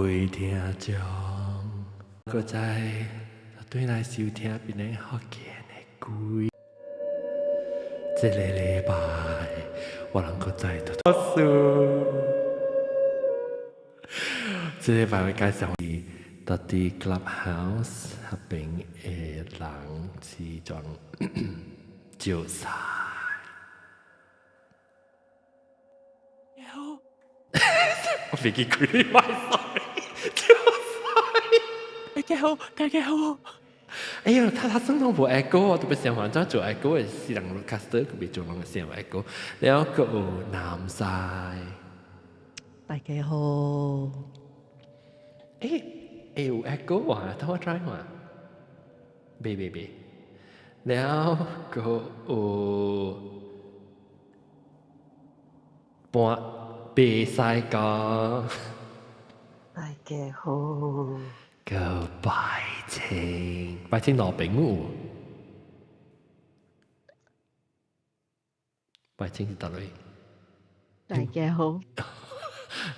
位聽眾，各在對來收聽邊個福建的鬼。這個禮拜，我能夠再度讀書。這個禮拜我介紹你到啲 Clubhouse 入邊嘅人是裝招晒。我飛機佢啲 WiFi， 大家好，大家好。哎呀，他聲浪冇 echo， 特別想話咗做 echo 嘅是人 caster， 佢別做人嘅聲 echo。แล้วก็น้ำทราย大家好。有 echo ว่ะถ้าว่า try ว่ะเบแล้วก็ปะเบไซกา大家好。個拜清羅炳喎，拜清是哪裏？大家好。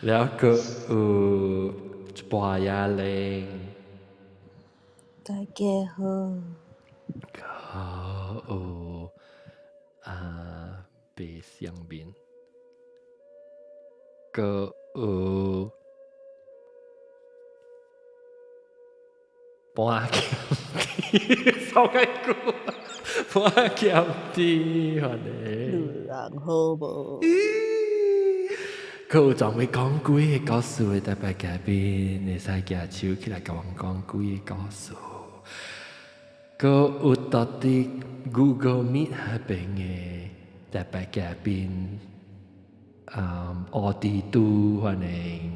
แล้วก็ปอยาเลง大家好。ก็เบเซียงบินก็半鹹啲，收緊股，半鹹啲，係你。女人好無？佢仲未講幾個故事嘅特別嘉賓，你使舉手起來甲我講幾個故事。佢有到啲 Google Meet 入邊嘅特別嘉賓，我哋都歡迎。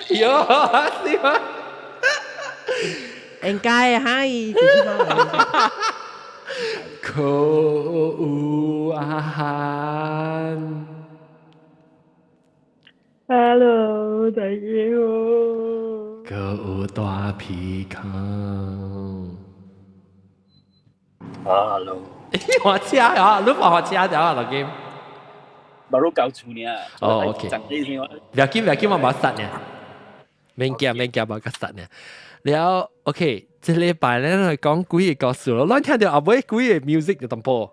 喲，是嗎？應該係。เขา有อาหาร Hello， 大家好。เขา有大皮康 Hello， 我車啊，你幫我車咗啊，老金。巴魯搞錯呢？哦 ，OK。唔要緊，我冇殺呢。免驚，冇個殺呢。แล้ว OK， 這禮拜咧嚟講幾個故事咯。咱聽到後尾幾個 music 就淡薄，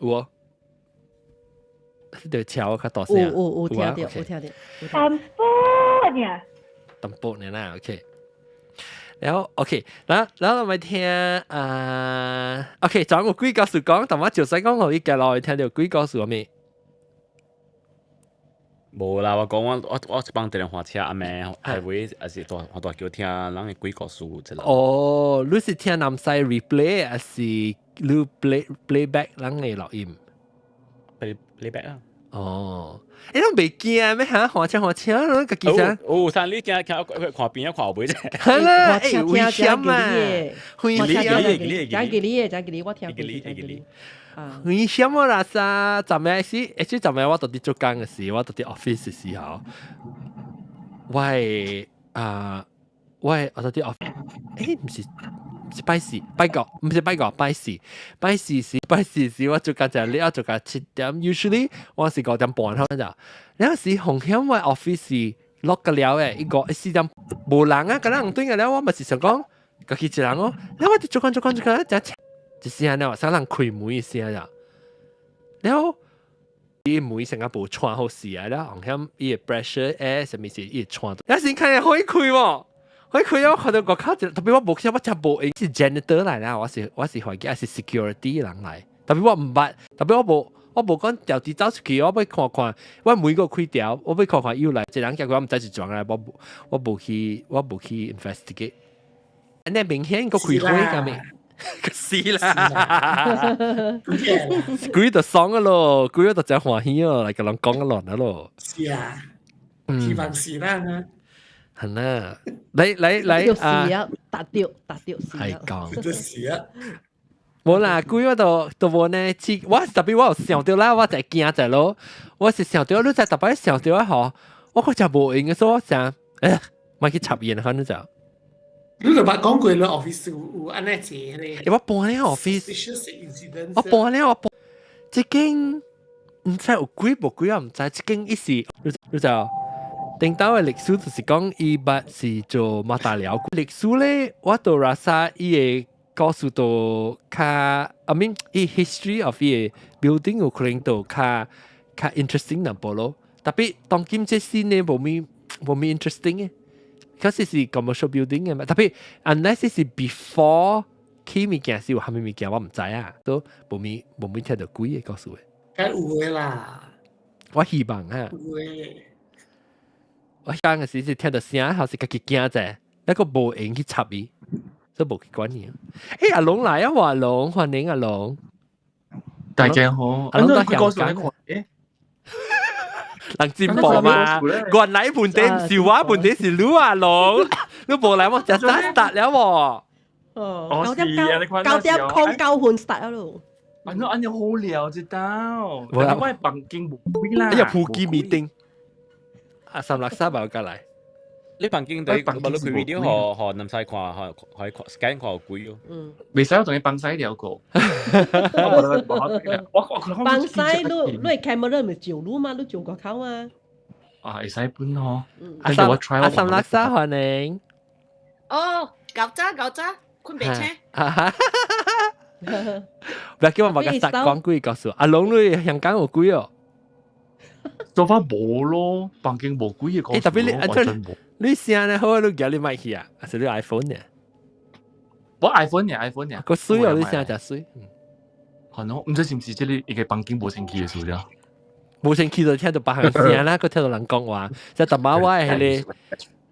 有啊。條橋較大聲。有聽到。淡薄呢啦 ，OK。แล้ว OK， แล้วเรามา聽OK， 仲有幾個故事講，但我就使講我依家落去聽到幾個故事未？無啦，我講我幫電話車阿妹係會還是大叫聽人嘅鬼故事之類。哦，你是聽南西 replay 還是你 playback 人嘅錄音 ？playback 啊。哦，你都未驚咩嚇？開車，嗰個記者。但你驚看邊看後背啫。係啦，危險啊！危險。講給你，我聽過。危險啊！啦啥？昨日我到啲做工嘅時，我到啲 office 嘅時候，喂，我到啲 office， 唔是拜四，唔是拜四時，我做工就你我做工7點 ，usually 我是9點半開就，有時紅響我 office 落個了誒，一個4點無人啊，咁樣對嘅了，我咪是想講，個幾隻人哦，然後我哋做工就一聲咧，使人開門一聲呀，然後啲門成個部窗好時啊，然後紅響伊個 pressure air 什麼事伊個窗，有時看可以開喎。我看到個卡特別我冇想我真冇應是 janitor 嚟啦，我是會記係 security 人嚟，特別我唔捌，特別我冇講掉啲走出去，我要看，我每個開掉，我要看又來，一人叫佢唔知是裝嚟，我冇去 investigate，你明顯個開會咁咩？個死啦！佢就爽嘅咯，佢就真歡喜咯，嚟個人講嘅亂咯。是啊，希望是啦。係啦，你達掉係講，就是啊，冇啦，佢嗰度冇呢，我特別我有想到啦，我就驚就咯，我是想到你就特別想到一下，我個就冇應嘅，所以我想，咪去插嘢可能就。你就捌講過你 office 有安尼嘢咧？我搬呢 office，我搬，即間唔知有幾無幾啊，唔知，即間一時你知啊？頂到嘅歷史就是講伊捌是做馬達寮歷史咧，我都拉薩伊嘅告訴到較，I mean 伊 history of 伊嘅 building 有可能到較 interesting 淡薄咯。特別當今這先呢冇咪 interesting 嘅，嗰時是 commercial building 嘅嘛。特別 unless 是 before 起物件是有蝦米物件我唔知啊，都冇咪聽到幾嘅告訴嘅。梗有嘅啦，我希望啊。有嘅。我講嘅時是聽到聲，還是家己驚啫，那個無閒去插伊，所以無去管伊。誒，阿龍來啊，阿龍，歡迎阿龍。大家好，阿龍都講香港嘅。人進步嘛，原來問題唔是我，問題是你阿龍，你無來我就start了喎。9點空交換 start 咯。安尼好聊知道，但係我係房間無幾啦。哎呀，普及 meeting。啊，363吧，我過來。你房間對冇你佢 video 學南西看，可以 scan 看有貴哦。未使我同你放曬了個。放曬你係 camera 咪照錄嘛，你照個口嘛。啊，會使搬嗬。阿363歡迎。哦，搞渣，坤北車。不要叫我話個實講貴告訴我，阿龍你香港有貴哦。做翻冇咯，房間冇貴嘅講。特別你聲咧好，你叫你買去啊？還是你 iPhone 呢？我 iPhone 呢？個水哦，你聲就水。係咯，唔知是唔是即係你嘅房間冇清氣嘅事啦？冇清氣就聽到別人聲啦，佢聽到人講話，即係特晚我係你，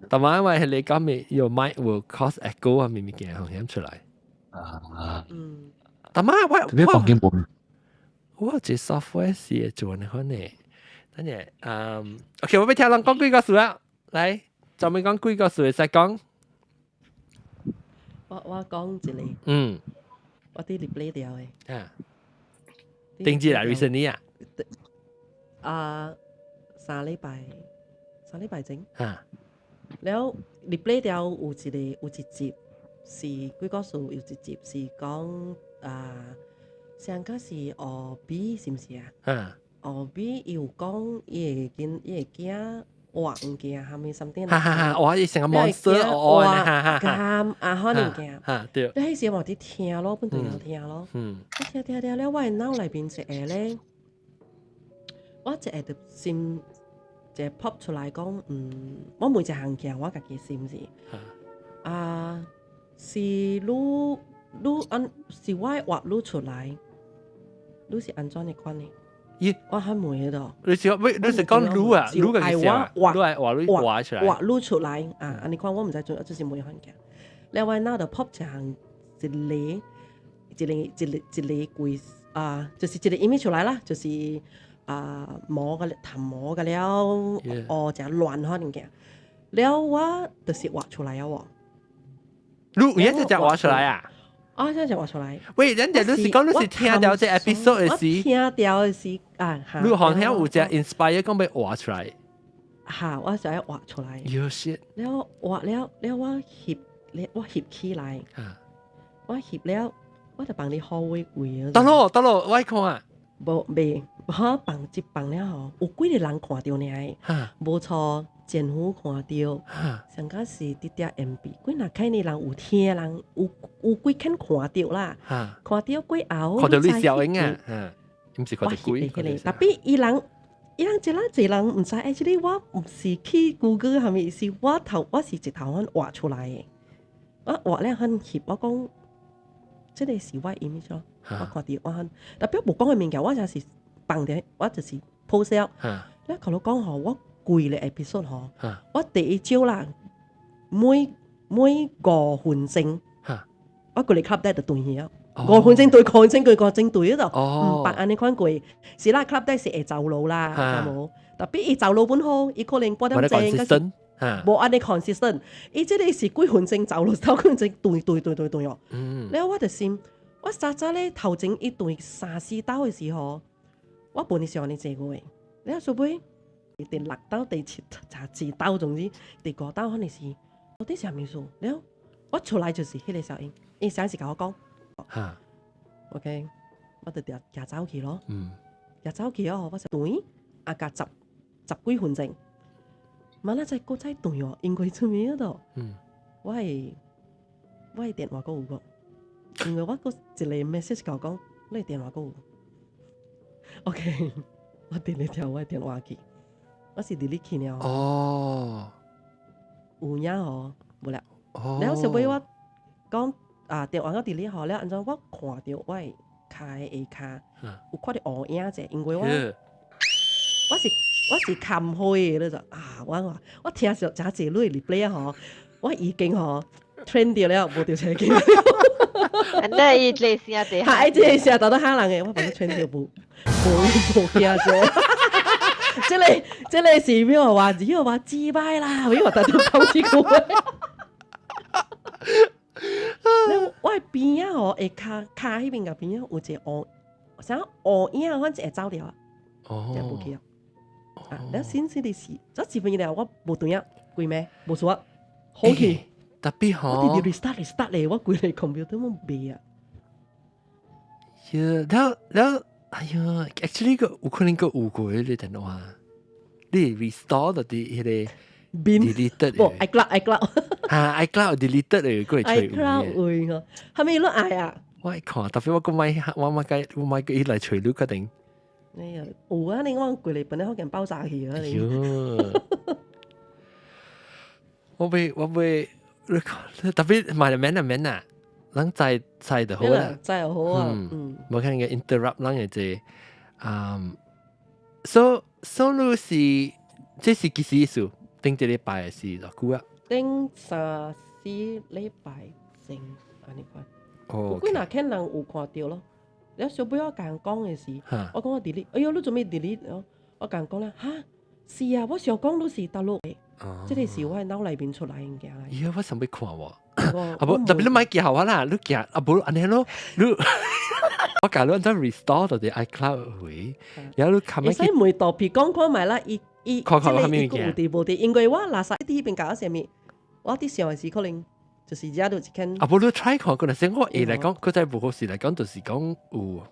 特晚我係你講咪有 mic will cause echo 啊，咪咪嘅響響出來。特晚我房間冇。我這 software 是做呢可能。等陣，OK，我俾聽人講幾個數啦，嚟，就咪講幾個數，再講。我講一個，我啲 replay 掉嘅。啊，定住嚟 recently 啊？3禮拜整。啊，แล้ว replay 掉有一集是幾個數，有一集是講上個是B 是唔是啊？比有講伊會驚活唔驚，係咪 something？我以成個 monster，咁可能驚。對。你迄時我啲聽咯，本地有聽咯。聽了，我腦裏邊一個咧，我一個就心就 pop 出來講，我每一項驚我家己心是是你是我畫你出來，你是安怎嘅款呢？我很悶喺度。你是講擼啊？擼嘅意思啊？畫出來。畫擼出來啊！你看我唔知做，就是每樣嘅。另外嗱就 pop 一項一個櫃就是一個 image 出來啦，就是摸嘅彈摸嘅了，就亂可能嘅。了我就是畫出來啊喎。你也是這樣畫出來啊？真係畫出來。喂，人哋你是講你是聽到這 episode 嘅時，聽到嘅時你好像有隻 inspire 講要畫出來。我就係畫出來。You shit！了畫了我翕起來。我翕了，我就幫你好位位。得咯，我看啊。未，我放一放了吼，有幾個人看到呢？無錯。政府看到，上個是啲啲 MB， 幾若開呢人有聽人有幾肯看到啦，看到幾後，看到你笑應啊，唔是看到幾，特別伊人一人唔知，actually 我唔是去 Google 係咪？是我是直頭肯畫出來嘅，我畫咧肯翕，我講，即係是我 image 咯，我看到我肯，特別冇講嘅物件，我就是放啲，我就是 post 了，你頭講吼我。貴嘅 episode 嗬，我第一招啦，每5分鐘，我過嚟 club 得就對嘢，5分鐘對5分鐘對嗰度，唔白安尼款貴，是啦 club 得是會走路啦，係冇，特別伊走路本好，伊可能8點鐘，冇安尼 consistent，伊即係是幾分鐘走路，幾分鐘對哦，然後我就心，我早咧頭前一對3-4刀嘅時候，我本嚟想你這個嘅，然後做咩？第6刀、第7刀，總之第5刀可能是到底是咩數？然後我出來就是迄個效應，伊上時甲我講，OK， 我就走去咯。日走去哦，我就對加十幾分鐘，晚啦再過再對哦，因為出面嗰度，我係電話嗰個，因為我個一個 message 講講，你電話嗰個 ，OK， 我delete條我電話機，我是 delete 去了。哦，有影哦，冇啦。然後小妹我講電話我 delete 好了，然後我看到我係卡下卡，有看到烏影者，因為我是看開嘅，就我聽上真濟女 replay 嗬，我已經嗬 train 掉了，冇掉車機。那一類先啊，對。係，即係成日到下人嘅，我把佢 train 掉冇驚啫。即係是邊個話？只要話自拜啦，因為我特登講呢個。我係邊啊？嗬，誒卡嗰邊嘅邊啊，有隻烏，想烏影，我只係走掉啊，只冇記啊。然後先啲事，咗自分嘢我冇對啊，貴咩？冇錯啊，好奇。特別好。我哋 restart 嚟，我貴嚟 computer 冇變啊。然後，哎呀 ，actually 個有可能個誤會你電話，你 restore 到啲迄個 delete 冇 iCloud 嚇 iCloud delete 嚟，佢係除誤會個，係咪攞嗌啊？我看，特別我個買個依嚟除了決定。哎呀，有啊！你講貴嚟本來好驚爆炸去啊！你。我被特別買嚟免啊，人在就好啦，在就好啊。冇可能嘅 interrupt 人嘅啫。so 你是這是幾時意思？頂一禮拜是偌久啊？頂3、4禮拜前安尼款。哦。幾若肯人有看到咯。然後小妹我甲人講嘅時，我講我 delete， 哎呦你做咩 delete？ 我甲人講啦，嚇是啊，我想講你是大陸嘅，即係是我喺腦裏邊出來嘅嘢。咦，我想要看喎，不，特別你買幾好啊啦，你幾不安尼咯，你我教你按照 restore 到啲 iCloud 回，然後你看乜？你使每道片講看埋啦，看下面嘅，無啲，因為我垃圾啲邊搞上面，我啲上嘅時可能。就是而家都只肯。不如 try 看嗰陣時，我嚟講，佢真係唔好事嚟講，就是講有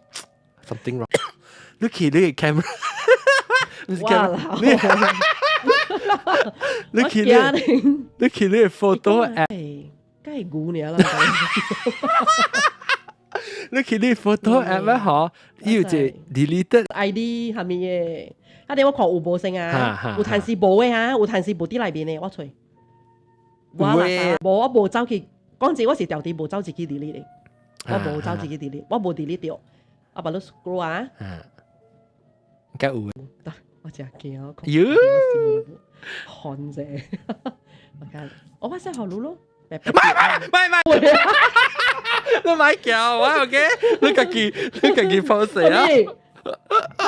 something wrong。你企你嘅 camera， 你企你嘅 photo app， 梗係估你啦。你企你 photo app 咩？嗬，要就 delete ID 係咪嘅？啊，你我看有無聲啊？有彈視無嘅嚇，有彈視無啲裏邊嘅，我吹。我冇走去，講真，我是掉啲冇走自己 delete 嘅，我冇走自己 delete， 我冇 delete 掉，我把你 scroll 啊，梗有，得我真係驚，看啫，我把聲學佬咯，唔，你買腳啊 ，OK， 你自己 post 啊。我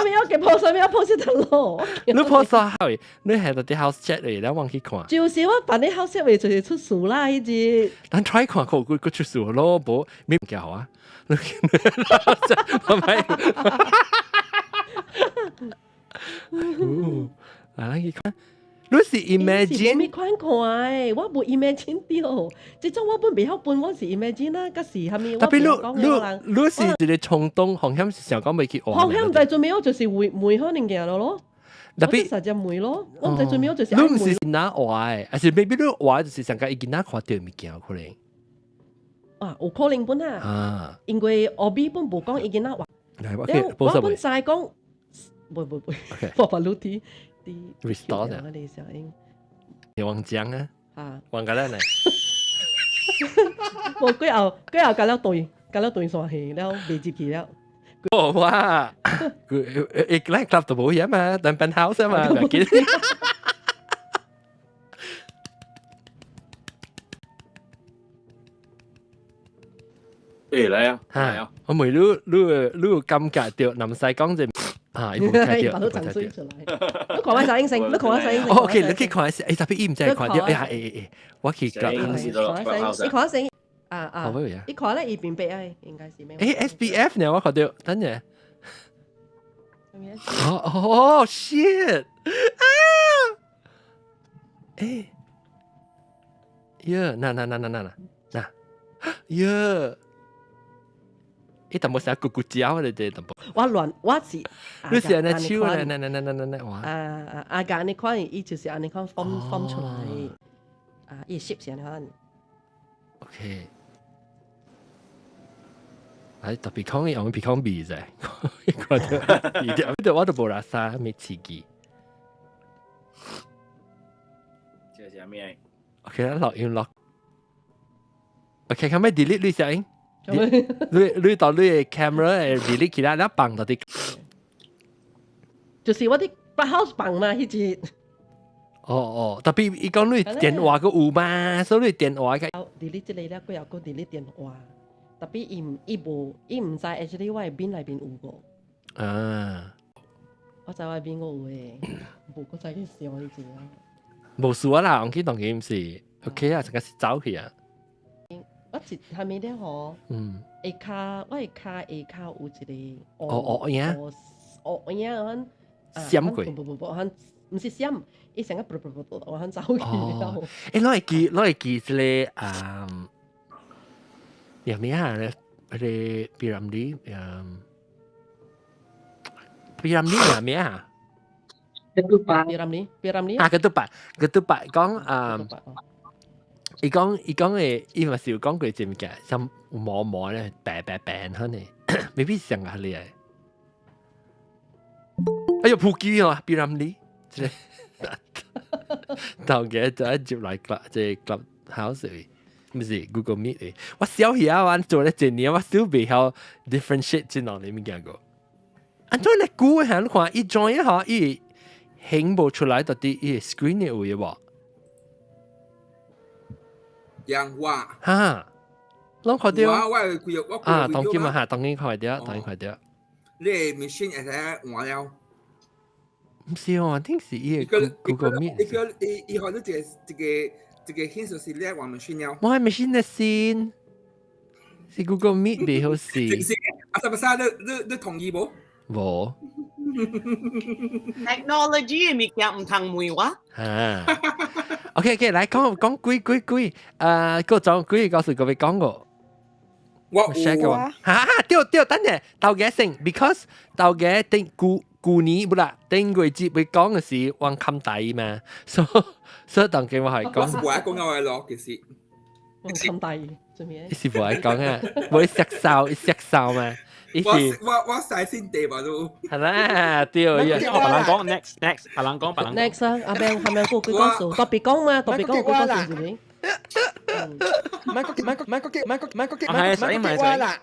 有嘅 post 咩 post 得咯？你 post 係你係到啲 house chat 嚟，你忘記看。就是我辦啲 house chat 咪就是出事啦，呢啲。但 try 看佢出事咯，冇咩唔夠啊？你係咪？啊，你看，你是 imagine 咪看看，我冇 imagine 掉，即係我本未曉本，我是 imagine 啦，嗰時係咪？特別你是一個衝動，航險是想講未去玩。航險唔係最尾我就是梅可能嘅咯，特別實隻梅咯，我唔係最尾我就是。你唔是哪壞，還是未必你壞就是想講已經哪看到物件可能。啊，有可能本啊，因為我比本冇講已經哪壞。我本就係講，唔，我把錄啲。restore 的，你忘講啊？忘緊啦你。我佢又隔了對上去，แล้ว未接佢了。哦哇，佢一來 club 都冇嘢嘛，但 penthouse 啊嘛，唔記得。嚟啊！我咪你有感覺到南西講就。啊！一把都整衰出來，你看下首英性，你看下首英性。OK，你可以看下，特別伊唔知看到，哎呀我去夾。你看下聲，你看咧，伊邊壁啊，應該是咩？SPF 呢？我看到，等陣。哦 shit！ 啊！嗱，但冇成咕咕焦你哋，我亂我是你是安尼手啊，哇！阿甲安尼款，伊就是安尼款form出來，伊攝是安尼款。OK。哎，特別講用鼻孔鼻啫，我都冇啦啥咩刺激。這是咩 OK，落音落。OK，咁咪 delete 你聲音。你到你嘅 camera delete 其他，你放到啲。就是我啲 house 放嘛，迄節。哦，特別伊講你電話個有嘛，所以你電話嘅。delete 即個咧，佢又個 delete 電話。特別伊唔知 actually 我係邊嚟邊有個。啊！我知我係邊個有嘅，冇個仔嘅事我呢字啊。冇事啊啦，我見當佢唔是 OK 啊，成個走去啊。我一下面咧嗬，下骹我係骹下骹有一個哦呀，哦呀，閃鬼，唔是閃，伊成個我肯走去了。誒，攞嚟記咧อย่างนี้ฮะเลยพีระมิดอย่างนี้ฮะ Ketupat. Piramli. ketupat 講伊講伊嘛是有講過一物件，像毛咧白可能未必像啊你誒，哎呀撲機啊พีระมิด即係頭嘅就一接嚟即係 clubhouse 嚟。唔是 Google Meet 誒，我小時候做咗一年，我still 未曉 differentiate 即兩裡面個。安怎你估嘅你看伊 join 一下，伊顯冇出來到啲伊 screen 嘅位喎。洋話嚇，攏看到我當今啊當然看到。你 machine 會使換了。唔是哦，定是伊 Google Meet。伊可能一個顯示是你換 machine 了。我係 machine 嘅先，是 Google Meet 未好事。阿啥你同意冇？冇。technology 嘅物件唔通梅話。OK，來講幾個種幾個是各位講過。我 share 嘅話，對，等陣頭嘅先 ，because 頭嘅定舊年不啦，頂個節會講嘅是往冚底嘛，所以當嘅我係講。我是唔愛講我嘅咯，其實。往冚底做咩？你是唔愛講啊？會石哨嘛？我細先地嘛都。係啦，對。白人講 next，白人講。next 啊，阿 Ben 係咪個佢講數？特別講嘛，特別講佢講數係咪？係使啦。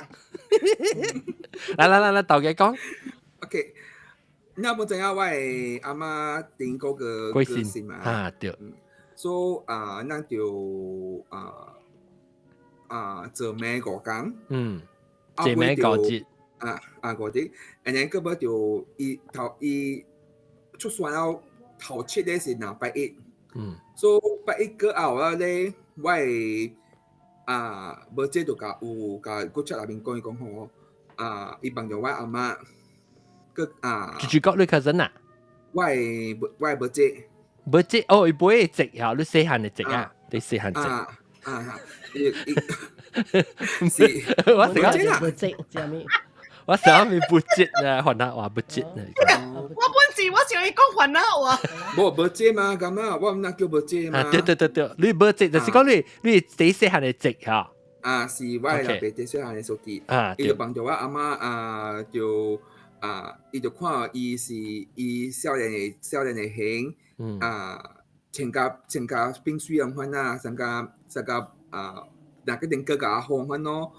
嚟，豆嘅講。OK，你有冇知影我係阿媽頂嗰個歌星嘛？啊，對。所以咱就做咩個講？做咩個節？嗰啲，然後嗰個就伊出選了頭七咧是哪拜一？所以拜一過後啊咧，我係無即就甲個出內面講好，伊幫助我阿媽。主角你 cousin 啊？我係無即。無即哦，伊會直呀，你細漢嘅直啊，你細漢直。我成日無即係咩？我成日咪不即啊，可能話不即啊。我本時我想要講混啊我。無即嘛，咁啊，我唔能叫無即嘛。對，你無即就是講你第細漢嘅直嚇。是我係特別第細漢嘅手機。伊就幫助我阿媽伊就看伊少年嘅型，穿甲冰水咁款啊，上甲那個定個甲好款咯，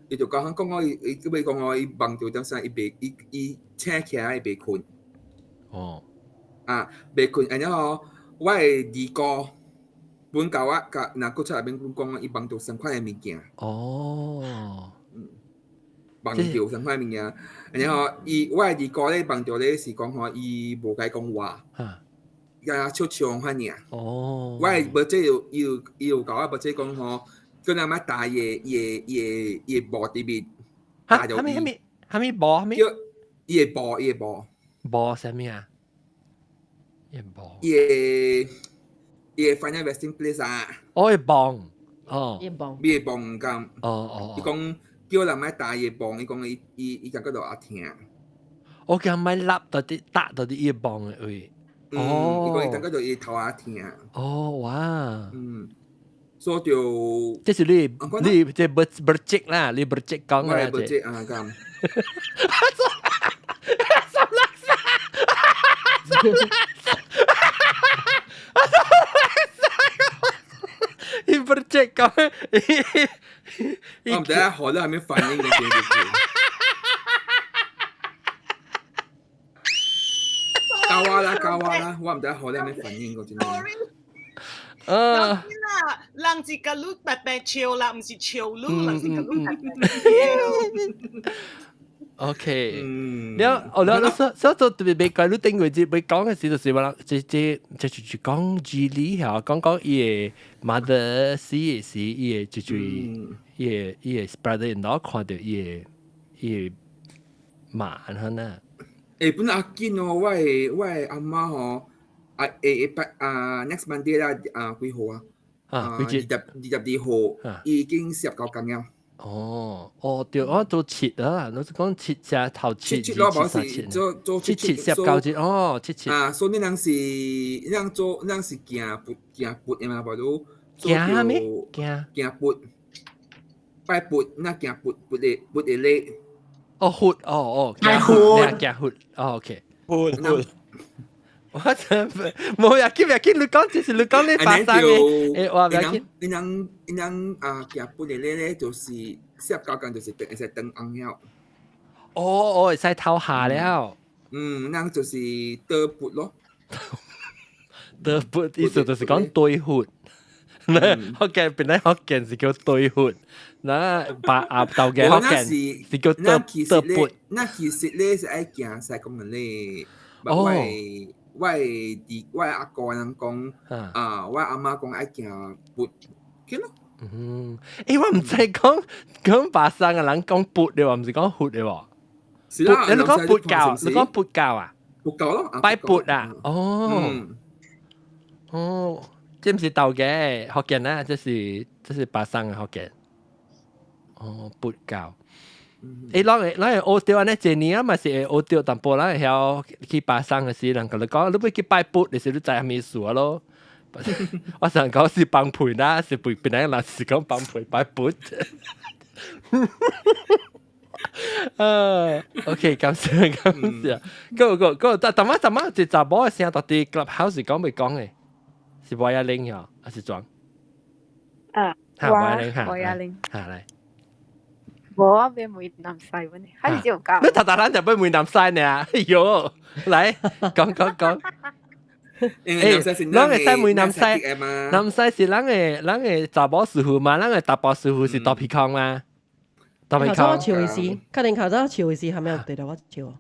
伊就講我伊講我伊幫助點啥，伊請起來伊袂困，袂困，然後我係二哥本教我甲那個出來邊講伊幫助生款嘅物件。幫助生款物件，然後我係二哥咧幫助咧是講話伊無解講話，悄悄款爾。我係無即有教我無即講吼，叫阿媽打嘢波啲面，打咗伊。係咪波？叫嘢波。波係咩啊？嘢波。嘢翻喺 resting place 啊。哦，嘢棒。嘢棒咁。伊講。叫人買打嘢磅，伊講伊感覺到阿痛。我叫買lap到啲打到啲嘢磅嘅位。伊講伊感覺到伊頭阿痛。哦，哇！所以就即係你即係bercek啦，你bercek講啦，即係bercek咁。你bercek講，我唔知啊，學得係咩反應嘅嘢？教我啦，我唔知學得係咩反應嘅嘢。人是個路白白笑啦，唔是笑路，人是個路白白笑。OK，แล้วตัวไปก่อนรู้定位置ไป講嘅時就是話，即講治理嚇，講伊個 mother 死嘅時，伊個就伊個 brother-in-law 看到伊個媽佢呐。本來阿堅哦，我係阿媽哦，next Monday 啦，幾號啊？22號已經12間了。對，我做切啊，我講切只頭切咯，冇事，做切19節，切。所以你是行撥嘅嘛，無都行咩？行撥，拜撥，那行撥嘅咧。活，行活，OK。我真冇呀，今日你講就是你講你發生嘅，話咩？你能行撥嘅咧，就是19間就是會使等紅了。會使偷下了。那就是得撥咯。得撥意思就是講對活。福建本來福建是叫對活，那把鴨豆嘅福建是叫得撥。那其實咧是愛行西貢嘅咧，我阿哥人講，我阿媽講愛行撥，嘅咯。我唔知講巴生嘅人講撥嘅喎，唔是講活嘅喎。是啦，你講撥教，你講撥教啊？撥教咯，拜撥啊？即唔是豆嘅福建啦，這是巴生嘅福建。撥教。咱會學掉安尼一年啊，嘛是會學掉，但係咱會曉去巴生嘅時，人甲你講，你要去拜撥，你是你知係咩事咯？我想講是幫陪啦，是陪邊個人是講幫陪拜撥。OK， 感謝。個，但係查某嘅聲到底 Clubhouse 是講未講嘅？是黃亞玲呀，還是裝？黃亞玲，嚟。我俾梅南西揾你，還是有教。你頭咱就俾梅南西呢？哎呦，嚟講。咱嘅西梅南西是咱嘅查某師傅嘛，咱嘅大伯師傅是大皮康嘛。大皮康。考咗潮嘅事，確定考咗潮嘅事，係咪有對到我潮啊？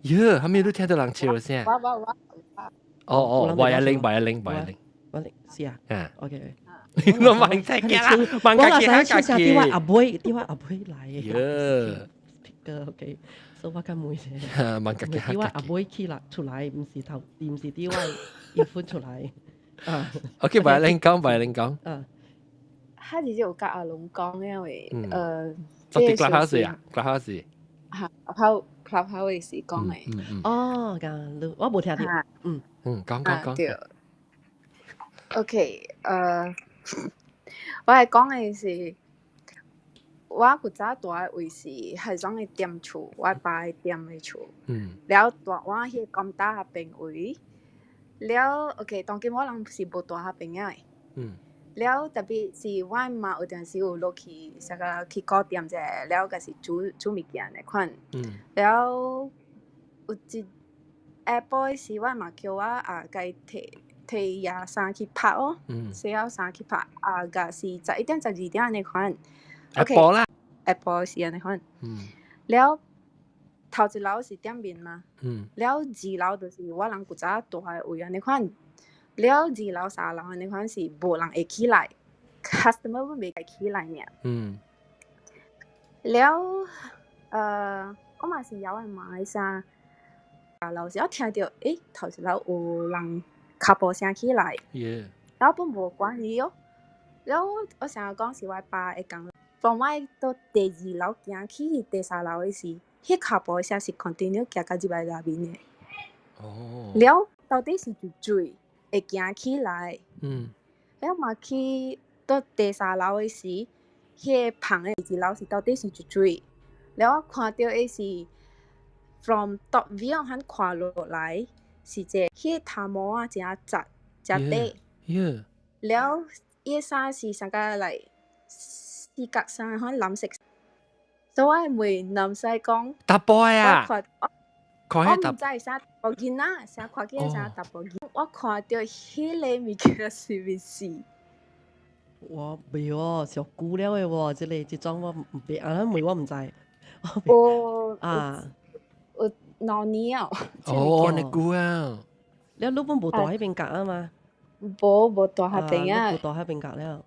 喲，係咪都聽到人潮聲？黃亞玲，是啊。OK。我問題嘅啦，問題嘅係啲話阿妹嚟嘅。OK，所以我咁會寫。問題嘅係啲話阿妹起來出來，唔是啲話要搬出來。OK，黃亞玲講。他直接有甲阿龍講，因為即係 Clubhouse 啊 ，Clubhouse。Clubhouse 時講嘅。咁我冇聽到。講。OK，我係講嘅是，我古早住嘅位是係種嘅店厝，我爸嘅店嘅厝。แล้วตัว我係咁大下邊位，แล้วOK，當今我人是冇大下邊嘅。แล้ว特別是我媽有陣時有落去成個去糕點啫，แล้ว個是煮物件嘅款。แล้ว有一下晡時我媽叫我該提夜衫去拍哦，洗好衫去拍，個是11點12點安尼款。OK， 下晡是安尼款。แล้ว頭一樓是店面嘛，แล้ว2樓就是我人古早住嘅位安尼款。แล้ว2樓3樓安尼款是無人會起來 ，customer 會未起來呢。แล้ว我嘛是有人買衫，樓時我聽到頭一樓有人腳步聲起來，然後本無關係哦。然後我成日講是我爸會講 from 我到第2樓行去第3樓嘅時，迄腳步聲是 continue 行到入來那邊嘅。哦。了到底是住水會行起來。了嘛去到第3樓嘅時，迄個旁嘅第2樓是到底是住水。了我看到嘅是 from top view 佢看落來是一個迄個頭毛啊，真窄真短。了伊衫是啥個來四角衫，可能藍色。所以我問男仔講，大波啊！我唔知啥大波囡仔，啥看見啥大波囡，我看到迄個物件是唔是？我未喎，小姑了嘅喎，這種我唔別，妹我唔知。有6年啊。哦，你估啊？你本冇住喺邊格啊嘛？冇住喺邊啊？冇住喺邊格了。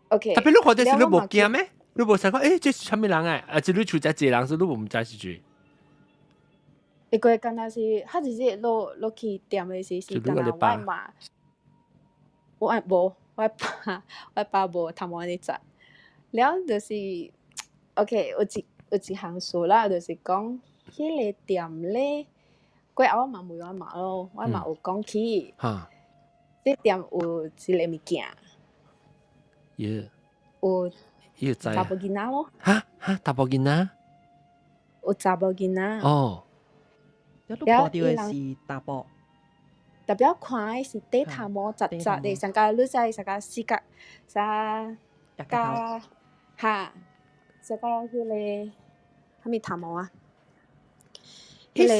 OK。特別你看到是你冇驚咩？你冇想講，誒，這是啥物人啊？即你厝只一人，所以你唔知是誰。一個敢若是，佢就是落去店嘅時是敢若我媽，我冇，我爸冇頭毛呢隻，了就是 OK， 有一項數啦，就是講迄個店咧，過後我嘛問我媽咯，我媽有講起，這店有一個物件，有查某囡仔咯，查某囡仔，有查某囡仔，哦。了你看到嘅是大波，特別看嘅是底頭毛雜雜嘅，上個你知上個四角，啥加嚇，上個迄個蝦米頭毛啊？迄個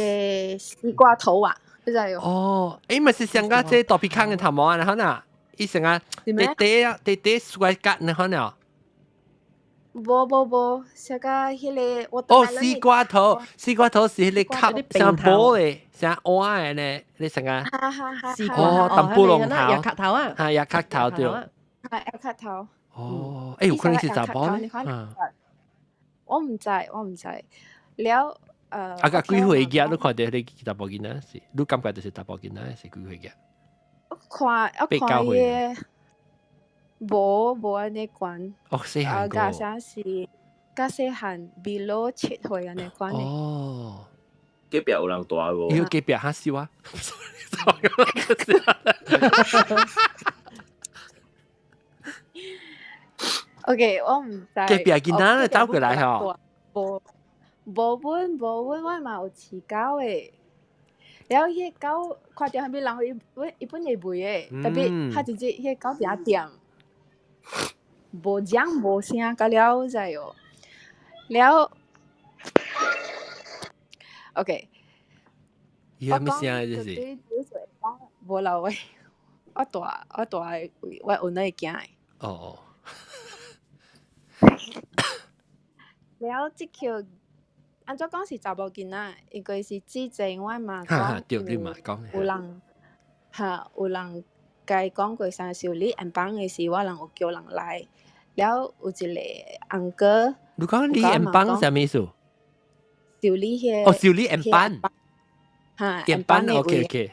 西瓜頭啊，你知喲？哦，誒咪是上個即大皮康嘅頭毛啊？然後呢，伊上個地甩角然後呢？無，上個迄個我哦，西瓜頭是迄個殼像波嘅，像碗嘅咧，你成個哦，淡布龍頭，牙殼頭啊，係牙殼頭對，係牙殼頭。哦，誒有可能是查甫咧，我唔知，了啊個幾歲嘅？你看到你查甫囡仔是，你感覺就是查甫囡仔是幾歲嘅？我看伊。無安尼管，細漢個，加上是加細漢 below 7歲安尼管嘅。哦，隔壁有人大無？伊個隔壁嚇少啊！OK， 我唔知。隔壁囡仔咧走過來吼。無本，我嘛有飼狗誒。然後迄個狗看到係咪人伊本嚟賣誒，特別佢直接迄個狗比較掂。無講無聲，搞了就喲，了 OK。伊係咩聲嚟？就是無啦喂，我大我有那個驚誒。哦。了即條按怎講是查某囡仔，應該是之前我嘛講，對你嘛講，有人甲伊講過啥修理安幫嘅時，我人有叫人來。了有一個安哥，你講你安幫啥物意思？修理迄修理安幫，嚇安幫 OK，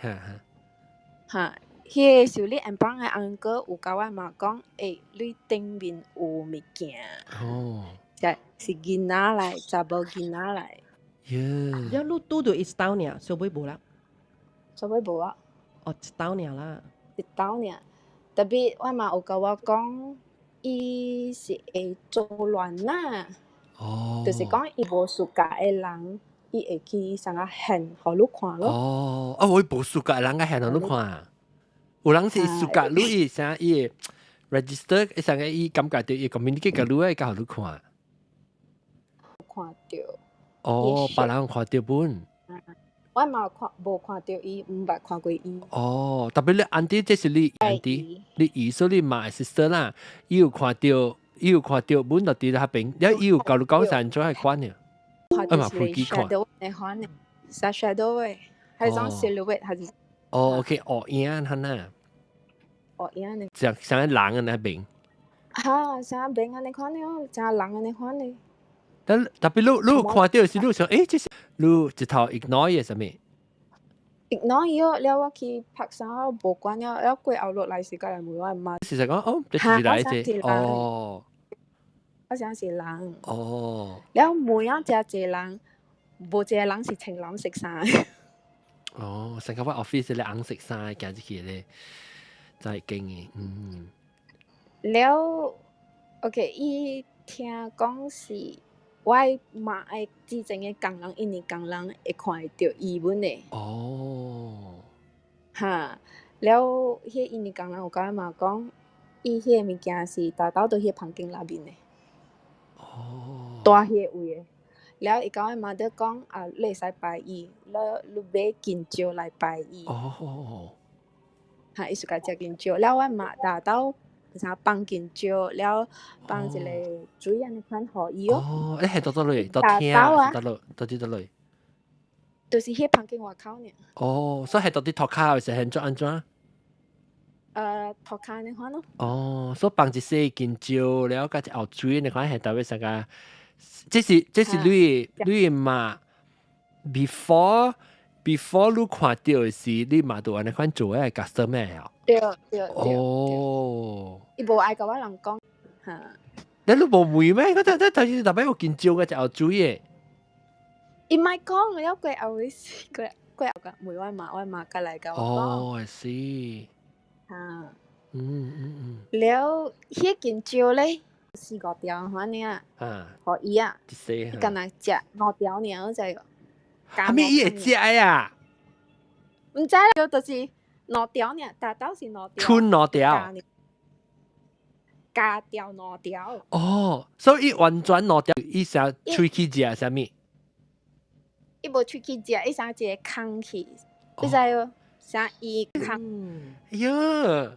嚇，迄個修理安幫嘅安哥有甲我嘛講，你頂面有物件，是囡仔來，查某囡仔來。了你拄着一刀爾，小妹無啦？小妹無啊？哦，一刀爾啦。一刀爾，特別我嘛有甲我講。伊是會做亂啦，就是講伊無暑假嘅人，伊會去上個現，互你看咯。哦，我無暑假人個現，互你看。有人是暑假，你伊啥伊 register， 伊上個伊感覺到伊 communicate 個你，甲互你看。看到。哦，別人看到本。我嘛無看到伊，毋捌看過伊。哦，特別你安迪，這是你安迪，你姨所以嘛 sister 啦，伊有看到本就佇喺邊，然後伊有教你講啥，做係看呢？啊嘛，飛機看。shadow 嘅看呢，啥 shadow 嘅，係種 silhouette 係。哦 ，OK， 哦影係呐。哦影呢？像人喺那邊。嚇，像邊安尼看呢？像人安尼看呢？但特別你看到是你想，這是你一頭 ignore 嘅啥物 ？ignore 咗，了我去拍相，無關了過後落來時間嚟問我媽。事實講，哦，這是來啫，哦。我想是人。哦。了每一隻人，無一個人是穿藍色衫。哦，新加坡 office 咧紅色衫，行入去咧，真係勁嘅。嗯。了 ，OK， 伊聽講是我媽愛之前嘅工人，印尼工人會看到伊文嘅。哦。哈，了，迄印尼工人有甲我媽講，伊迄個物件是大刀到迄旁邊那邊嘅。哦。大迄個位嘅。了，伊甲我媽得講啊，你會使拜伊，了你買金蕉來拜伊。哦。哈，伊就甲食金蕉，了我媽大刀。啥放金蕉，了放一個水安尼款互伊哦。哦，你係倒落去，倒聽倒落，倒啲倒落去。就是迄旁邊外口呢。哦，所以係倒啲頭殼，是係安怎？頭殼呢款咯。哦，所以放一些金蕉，了加隻後水呢款係代表啥個？這是你嘛 ？before 你看到嘅是你嘛都安尼款做嘅 customer 啊？對。哦。伊無愛甲我人講，哈。你都無問咩？嗰陣頭先特別有見招嘅就後水嘅。伊咪講，了過後尾時，過後個每我媽甲來甲我講。哦，I see。哈。了，迄金蕉咧4、5條款爾。互伊啊。伊敢若食5條爾，我知個。係咪伊會食呀？唔知啦，就是5條爾，大刀是5條。春5條。加條5條。哦，所以伊完全5條，伊想喙去食啥物？伊無喙去食，伊想一個空去，你知無？啥伊空？喲！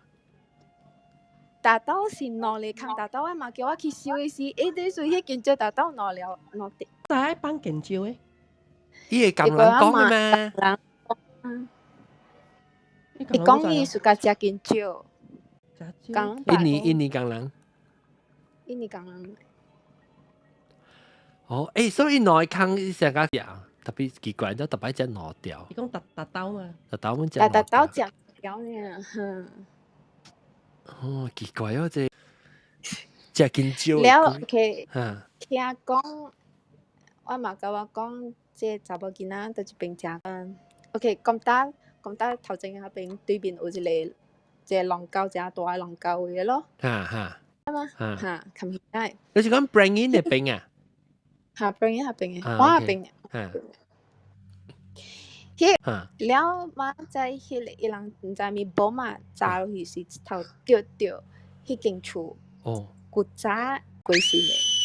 大刀是5粒空，大刀我嘛叫我去收伊時，你說迄金蕉大刀5條。但係放金蕉誒。伊會咁人講嘅咩？伊講伊是甲食金蕉。印尼工人。印尼工人。哦，所以內坑伊成個食，特別奇怪，就特別食5條。伊講大刀嘛。大刀們食。大刀食條呢。哦，奇怪哦，這食金蕉。了 ，OK。聽講，我嘛甲我講。即查某囡仔到一邊食，OK， 講得頭前嗰邊對面有一個龍溝，一個大嘅龍溝位咯。哈，看唔見。你是講 bring in 嘅邊啊？嚇 ，bring in 嗰邊嘅，我嗰邊嘅。了，我在迄個伊人唔知咪寶馬炸落去是頭掉迄間厝。哦。古早貴死嘅。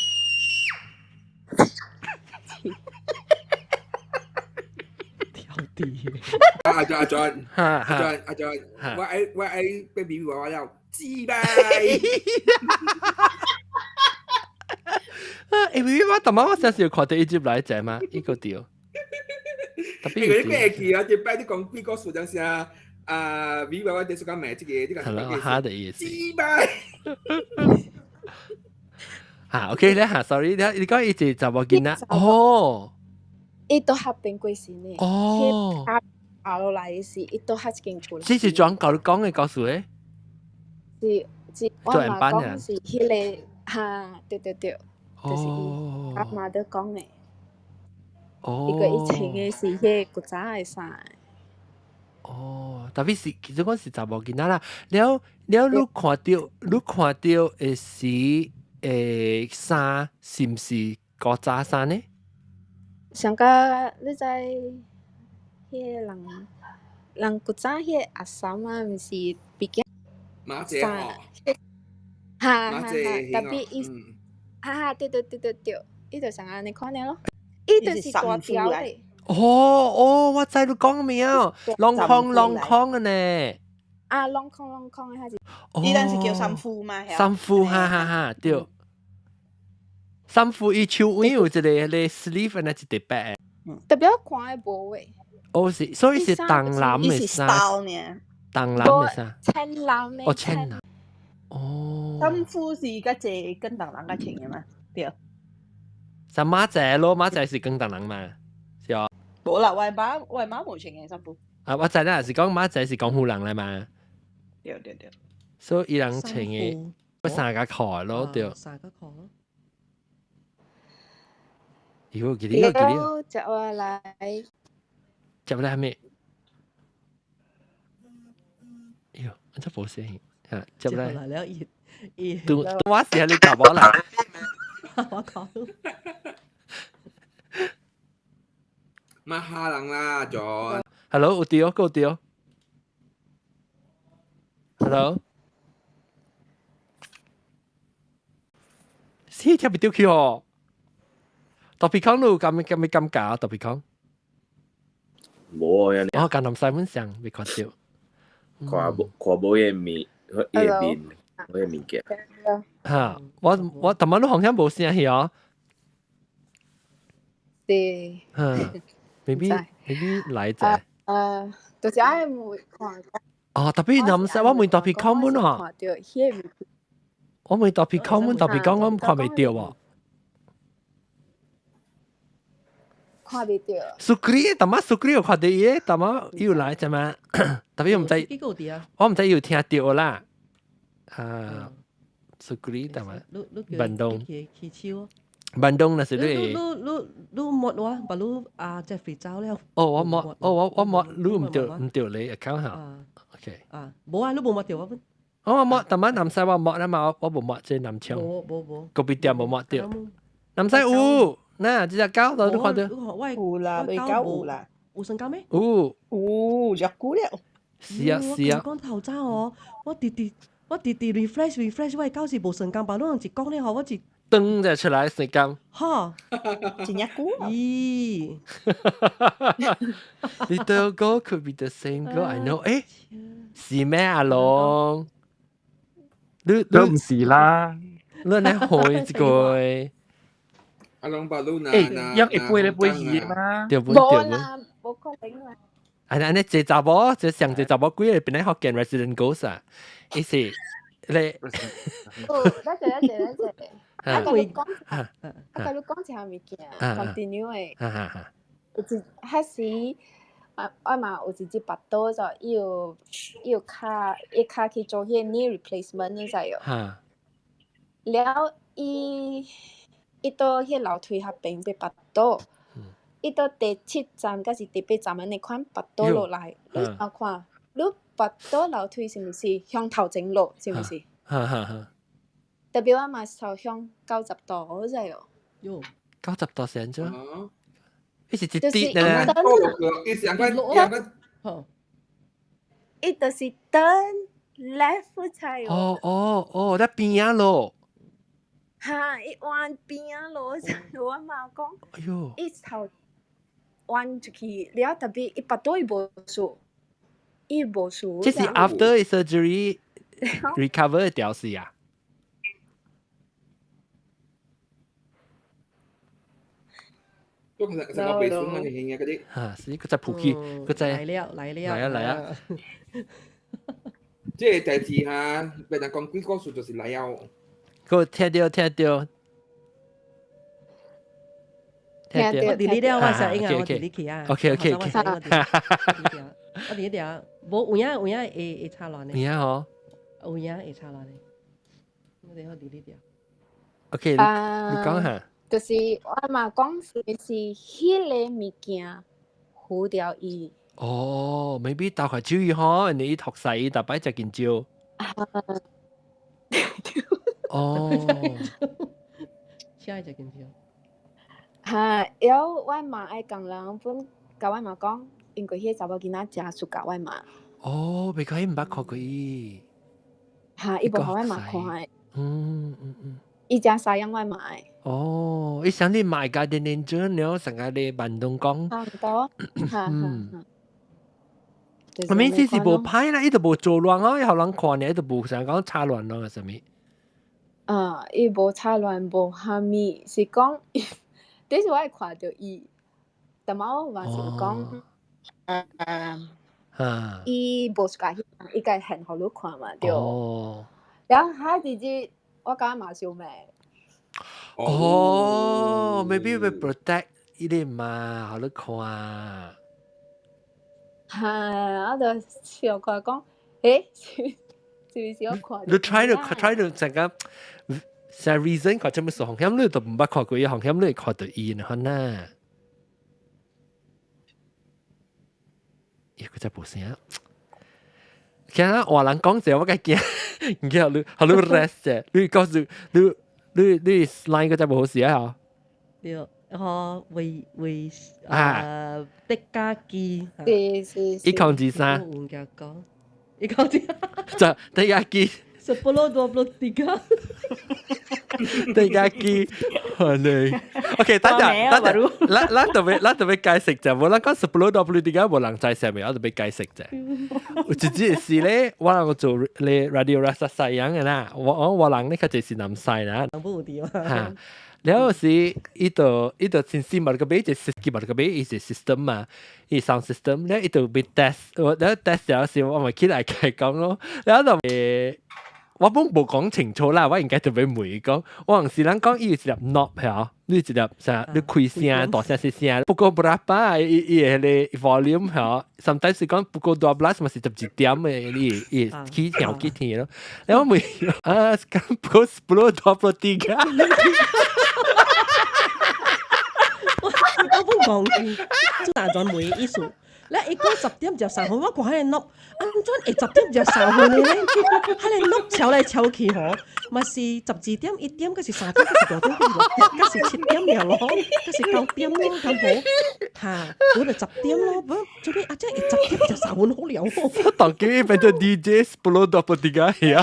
阿 John，我愛俾 BB 娃娃了，雞掰！BB 娃特晚我上次有看到一集來隻嘛，呢個條。特別你咩記啊？啲擺啲講邊個數張先啊？BB 娃娃啲數講咩？即個呢個係啦，的意思。雞掰！OK 咧sorry 你講一直就冇見啦。哦。伊都合併過時呢。哦。下落來嘅時，伊都合進出來。這是怎講嘅故事咧？是我媽講是迄個哈，對，就是伊阿媽都講嘅。伊個以前嘅是迄個古早嘅衫。哦，特別是其實講是查某囡仔啦。了，你看到嘅是衫，是唔是古早衫呢？上個你知迄個人古早迄個阿嬸啊，毋是比較馬姐哦，哈，特別伊哈，對，伊就像安尼款的咯，伊就是大條的。哦，我知你講咩啊？long con 嘅呢？啊，long con 嘅係。呢陣時叫衫褲嘛？衫褲，哈，對。衫褲伊手腕有一個咧 sleeve 啊，一個白嘅。特別看嘅無誒。哦，是，所以是東南嘅衫。東南嘅衫。青藍嘅。哦，青藍。哦。衫褲是嗰隻跟東南嘅穿嘅嘛？對。就馬仔咯，馬仔是跟東南嘛，是哦。冇啦，為馬冇穿嘅衫褲。啊，我知啦，是講馬仔是講湖人嚟嘛。對。所以伊人穿嘅三個褲咯，對。三個褲咯。喲，幾啲了接下來，接嚟係咩？喲，我真冇聲嚇，接嚟。嚟了都話是係你答我啦。我講。乜哈人啦，John。Hello，有掉，有掉。Hello。先聽唔到佢哦。特別講咯，咁尬，特別講。冇啊，我近臨細蚊上未看到。看冇嘢面，嘢面，冇嘢面嘅。嚇，我頭晚都好像冇聲氣哦。對。maybe 來者。就是愛冇看。哦，特別臨細我冇特別講門啊。我冇特別講門，特別講我看未到喎。看未到。Sukri，但係 Sukri 有看到嘢，但係要來啫嘛。特別唔知，我唔知要聽到啦。Sukri 但係Bandung那是你。你摸我，把你即係肥皂了。我摸，你唔掉你 account 下。OK。冇啊，你冇摸掉我。我摸，但係南西我摸啦嘛，我冇摸即係南昌。冇。個別店冇摸掉。南西有。嗱，只隻狗都看到。有啦，你狗有啦。有身狗咩？有入股了。是啊。講頭渣我啲 refresh， 喂，狗是冇身狗吧？你一講咧，我一燈就出來身狗。哈，一隻股。咦 ？Little girl could be the same girl I know。誒，是咩阿龍？你唔是啦。你係開一句。阿龍把路拿讓一杯你杯熱嘛？冇啦，冇可能啦。安尼這查某，這上這查某幾個本來學見 Resident Ghost 啊，意思你。哦，得謝。我同你講一下物件 ，continue 誒。嗰時我嘛有一隻巴肚就要卡去做迄 knee replacement 你知喲。了伊到迄樓梯下邊被巴肚，伊到第7站還是第8站安尼款巴肚落來，你看，你巴肚樓梯是毋是向頭前落，是毋是？特別我嘛朝向90度，知喲。喲，90度成咗，伊是一就是啲咧。伊就是turn left 才喏。哦，得邊啊咯。哈，伊彎邊啊咯，我嘛講。哎呦。伊頭彎出去，了特別伊巴肚伊無數。這是 after surgery recover 嘅調試啊。都其實我鼻酸嘅嘢嗰啲。嚇，是佢就撲起，佢就嚟啊！即係第二次嚇，別人講幾個數就是嚟啊！佢聽到。我delete 了，我想應該我 delete 去啊。OK。我delete 掉，冇有影會插落呢？有影嗬？有影會插落呢？我哋可 delete 掉。OK，你講下。就是我嘛講是迄個物件糊掉伊。哦 ，maybe 大概注意嗬，你讀細特別就見招。哦。下一隻見招。哈，然後我嘛愛講人本甲我嘛講，因為迄查某囡仔真熟甲我嘛。哦，別講伊毋捌看過伊。哈，伊無互我嘛看誒。伊真使用我嘛誒。哦，伊想你買家電電樽了，成個你萬東講。差唔多。我面試是無歹啦，伊都無做亂啊，伊互人看呢，伊都無想講插亂咯，係咪？伊無插亂，無蝦米，是講。這是我看到伊，但係我還是講，伊無自家伊個現互你看嘛，對。然後下一日我感覺嘛少咩。maybe will protect 伊啲嘛，互你看。我就笑佢講，是我看。你 try to 成個啥 reason 佢做乜事？紅險你都唔捌看過，紅險你看到伊呢？呐，伊個真冇聲。其實話人講者，我梗驚，唔記得你rest 啫。你告訴你 line 個真冇好事啊！對，為的家機，是。一控制啥？唔記得講，一控制。就的家機。10-23 的家機，係你。OK，等陣，咱特別解釋啫。無咱講10-23無人知啥物，我特別解釋啫。有一隻是咧，我人做咧 radio rasa 西洋嘅啦，我人咧佢就是南西啦。南部啲嘛。嚇，然後是依度先先物個俾隻 system 物個俾依隻 system 嘛，依 sound system 咧依度俾 test， 我咧 test 有時我咪起來佢講咯，然後就我本冇講清楚啦，我應該就俾妹講，我同時人講伊有一粒 knob 係你一粒啥，你開聲大聲細聲，不過 berapa 伊個咧 volume 係，sometimes 是講不過12咪是12點嘅，伊起調起天咯，然後妹啊，咁不過10-23。我本講做大專妹意思。咧，伊講10點就上去，我講喺度錄，安怎會10點就上去咧？喺度錄敲來敲去嗬，咪是12點、1點，嗰是3點，嗰是2點，嗰是6點，嗰是7點樣咯，嗰是9點咯，咁好嚇，嗰就10點咯，不，做咩啊？即係10點就上去好了喎。當佢一邊做 DJ 10-23呀。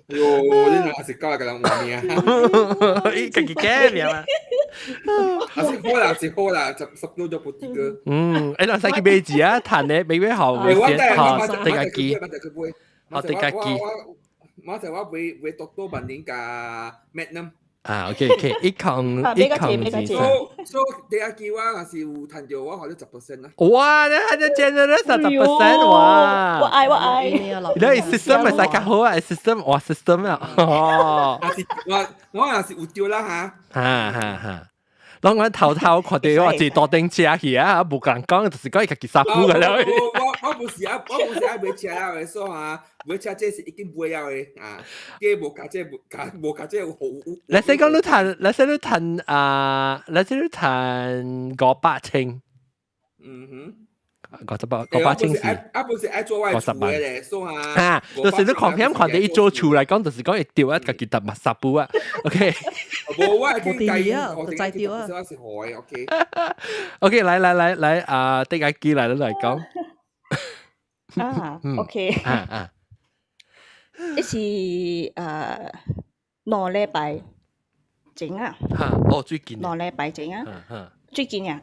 喲，你哪是教個人話咩啊？伊家己假名啊！是好啦，10-23個。哎，那使去買字啊，彈咧買好，我地家機，我地家機。我就話會讀多半年㗎 Magnum。啊 ，OK，一控是。所以地家機我還是有賺到，我可能10%啦。哇，你係只 generous 10%哇！我愛。你 system 咪使較好啊 ，system 哇 system 啊，哦。我也是有掉啦嚇。嚇。當我偷看到我自多頂車去啊，冇人講，就是講伊家己殺夫㗎啦。我不是啊買車啊，我說啊，買車這是已經買了嘅啊，佢冇價這好。你先講你賺500千。500千是。不是愛做外厝嘅咧，所以啊。就是你看到伊做厝來講，就是講伊掉一家己特密殺夫啊。OK。冇我係冇地啊，就再掉啊。是海 OK。OK， 來啊，的家機來講。OK。一是2禮拜前啊。最近。2禮拜前啊。最近啊，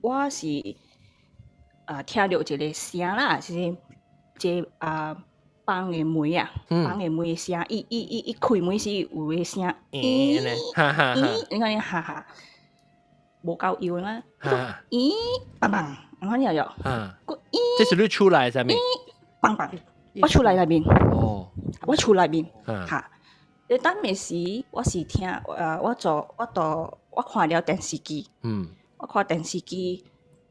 我是聽到一個聲啦，就是即放嘅梅啊，放嘅梅聲，伊開梅是有嘅聲，你看哈哈，無夠油啦，棒棒，我看有，這是你出來係咪？棒棒，我出來內面，我出來面，嚇，你當時時我是聽我看了電視機，我看電視機。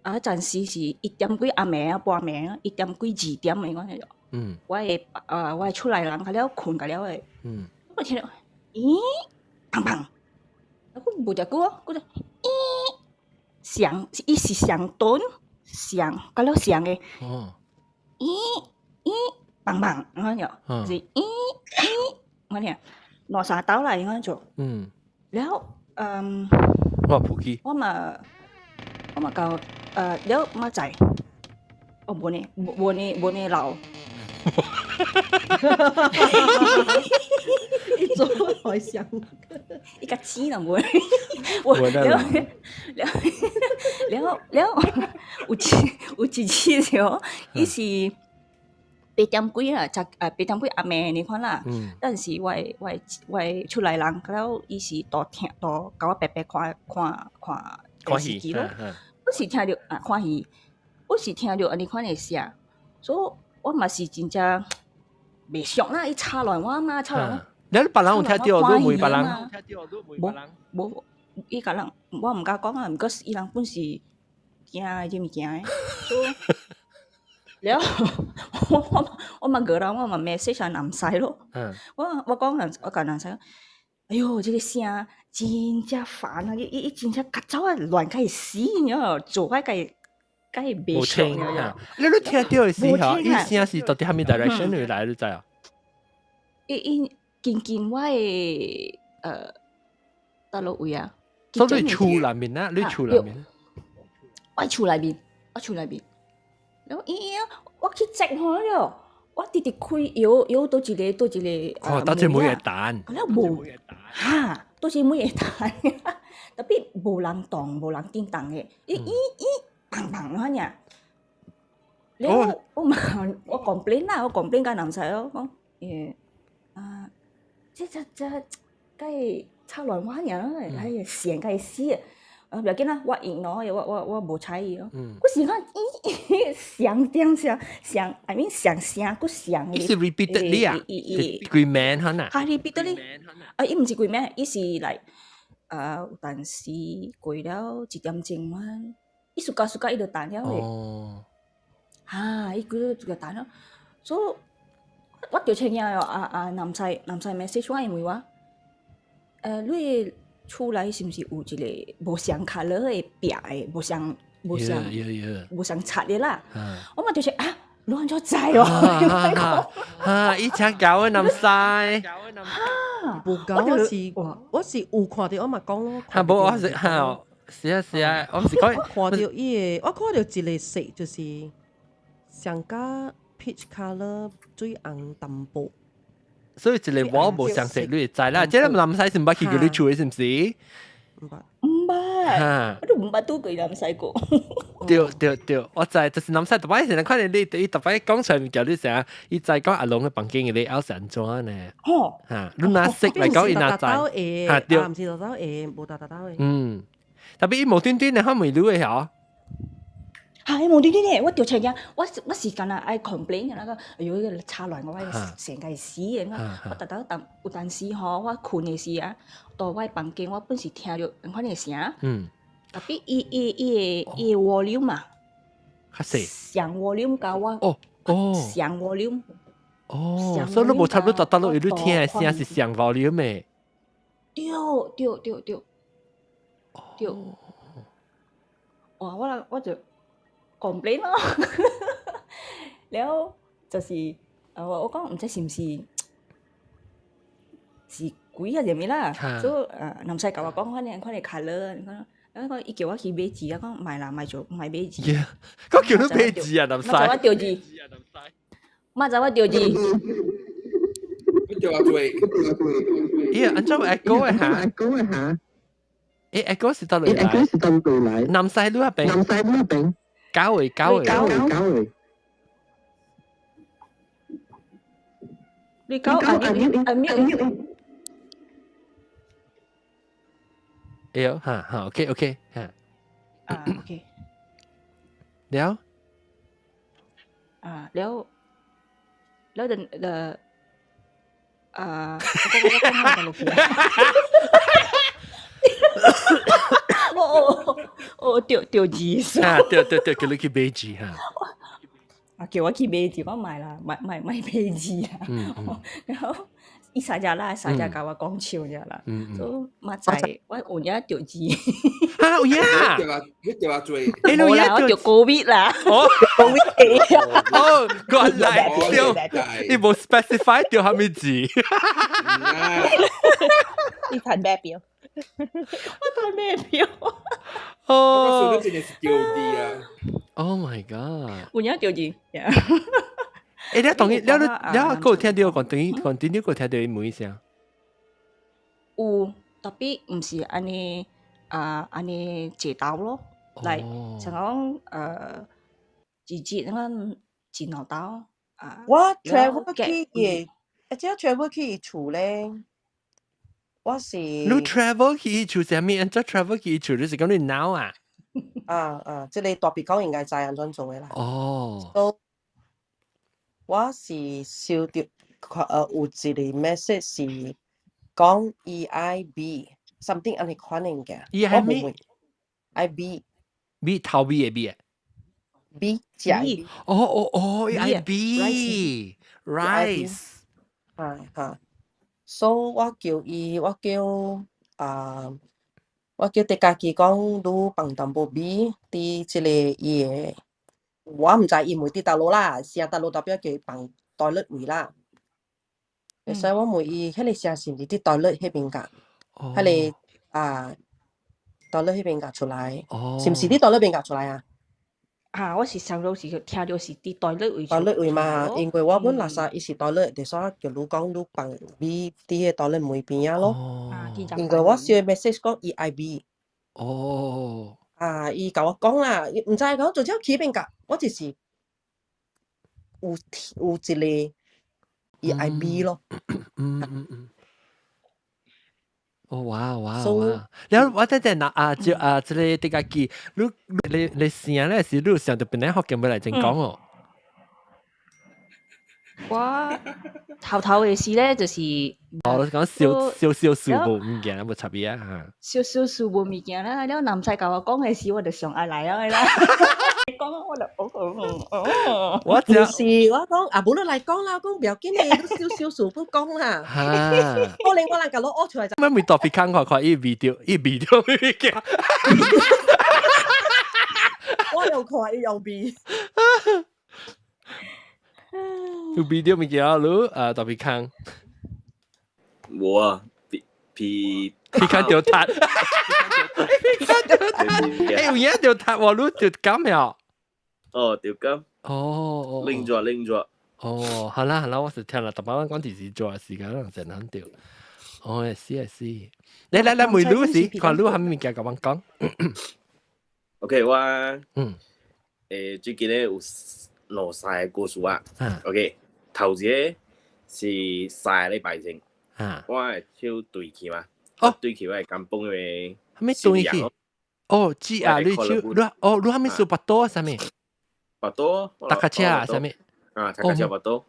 陣時是1點幾暗暝啊，半暝啊，1點幾2點嘅嗰種。我係出來人，佢了困佢了誒。我聽到，砰砰，我冇隻歌，我就響，伊是響頓，響，佢了響嘅。砰砰，我講是我聽，3刀啦，應該做。然後我普及。我咪教。了乜仔？我冇你老。一做海想，一個雞都冇。了，有一次咗，伊是8點幾啦，8點幾暗暝你看啦。但是我出來人，了伊是多教我白白看電視機咯。我是聽到歡喜，我是聽到安尼款嘅聲，所以我嘛是真正袂俗啦，伊插來我嘛插來我。你別人有聽到，都唔別人。無，伊個人我唔敢講啊，毋過伊人本是驚啲物件嘅，所以了我咪個人，我咪 message 下男仔咯。我講我甲男仔，哎呦，這個聲真正煩啊！伊真正較早啊亂開死，然做開該袂熟呀。你聽到嘅時候，伊聲是到底係咩 direction 嚟來？你知啊？伊近我嘅倒落位啊。所以你厝內面啊，你厝內面。我厝內面。然後我去摘開了，我直直開搖到一個。哦，到隻每日蛋。嗰啲冇嚇，到隻每日蛋，特別無人動，無人叮當嘅，咦砰嗰樣。然後我 complain 啦，我 complain 個男仔咯，講這該炒亂話嘢咯，係成個死啊！唔要緊啦，我ignore嘅，我無睬伊咯。嗰時間上 I mean 上聲，嗰上伊是 repeatedly 啊，agreement 嚇呐。係 repeatedly，伊唔是 agreement，伊是嚟有陣時過了1點鐘晚，伊暑假伊就彈了咧。哦。嚇，伊過就彈了，所以我調清嘢哦，男仔 message 我因為我你。厝內是毋是有一個無相 colour 嘅壁嘅，無相擦嘅啦？我嘛就是亂咗仔喎！伊請教嘅男仔，無教我是有看到，我嘛講咯。無我是啊，我唔是講看到伊個，我看到一個色就是上加 peach colour 最紅淡薄。所以一個我無相識，你會知啦。即係男仔是唔捌去叫你厝嘅，是唔是？唔捌，我都唔捌拄過男仔過。對，我知，就是男仔特別成日看見你，伊特別講出來叫你成，伊知講阿龍嘅房間嘅你後是安怎呢？你哪識嚟講伊哪知？對，唔是豆豆誒，無豆豆誒。特別伊無端端嘅可唔會錄嘅嗬？係無端端嘅，我調查嘅，我時間啊愛 complain 嘅那個，哎呦，個炒亂我成個死嘅，我特登有陣時嗬，我困嘅時啊，到我房間我本是聽到咁款嘅聲，特別伊嘅 volume 嘛，較細，上 volume 教我，上 volume，所以你無差不多特登你聽嘅聲是上 volume 嘅，對，哇，我就。complain 咯，然後就是我講唔知是唔是鬼啊定咩啦，所以男仔教我講看你 colour，講伊叫我去買字啊，講買啦買咗買買字，講叫你買字啊男仔，乜就我調字，乜就我調字，調啊對，咦，安怎 echo 嘅嚇？echo 是到嚟，男仔都係病。搞位，你搞哎呦，OK，嚇，OK，แล้ว調字對，叫你去買字嚇。叫我去買字，我買啦，買買字啊。然後伊三隻教我講笑啫啦。所以乜仔我有影調字。有影？你調啊最。冇啦，我調COVID啦。原來調，你冇 specify 調係咩字？你睇咩表？我睇咩表？哦，嗰時你真係調字啊 ！Oh my god！有影調字。你當然，你個聽到continue個聽到伊每聲。有，特別唔是安尼接到咯，嚟像講自節咁自鬧到我 travel 去嘅，即係 travel 去厝咧。我是你 travel 去厝係咩？安怎 travel 去厝？你是講你 now 啊？即係你特別講應該知安怎做嘅啦。哦。我是收到有一個 message 是講 EIB something 安尼款嘅。EIB？ IB 頭 B 嘅 B 啊？ B 只 IB。哦，IB rice。所以我叫大家己讲，你放淡薄米伫即个伊个，我毋知伊问伫倒落啦，啥倒落代表叫伊放袋率位啦。所以我问伊，迄个啥是毋是伫袋率迄边甲？迄个袋率迄边甲出来，是毋是伫袋率边甲出来啊？我是想到是听到是伫袋率位。袋率位嘛，因为我本垃圾伊是袋率，就所以叫你讲你放米伫迄袋率门边啊咯。因为我收 message 讲伊 IB。伊甲我讲啦，毋知甲我做只起边甲，我就是有一个伊 IB 咯。哇！แล้วว่าแต่นะ就即个啲家己，你想咧是你想到本来學嘅冇嚟正講哦。我頭嘅事咧就是講少數無物件冇差別啊。少數無物件啦，了男仔甲我講嘅事，我就上愛來啊啦。講我就我就是我講無你來講啦，講唔要緊嘅，都少數不講啦。可能我甲攞屙出來就。咩咪特別看伊 video 嘅。我又看伊又變。有 video 物件你特別看。冇啊，皮看掉塔。有嘢掉塔喎，你掉金呀？掉金。拎咗。好啦，我是聽啦，特別講電視做嘅時間，可能成日掉。係是。你每錄時，看錄下面物件甲我講。OK， 我最近咧有兩曬嘅故事啊。OK， 頭一個是曬禮拜前，我係超對起嘛。對起我係咁幫佢。咩對起？知啊，你超你係咪數百多啊？啥物？百多。搭架車啊？啥物？搭架車百多。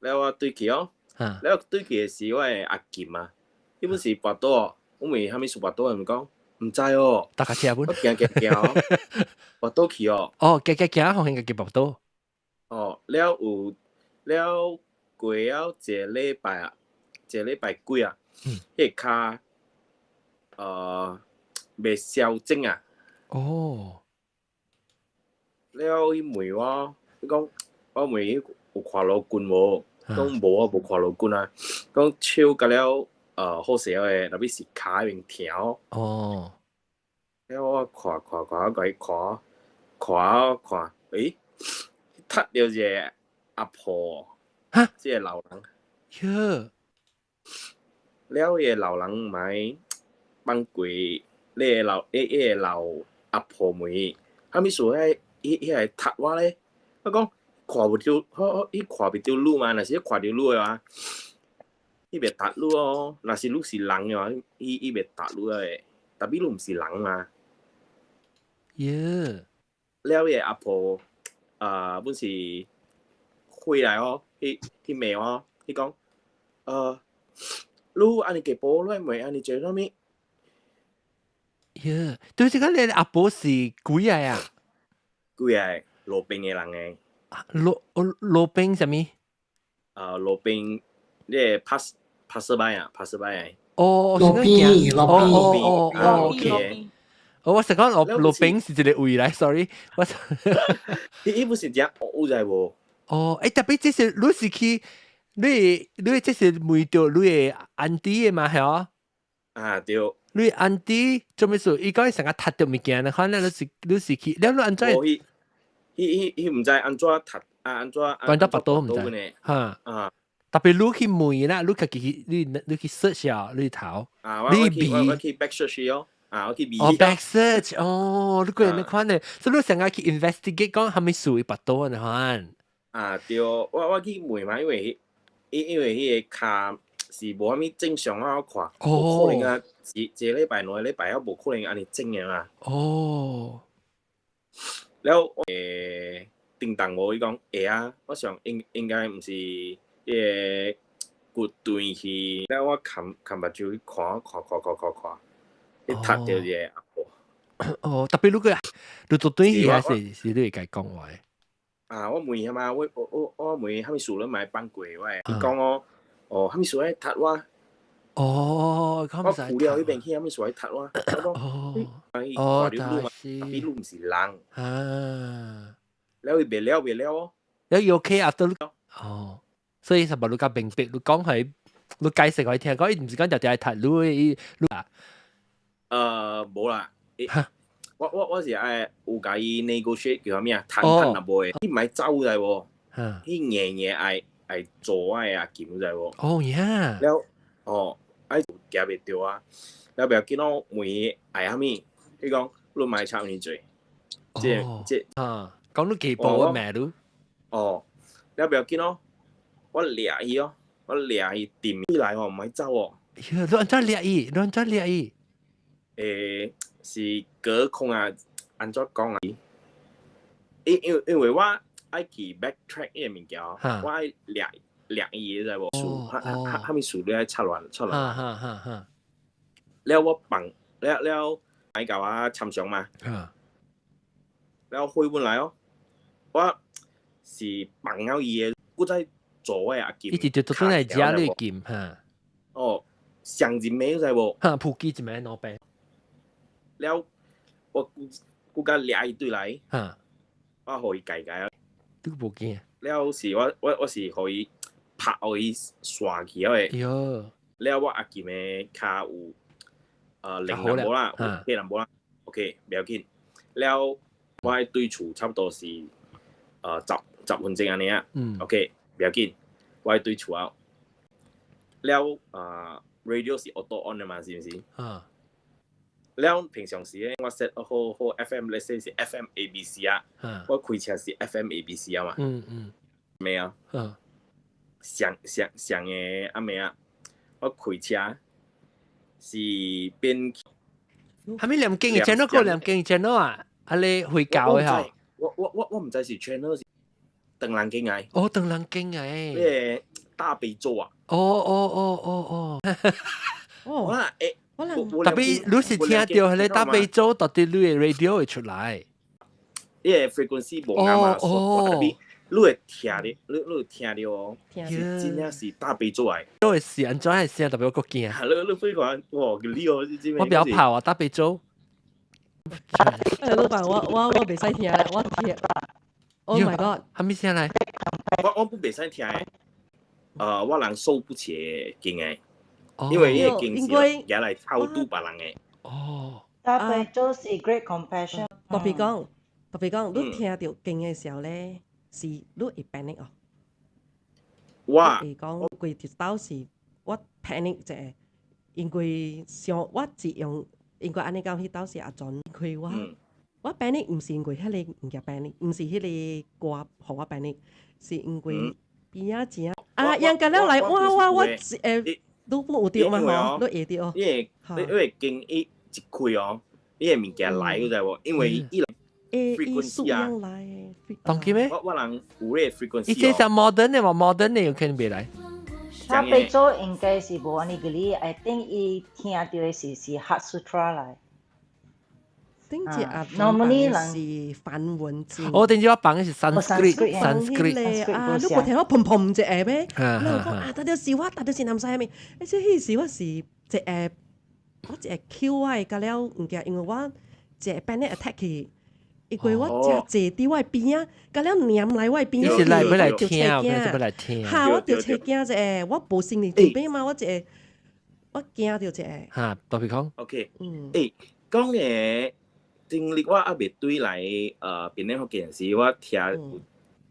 แล้ว我對起哦。แล้ว對起嘅時我係阿劍啊，呢本是百多，我咪係咪數百多人講？唔知哦。搭架車本。我行，百多去哦。行，好應該叫百多。แล้ว過咗一個禮拜啊，一個禮拜幾啊？迄個骹未消整啊。แล้ว伊問我，伊講我問伊有看路棍無？講無啊，無看路棍啊。講手甲了好勢誒，特別是骹邊條。แล้ว我看，誒，踢到一個阿婆，即係老人。แล้ว伊個老人咪幫佢，你個老阿婆問，後尾說迄個踢我咧，我講看唔到，伊看唔到路嘛，若是看到路嘅話，伊袂踏路哦。若是路是人嘅話，伊袂踏路嘅，特別路唔是人嘛。แล้ว伊個阿婆本是回來哦，去罵我，伊講你安尼個波亂罵安尼做啥物？對，即個你阿婆是幾個啊？幾個路邊嘅人誒。路邊啥物？路邊你係passerby 啊，passerby 路邊。OK。我成講路邊是一個位嚟 ，sorry。伊不是只烏在無？特別即是你是去，你即是問到你嘅安迪嘅嘛係哦？對。你安迪做咩事？伊講成日踢到物件，可能你是去，你安怎？伊唔知安怎踢，安怎。講得百多唔知。特別你去問啦，你去 search 啊，你頭。我去 back search 哦。我去 back search 你個人看咧，所以你成日去 investigate 講係咪屬於百多人看。對，我去問嘛，因為迄個骹是無啥物正常啊，我看，無可能啊，一個禮拜兩個禮拜啊，無可能安尼整嘅嘛。แล้ว叮當我伊講會啊，我想應該毋是迄個骨斷去，แล้ว我看目睭去看。一踢到一個阿婆，哦，特別你做對嘢是你會解講話嘅。啊，我問嘛，我問蝦米事咧，咪幫過喂，伊講我，哦，蝦米事咧讀我。哦，我顧了迄邊去，蝦米事咧讀我。我講，看到路嘛，比路唔是人。啊，了伊未了哦。了伊 OK after 哦，所以實物你甲明白，你講係你解釋佢聽，講伊唔是講條條係讀你啊。無啦。我是愛有甲伊 negotiate 叫啥物啊？談啊無誒，伊唔係走知無？伊夜愛做我誒阿金知無？哦呀！了愛夾袂着啊！了不要緊咯，問伊愛啥物？伊講你買差唔多，即講你幾步嘅咩都？哦，了不要緊咯，我掠伊哦，我掠伊掂伊來哦，唔係走哦。你安怎掠伊？你安怎掠伊？是隔空啊，安怎講啊？因為我愛去 backtrack 呢個物件，我愛掠伊知無？蝦米事你愛插亂。了我放了，愛甲我參詳嘛。了回本來哦，我是放了伊個，我再做我阿金。伊直接做出來加你金哈。哦，上一枚知無？哈，撲機一枚攞病。了，我甲掠伊對來，我互伊解啊。都無驚。了是我是互伊拍互伊刷去誒。喲。了我阿金誒骹有零淡薄啦，八淡薄啦。OK， 唔要緊。了我喺對厝差不多是10分鐘安尼啊。OK， 唔要緊。我喺對厝啊。了radio 是 auto on 嘅嘛，是唔是？了平常時咧，我 set 好 FM，let's say 是 FM ABC 啊，我開車是 FM ABC 啊嘛，咩啊？上嘅阿咩啊？我開車是邊？係咪兩間嘅 channel 個兩間嘅 channel 啊？啊你會教嘅嚇？我唔知是 channel 是鄧蘭經嘅。哦，鄧蘭經嘅。咩大悲咒啊？哦。我啦特別你是聽到係你大悲咒，到底你嘅 radio 會出來。因為 frequency 無啱嘛，特別你會聽到，你會聽到哦，真正是大悲咒嚟。都會是安怎係聲特別個驚。你飛講，哇，你哦，你知咩？我比較怕啊，大悲咒。老闆，我未使聽啦，我聽。Oh my god！ 係咪聲嚟？我不未使聽嘅。我人受不起嘅經嘅。因為呢個經是也嚟超度別人嘅。哦，大悲咒是 Great Compassion。特別講，你聽到經嘅時候咧，是你會 panic 哦。哇！你講規條道是我 panic 啫，因為上我只用，因為安尼講，迄道是阿準佢我 panic 唔是因為迄個物件 panic， 唔是迄個歌互我 panic， 是因為邊啊錢啊，人家了來我都有掉嘛吼，都會掉哦。因為經一開哦，呢個物件來嗰陣，因為伊 frequency 啊，當佢咩？我人有呢個 frequency。伊這是 modern 嘅嘛 ，modern 嘅有可能別來。大悲咒應該是無安尼個哩 ，I think 伊聽到嘅是 Heart Sutra 來。頂住啊 ，normally 是梵文字。我頂住我放嘅是 Sanskrit 咧啊！你冇聽我砰砰隻誒咩？你講啊，但係是我，但係是南西係咪？而且迄時我是隻誒，我隻 Q 我個了物件，因為我隻 panic attack 去，因為我隻坐佇我邊啊，個了黏來我邊。你是來要來聽，是要來聽。嚇！我條車驚隻誒，我無心理準備嘛，我隻我驚條隻誒。嚇，特別講。OK，講嘅。經歷我還未對來邊咧福建時，我聽一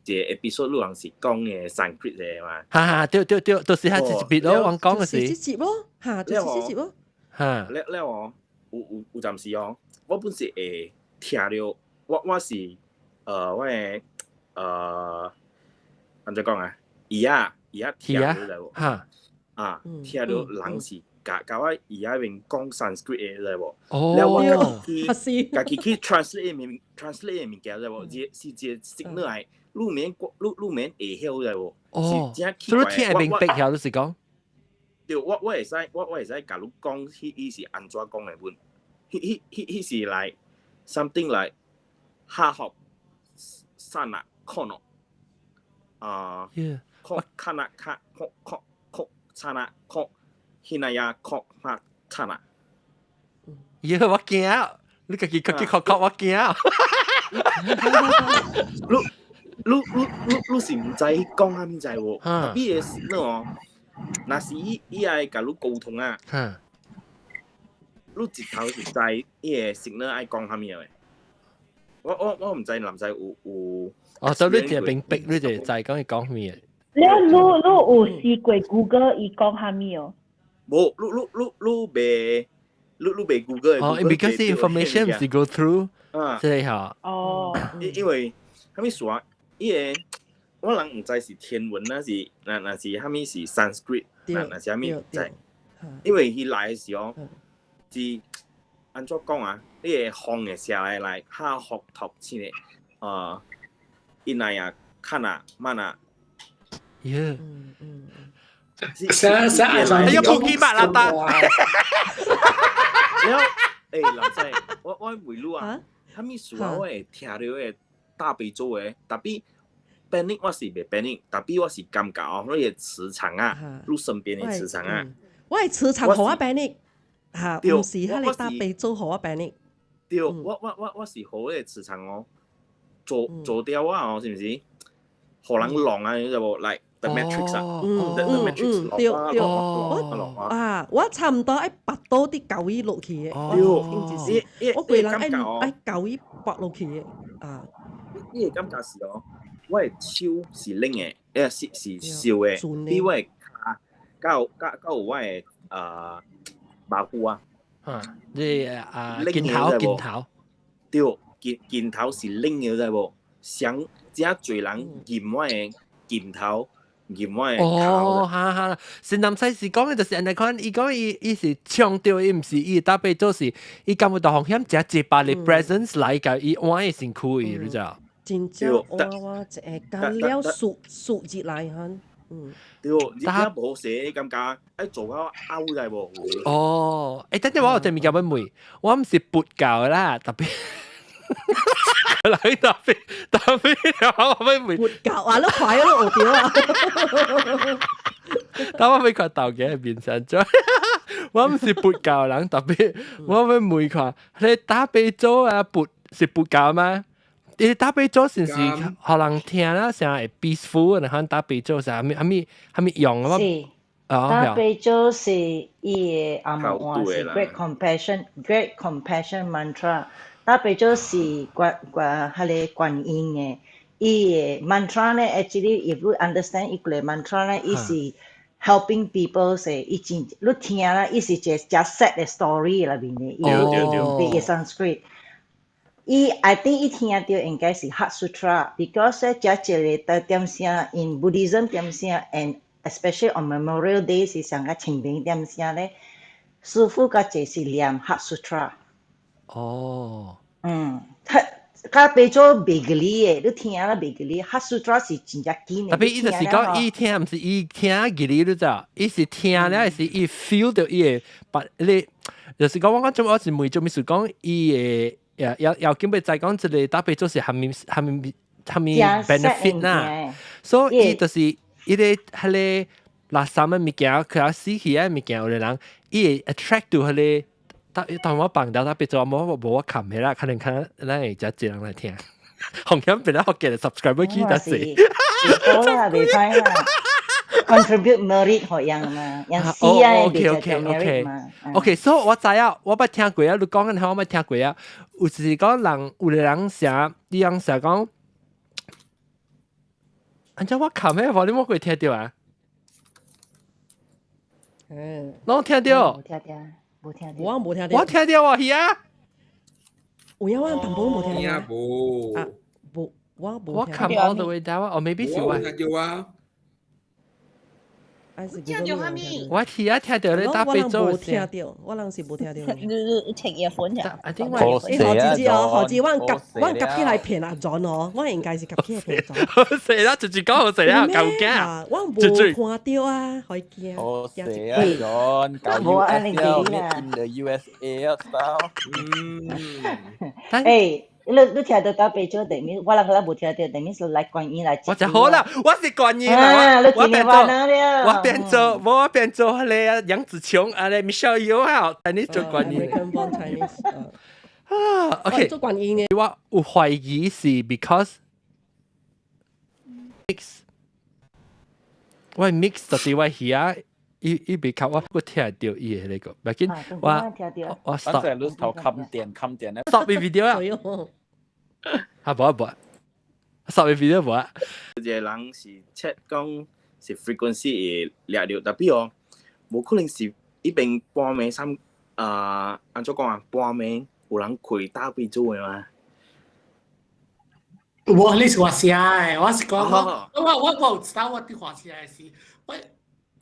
個 episode 有人是講嘅 Sanskrit 嘅嘛。對，就是係一節咯，我講嘅是。一節咯，嚇，就是一節咯。嚇。了哦，有陣時哦，我本是會聽到，我是我嘅安怎講啊？伊啊聽到就係喎。嚇。聽到人是。教我而家邊講 Sanskrit 嘅啫喎，แล้ว我家己去 translate 嘅物件啫喎，是一個 signal 係，路面會曉啫喎，哦，所以聽係明白曉就是講，對，我會使甲你講，迄是安怎講嘅本，迄是來 something like 下學山啊kono ko kana ka ko sana ko hinaya ko ma sana 我驚，你自己確我驚。你是唔知講下面就係喎，特別嘅是呢那是伊愛甲你溝通啊，你直頭是知伊個性呢愛講下面嘅。我唔知男仔有。所以你淨係並逼，你就知講伊講咩？你有試過 Google 伊講下面哦？冇，你未 Google 哦 ，because the information 是 go through 即係嚇。因為蝦米說，伊個我人唔知是天文那是蝦米是 Sanskrit， 那是蝦米唔知，因為伊來嘅時候是安怎講啊？你個風嘅寫來下學讀先嘅，伊那呀看啊慢啊。哎呀，普基馬拉達。然後，老細，我回路啊，他們說我會聽到嘅大悲咒嘅，特別 panic 我是未 panic，特別我是感覺哦，嗰個磁場啊，你身邊嘅磁場啊，我係磁場好啊 panic， 嚇，唔是喺你大悲咒好啊 panic。對，我是好嘅磁場哦，做掉啊，哦，是唔是？可能浪啊，你就冇嚟。The Matrix 啊 ，The Matrix 對，我差唔多愛拔到啲舊衣落去嘅，我個人愛舊衣拔落去嘅，呢個感覺是哦，我係手是拎嘅，是笑嘅，比我係加有我係馬虎啊，你鏡頭，對，鏡頭是拎嘅，知冇？想真濟人嫌我嘅鏡頭。是男仔是講嘅，就是人哋講，伊講伊是強調，伊唔是伊搭配做是，伊感覺到風險，只接把你 presence 嚟嘅，伊玩嘅辛苦嘅，你知道？真正我一間了數字嚟嚇，對，你而無寫感覺，愛做到拗就無。等陣我有隻物件要問，我唔是佛教嘅啦，特別。嚟特別我咪活教啊！都快咯，我屌啊！但我咪看豆嘅變成咗，我唔是佛教人，特別我咪每看你打悲咒啊，佛是佛教嗎？你打悲咒是可能聽啦，成係 peaceful， 然後打悲咒是係咪用啊？是打悲咒是伊個阿姆話是 great compassion mantra。打悲咒是迄個觀音嘅，伊個 mantra 咧 ，actually if you understand 伊個 mantra 咧，伊是 helping people 是伊真，你聽啦，伊是一個 just set 嘅 story 裏邊嘅，伊個 Sanskrit。伊 I think 伊聽到應該是 Heart Sutra，because 咧，只一個點聲 in Buddhism 點聲 ，and especially on Memorial Day 是上個清明點聲咧，師傅個就是念 Heart Sutra。佢俾咗別個嘅，你聽啦別個嘅，哈蘇抓是真正堅嘅。特別伊就是講伊聽，唔是伊聽嘅你知道，伊是聽咧，是伊 feel 到伊嘅，把你就是講我做我是每做咩事講伊嘅，要根本再講，即係特別就是下面 benefit 啦，所以伊就是伊哋係咧垃圾嘅物件，佢有死氣嘅物件，有啲人伊會 attract 到佢哋。當我放掉，他別做冇我冚起啦，可能咱會只一人來聽。紅險變咗學嘅 subscriber 幾多時？好啦，未歹啦 ，contribute merit 學人嘛，人死啊，別就 merit 嘛。OK， 所以我知啊，我捌聽過啊，你講緊我捌聽過啊。有時講人，有個人寫，啲人寫講，安怎我冚起，我你冇會聽到啊？我聽到。我冇聽到，我聽到啊，係啊，有影我淡薄冇聽到，冇，我 come all the way down，or maybe 是我聽到啊，还是聽到蝦米？我聽到你打杯粥我聽到，我人是冇聽到。你聽嘢款呀？I think 何子哦，何子，我夾起來騙阿 John 哦，我應該是夾起來騙 John。好勢啦，直接講好勢啦，夠驚。我冇看到啊，可以驚。好勢啊，John，搞 USL in the USA style。你聽到打杯粥定面，我冇聽到，定面是嚟觀音嚟。我就好啦，我是觀音啦，我變做嗰個楊紫瓊啊，你 Michelle Yeoh 啊，但你做觀音。OK， 做觀音嘅。我有懷疑是 because mix， 我 mix 到底我遐。伊被吸我聽到伊嘅呢個，畢竟我 stop。反正你頭冚電咧。stop video 啊！啊冇 stop video 冇啊！有個人是測講是 frequency 會掠到，但係哦，冇可能是一邊半暝三按怎講啊？半暝有人開打杯粥嘅嘛？我你是話寫嘅，我是講我知道我啲話寫係是我。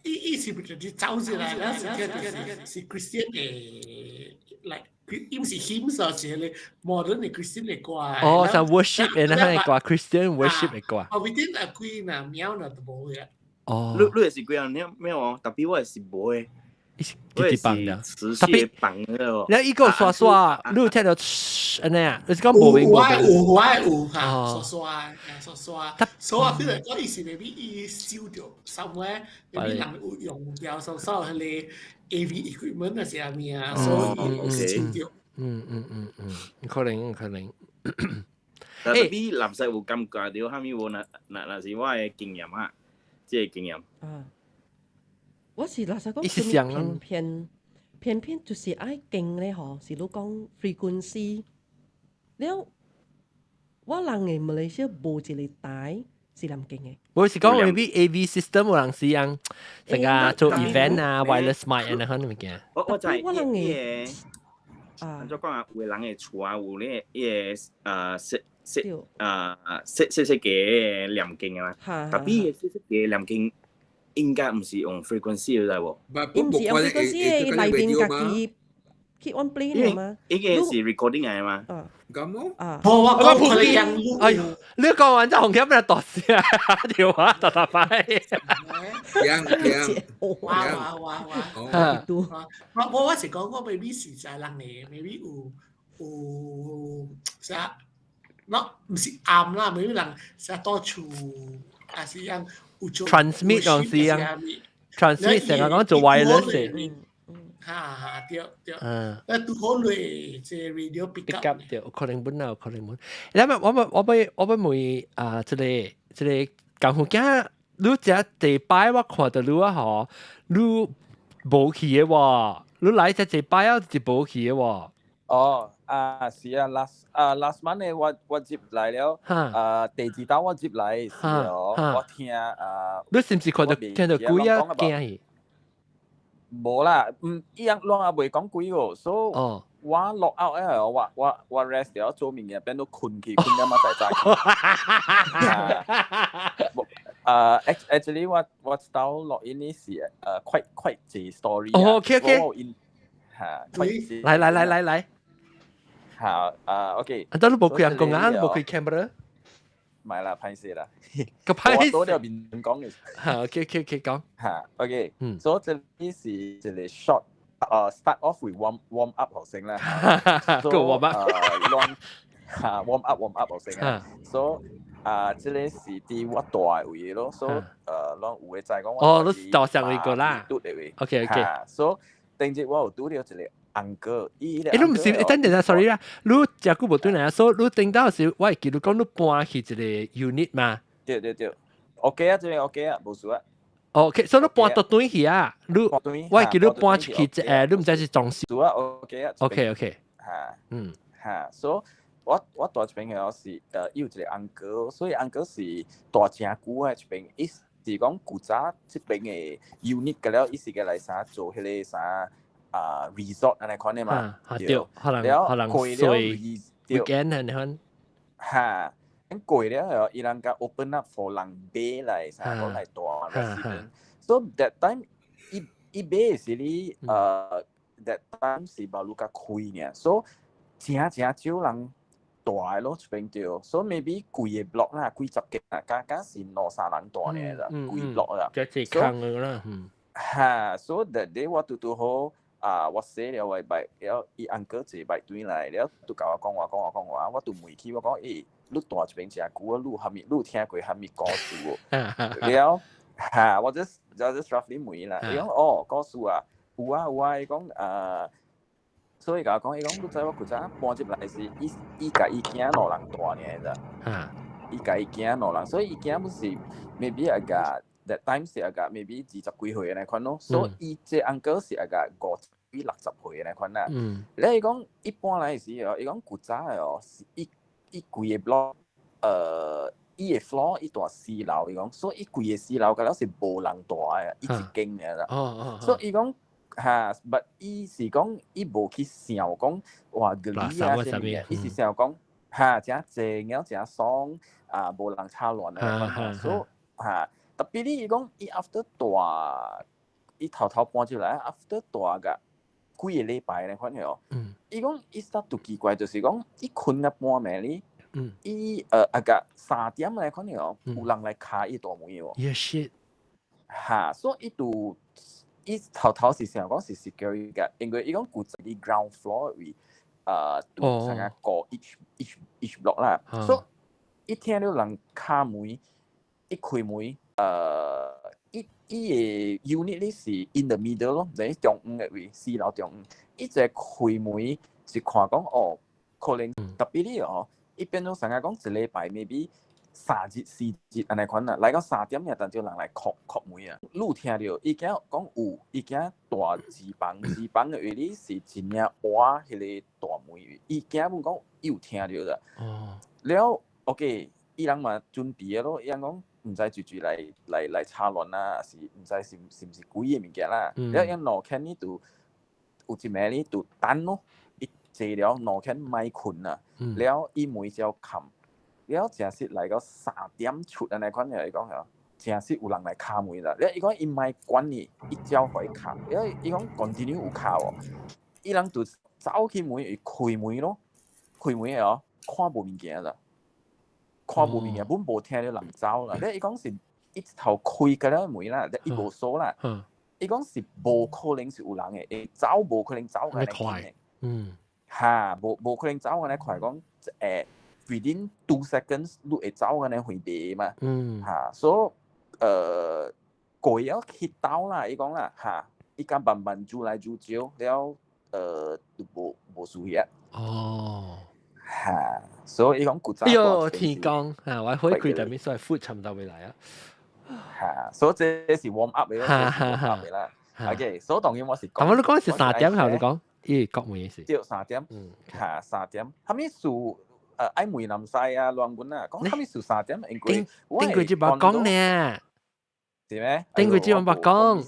伊是不是就走出來？是 Christian 嘅，like 伊唔是 hymns 啊，是咧 modern 嘅 Christian 嘅歌。哦，就 worship 嘅那個歌 ，Christian worship 嘅歌。我within 啊幾那秒那都冇嘅。哦，你係幾啊秒哦？特別我係冇嘅。佢哋放的，特別放嘅。然後伊個刷刷，你有聽到安尼啊？你講無明白？有嚇，刷，所以我覺得嗰意思 maybe 伊燒掉 somewhere，maybe 人有用掉所有嗰啲 AV equipment 啊，係咪啊？所以有燒掉。可能。但係比垃圾有感覺到，蝦米喎？那是我嘅經驗啊，即係經驗。我是老實講，偏就是愛勁咧嗬，是你講 frequency，了我人嘅馬來西亞無一個台是咁勁嘅。我是講 maybe AV system 有人是樣成個做 event 啊 ，wireless mic 啊，那可能物件。我就係伊個，按怎講啊？有個人嘅厝啊，有咧伊個細嘅念經啊嘛，特別嘅細嘅念經。應該唔是用 frequency 嘅，喎。唔是用 frequency，內邊家己 keep on play 嘅嘛。呢個是 recording 嚟嘛。咁咯。我講佢樣。哎呦，你講完就紅旗咩度先啊？電話打牌。哇！我是講我 maybe 是就係人嚟 ，maybe 有啥，唔是啱啦 ，maybe 人啥多處還是樣。transmit 樣是樣 ，transmit 成日講做 wireless 嘅。對。都好累，即 radio pick up 對，可能本啊，可能本。因為我問啊，即個港府家，你只第擺我看到你啊，嗬，你冇去嘅喎，你來只第擺啊，就冇去嘅喎。哦。是啊 ，last month 咧，我接嚟了，第二單我接嚟，是哦，我聽你是唔是聽到鬼啊驚？冇啦，一樣啷也未講鬼喎，所以我落 out 咧，我 rest 咗做明嘢，變到困咗嘛，actually 我 style 落 in 呢是quite 字 story。OK，來。好，OK。都冇佢人講啊，冇佢 camera。唔係啦，歹勢啦。個歹勢。我到邊講嘅。嚇 ，OK，講。嚇 ，OK。所以呢是一個 short， start off with warm up 學生啦。個 warm up。warm up 學生啊。所以這個是啲我大位咯，所以讓有嘅就係講我。哦，你大上一個啦。OK。所以頂日我有拄到一個。uncle， 你唔是，等陣啊 ，sorry 啦，你真久無對嚟啊，所以你頂到時，我係記得講你搬去一個 unit 嘛。對，OK 啊，這個 OK 啊，冇事啊。OK，所以你搬到對去啊，你我係記得搬去你唔知是裝修啊 ，OK 啊。OK。所以我大一邊嘅是有一個 uncle， 所以 uncle 是大正久嘅一邊，伊是講古早這邊嘅 unit 嘅了，伊是嘅來啥做迄個啥。resort 安尼款嘅嘛，對，可能睡 weekend 安尼款，咁貴了，伊人家 open up for 人買來啥講來大來時間， So that time basically that time 是冇路個開呢，所以正少人大咯，出邊掉，所以 maybe 貴嘅 block 啦，貴十幾啦，家是2-3人大呢啦，貴 block 啦，即係坑嘅啦，嚇，所以 that day 我都好我寫了位bài，了伊uncle 一bài對來，了都甲我講，我都問佢，我講誒，你大出邊隻股啊，你係咪你聽過係咪故事喎？了嚇，我just roughly 問啦，伊講哦故事啊，有啊，伊講所以甲我講，伊講你知我古早搬入來是伊甲伊囝2人大呢咋，伊甲伊囝2人，所以伊囝不是 maybe 阿個 that time 是阿個 maybe 20幾歲那款咯，所以伊這 uncle 是阿個50-60歲那款啦。你講一般來時哦，伊講古早哦，伊貴嘅 block，伊嘅 floor 伊大4樓，伊講，所以伊貴嘅4樓，嗰啲是無人大嘅，伊一間嘅啦。所以伊講。嚇，但伊是講伊無去想講話個理啊啥物嘅，伊是想講嚇真濟，然後真爽無人吵亂啊，所以嚇特別伊講伊 after 大，伊頭搬出來 after 大個幾個禮拜咧款嘅伊講伊 start 到奇怪，就是講伊困了半暝哩，伊個3點咧款嘅有人來敲伊大門喎。Yeah shit。嚇，所以伊就。伊頭是想講是 security 嘅，因為伊講古仔啲 ground floor 為都成個 each block 啦，所以一聽到人敲門，一開門，伊嘅 unit 咧是 in the middle 咯，就喺中央嘅位，4樓中央，伊就開門是看講哦，可能特別啲哦，伊變咗成個講一禮拜 maybe。3日4日安尼款啦，來到3點也等住人來敲門啊！你聽到伊囝講有，伊囝大字房嘅位哩是真正挖迄個大門位，伊囝本講伊有聽到啦。了 OK， 伊人嘛準備咯，伊人講唔知住來吵亂啦，是唔知是唔是幾個物件啦。了因老闆呢度有一暝哩就等咯，伊坐了老闆咪困啊，了伊門就冚。了真係嚟到3點出安尼款嚟講嚇，真係有人來敲門啦。了伊講伊咪管你，伊照可以敲。了伊講 continue 有敲喎，伊人就走去門，伊開門咯，開門哦，看無物件啦，看無物件，本無聽到人走啦。了伊講是一頭開個了門啦，伊無鎖啦。伊講是無可能是有人嘅，會走無可能走安尼快嘅。嚇，無可能走安尼快講within 2 seconds 你會走安尼回地嘛，嚇，所以過咗去到啦，伊講啦嚇，伊間慢慢煮來煮少，了都無事嘅。嚇，所以伊講古早。哎呦，天光嚇，我開佢哋面所謂 food 差唔多未嚟啊。嚇，所以這是 warm up 嚟咯 ，warm up 嚟啦。OK，所以當然我是講。咁我都講是3點後，你講咦國門嘅事。對，3點，嚇3點，後面數。愛梅南西啊，亂管啊，講後面數3點，因為頂佢只把講呢，係咩？頂佢只把講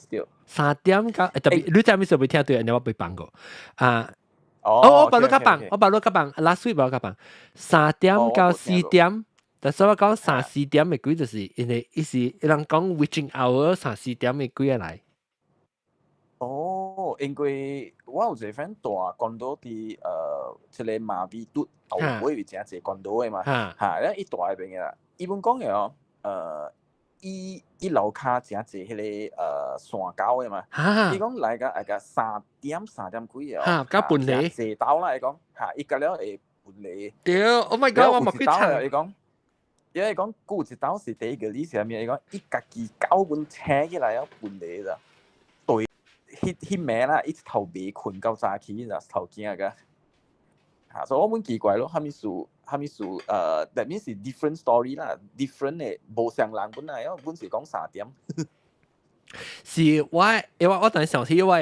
3點到特別，你知咩時候會聽對？你我被綁過啊！我把你夾綁，last week 把我夾綁3點到4點，但係我講3-4點嘅幾就是，因為伊是人講 witching hour 3-4點嘅幾嚟。因為我有一個 friend 住關島啲一個馬尾嘟後尾真係關島嘅嘛，嚇，咧伊住喺邊嘅啦。伊本講嘅哦，伊樓下真係迄個山溝嘅嘛，伊講來個3點幾哦，嚇，加半里，蛇島啦，伊講嚇，伊隔了會半里。屌 ，Oh my God，我冇幾長。伊講，因為講古一島是第一個歷史入面，伊講伊家己搞本車起來有半里咋。迄暝啦，一頭未困到早起就頭驚個，嚇！所以我們奇怪咯，蝦米數that means 是 different story 啦 ，different 嘅無相人本來，因為本是講3點。是因為我當時想起我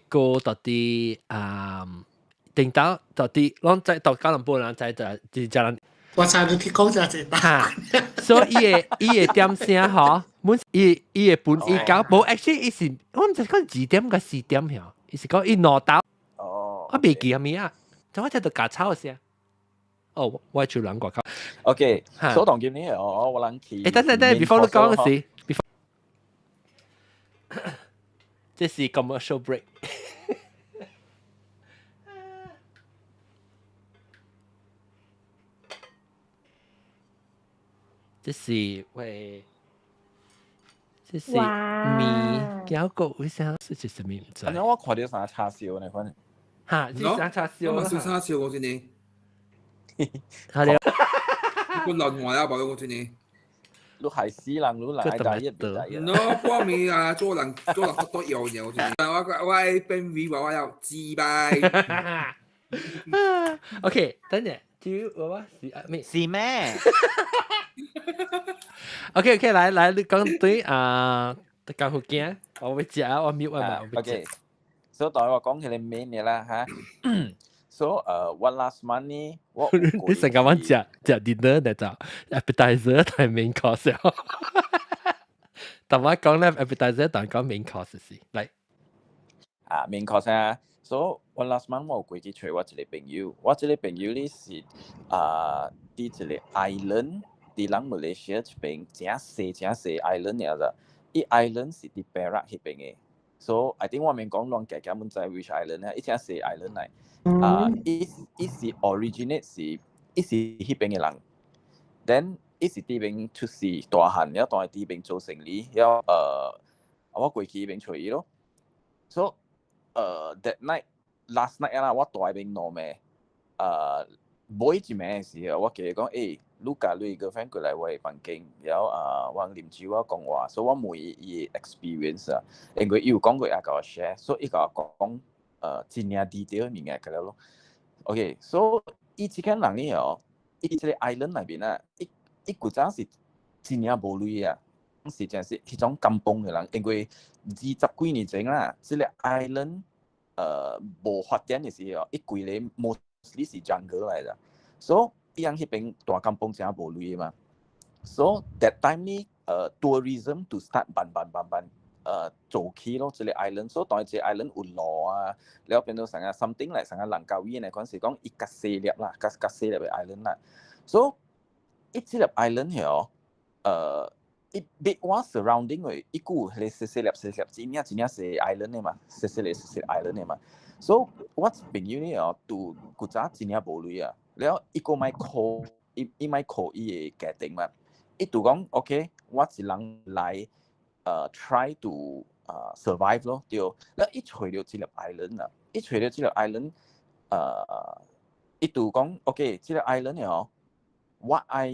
個到啲定到到啲，我在到加隆坡人在就人。我猜你去講就係嚇，所以伊個點聲嗬，本伊個本伊搞冇 actually 伊是我唔知講2點個4點喎，伊是講伊攞到，我未記係咩啊，就我喺度夾抄先。哦，我係做兩個口。OK，所當今年我諗起。等，before 你講嘅事这是 commercial break 这是喂这是米咬狗为啥是这什么唔知？我看到啥叉烧呢？反正哈，这啥叉烧？我燒叉燒我先呢。係你個輪話啊，寶我先呢。你係死人，你嚟大一大一。我幫你啊，做人好多樣嘢我先。我係變 V 話我有自閉。OK， 等陣，至於我咩？是咩？OK， 來，你講對啊，講福建，我會接啊，我mute啊嘛。OK，所以我講起嚟咩嘢啦嚇。So one last month 呢，你成日講食 dinner 就 appetizer 同 main course 啊。但我講咧 appetizer 同講 main course 先，嚟。main course 啊。So one last month 我過去找我一個朋友，我這個朋友呢是喺一個 island，喺咱馬來西亞一邊真細 island 嚟㗎，伊 island 是喺 Perak 嗰邊嘅。So I think 我們講亂講，唔知 which island 咧，一隻細 island 嚟。伊是 originate 是伊是迄邊嘅人 ，then 伊是啲邊出世大漢，然後當係啲邊做生意，然後我過去邊找伊咯。So that night last night 啦，我大邊攞咩每一名嘅時候，我記講你家你 girlfriend 過來我嘅房間，然後我啉酒我講話，所以我問伊 experience 啊，因為伊有講過也甲我 share， 所以伊甲我講。真正 detail 物件㗎咯。OK， 所以伊即間人呢哦，伊即個 island 內邊啊，伊古早是真正無類啊，是真是迄種甘榜嘅人，因為20幾年前啦，即個 island 無發展嘅時候，伊規個 mostly 是 jungle 嚟㗎，所以伊樣迄邊大甘榜真無類嘛。So that time 呢tourism to start 慢。做起咯，即個 island， 所以當係即個 island 有路啊，然後變到成個 something 嚟成個人教院嚟嗰陣時講，伊較細粒啦，較細粒嘅 island 啦，所以伊即粒 island 係伊 big 我 surrounding 嘅，伊個係細粒，真正細 island 嘅嘛，細 island 嘅嘛，所以我朋友呢都古早真正無類啊，然後伊個咪 call 伊咪 call 伊嘅家庭嘛，伊就講 OK， 我一人來。try to survive 咯，對。แล้ว一除了這粒 island 啊，一除了這粒 island，一度講 OK， 這粒 island 呢，我愛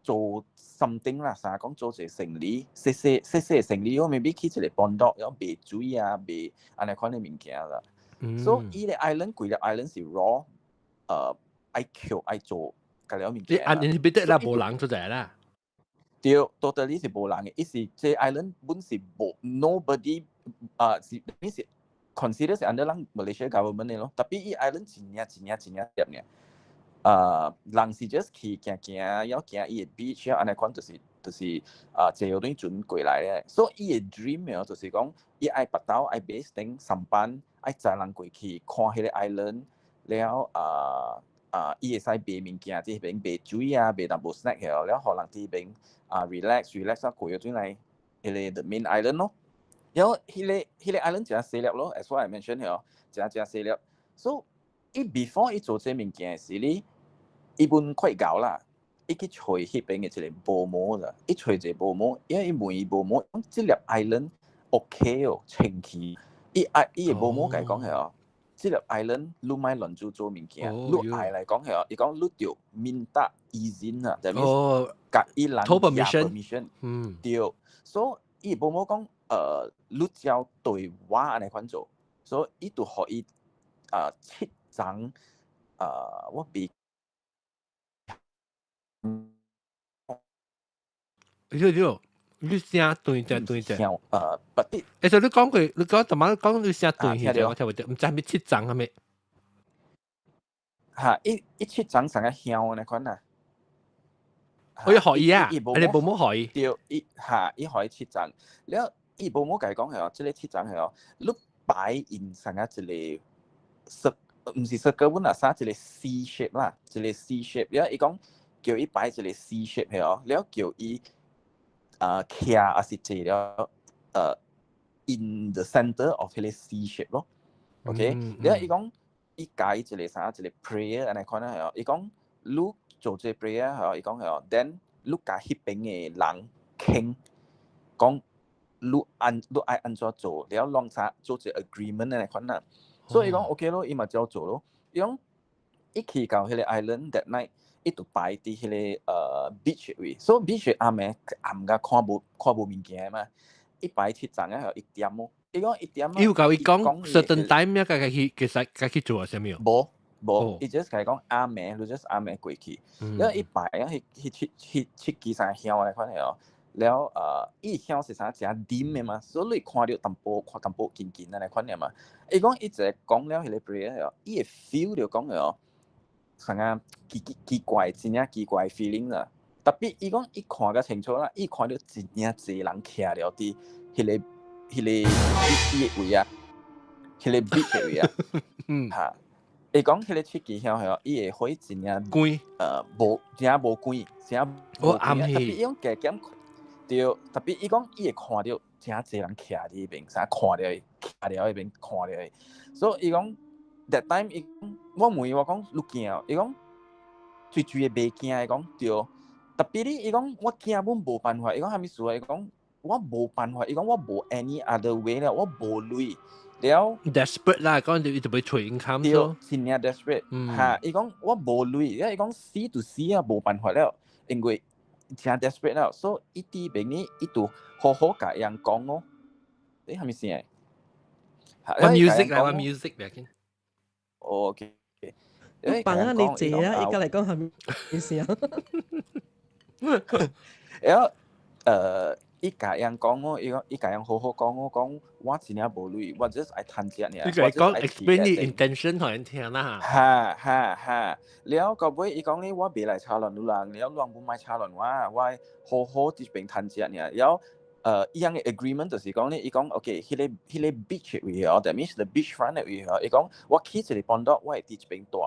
做 something 啦，成日講做一個生意，細生意，我 maybe 去一個幫到，然後賣水啊，賣安尼款嘅物件啦。所以伊個 island 規粒 island 是 raw，愛扣愛做嗰啲物件。你uninhabited啦，無人出嚟啦。對 ，totally 是無人嘅，伊是這 island 本是無 nobody，是 consider 是 under 咱 Malaysia government 嘅咯，特別伊 island 真正點嘅，人是 just 去行，然後行伊嘅 beach， 安尼款就是坐有段船過來嘅，所以伊嘅 dream 嘅就是講，伊愛巴刀愛 base 頂上班，愛載人過去看迄個 island，然後伊會使賣物件，即係賣水啊，賣淡薄 snack 嘅，然後互人啲邊relax 啊，過咗轉來迄個 the main island 咯。然後迄個 island 真係細粒咯 ，as what I mentioned 嘅，真細粒。So 伊 before 伊做這物件時咧，伊本快搞啦，伊去找迄邊嘅一個保姆啦，伊找一個保姆，因為伊問伊保姆，這粒 island OK 哦，清氣。伊個保姆甲伊講係哦。這粒 island 你買亂做物件，你愛來講係，伊講你要minta izin啊，就係甲伊人permission，對，所以伊保姆講你只要對我安尼款做，所以伊就互伊7張我俾。你聲對隻，不啲。所以你講佢，你講怎麼講你聲對嘅？我聽唔到，唔知係咪7張係咪？嚇！一7張成個響嗰款啊！我要學伊啊！你保姆學伊。對，伊學伊7張，然後伊保姆講係哦，即個7張係哦，你擺in成個一個唔是circle本啊，啥一個 C shape 啦，一個 C shape，然後伊講叫伊擺一個 C shape 係哦，然後叫伊。徛也是坐了 in the center of 迄個 C shape 咯。OK，然後伊講伊解一個啥一個 prayer 安尼款啊，伊講你做這 prayer 係，伊講係，then 你甲迄邊嘅人傾，講你愛安怎做，然後啷啥做一個 agreement 安尼款啊。所以伊講 OK 咯，伊嘛照做咯。伊講伊去到迄個 island that night，伊就擺佇迄個beach 位，所以 beach 暗暝暗甲看無物件嘛，伊擺佇陣啊1點咯。伊講1點啊。伊有甲伊講 certain time 呀，家己做啊，啥物？無，伊 just 甲伊講暗暝，你 just 暗暝過去。然後伊擺啊，去機山鄉嚟款係哦。然後伊鄉是啥誠點嘅嘛，所以你看到淡薄近安尼款嘅嘛。伊講伊就講了迄個 prayer 係哦，伊會 feel 到講係哦。啥啊奇怪，真正奇怪 feeling 啦。特別伊講伊看較清楚啦，伊看到真正濟人徛了佇迄個位啊，迄個 beach 位啊，嚇。伊講迄個出奇鄉係哦，伊會火真正關，無真正無關，真正無關。特別伊講加減對，特別伊講伊會看到真濟人徛佇迄邊，啥看到迄邊看到迄，所以伊講。That time 伊講，我問我講，你驚？伊講，最會袂驚。伊講對，特別哩，伊講我驚本無辦法。伊講蝦米事啊？伊講我無辦法。伊講我無 any other way 啦，我無鐳。了 desperate 啦，講你就要找 income 咯。真正 desperate。嚇！伊講我無鐳，因為伊講死就死啊，無辦法了，因為真 desperate 了，所以伊啲邊呢，伊就好好甲人講咯。你蝦米事啊？我 music 啦，我 music 別緊。OK，幫下你借啊！而家嚟講係咩事啊？然後伊甲人講我，伊甲人好好講我講，我真係無鐳，我 just 愛趁錢爾。你講 explain 你 intention 互人聽啦嚇。嚇，了到尾伊講咧，我別來炒亂你人，了亂唔買炒亂我好好喺邊趁錢爾。了伊樣嘅 agreement 就是講咧，伊講 OK，迄個 beach 位哦 ，that means the beach front 嘅位哦，伊講我起一個幫到，我會佇一邊住，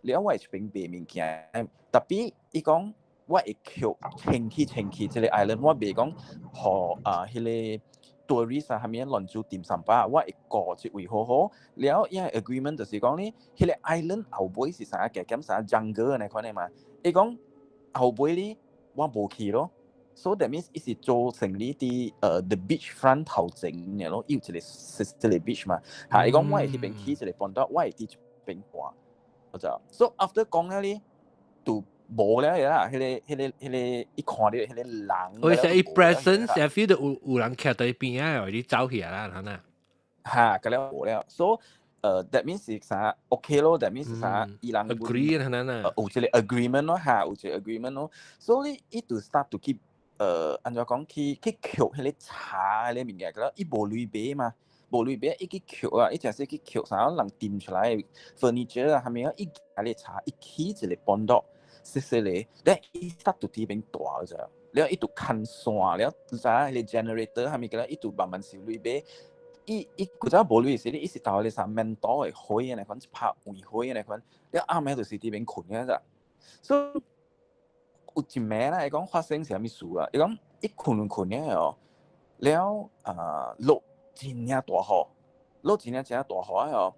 了我會一邊賣物件，特別伊講我會清去即個 island， 我袂講互迄個 tourist 啊，係咪亂做點心吧，我會顧一位好好，了伊樣 agreement 就是講咧，迄個 island 後尾是啥嘅減啥 jungle 安尼款嘅嘛，伊講後尾咧我無去咯。So that means 伊是做成呢啲the beach front 頭前嘅咯，有一個 beach 嘛，嚇！伊講我係迄邊起一個幫到，我係佇邊掛，我就。So after 講了咧，就無了啦，迄個，伊看到迄個人。我係伊 presence，成 feel 到有人徛喺邊啊，或者走起來啦，係咪？嚇，咁了無了。So that means 是啥 ？OK 咯 ，that means 是啥？伊人 agree 係咪啊？有一個 agreement 咯，嚇，有一個 agreement 咯。所以伊就 start to keep。按照講去扣迄個茶迄個物件，個伊無鐳買嘛，無鐳買伊去扣啊，伊真係去扣啥人掂出來 furniture 啊，係咪啊？伊夾個茶，伊起一個幫到，細咧，然後伊 start to 啲邊大咗，然後伊就看線，然後啥迄個 generator 係咪個，伊就慢慢收鐳買，伊嗰陣無鐳時咧，伊是到咧啥面島嘅火嘅那款，拍煤火嘅那款，然後暗暝就是啲邊困嘅咋，所以。有一暝啦，伊講發生啥物事啊？伊講伊困嘅哦，了落真正大雨，落真正大雨哦。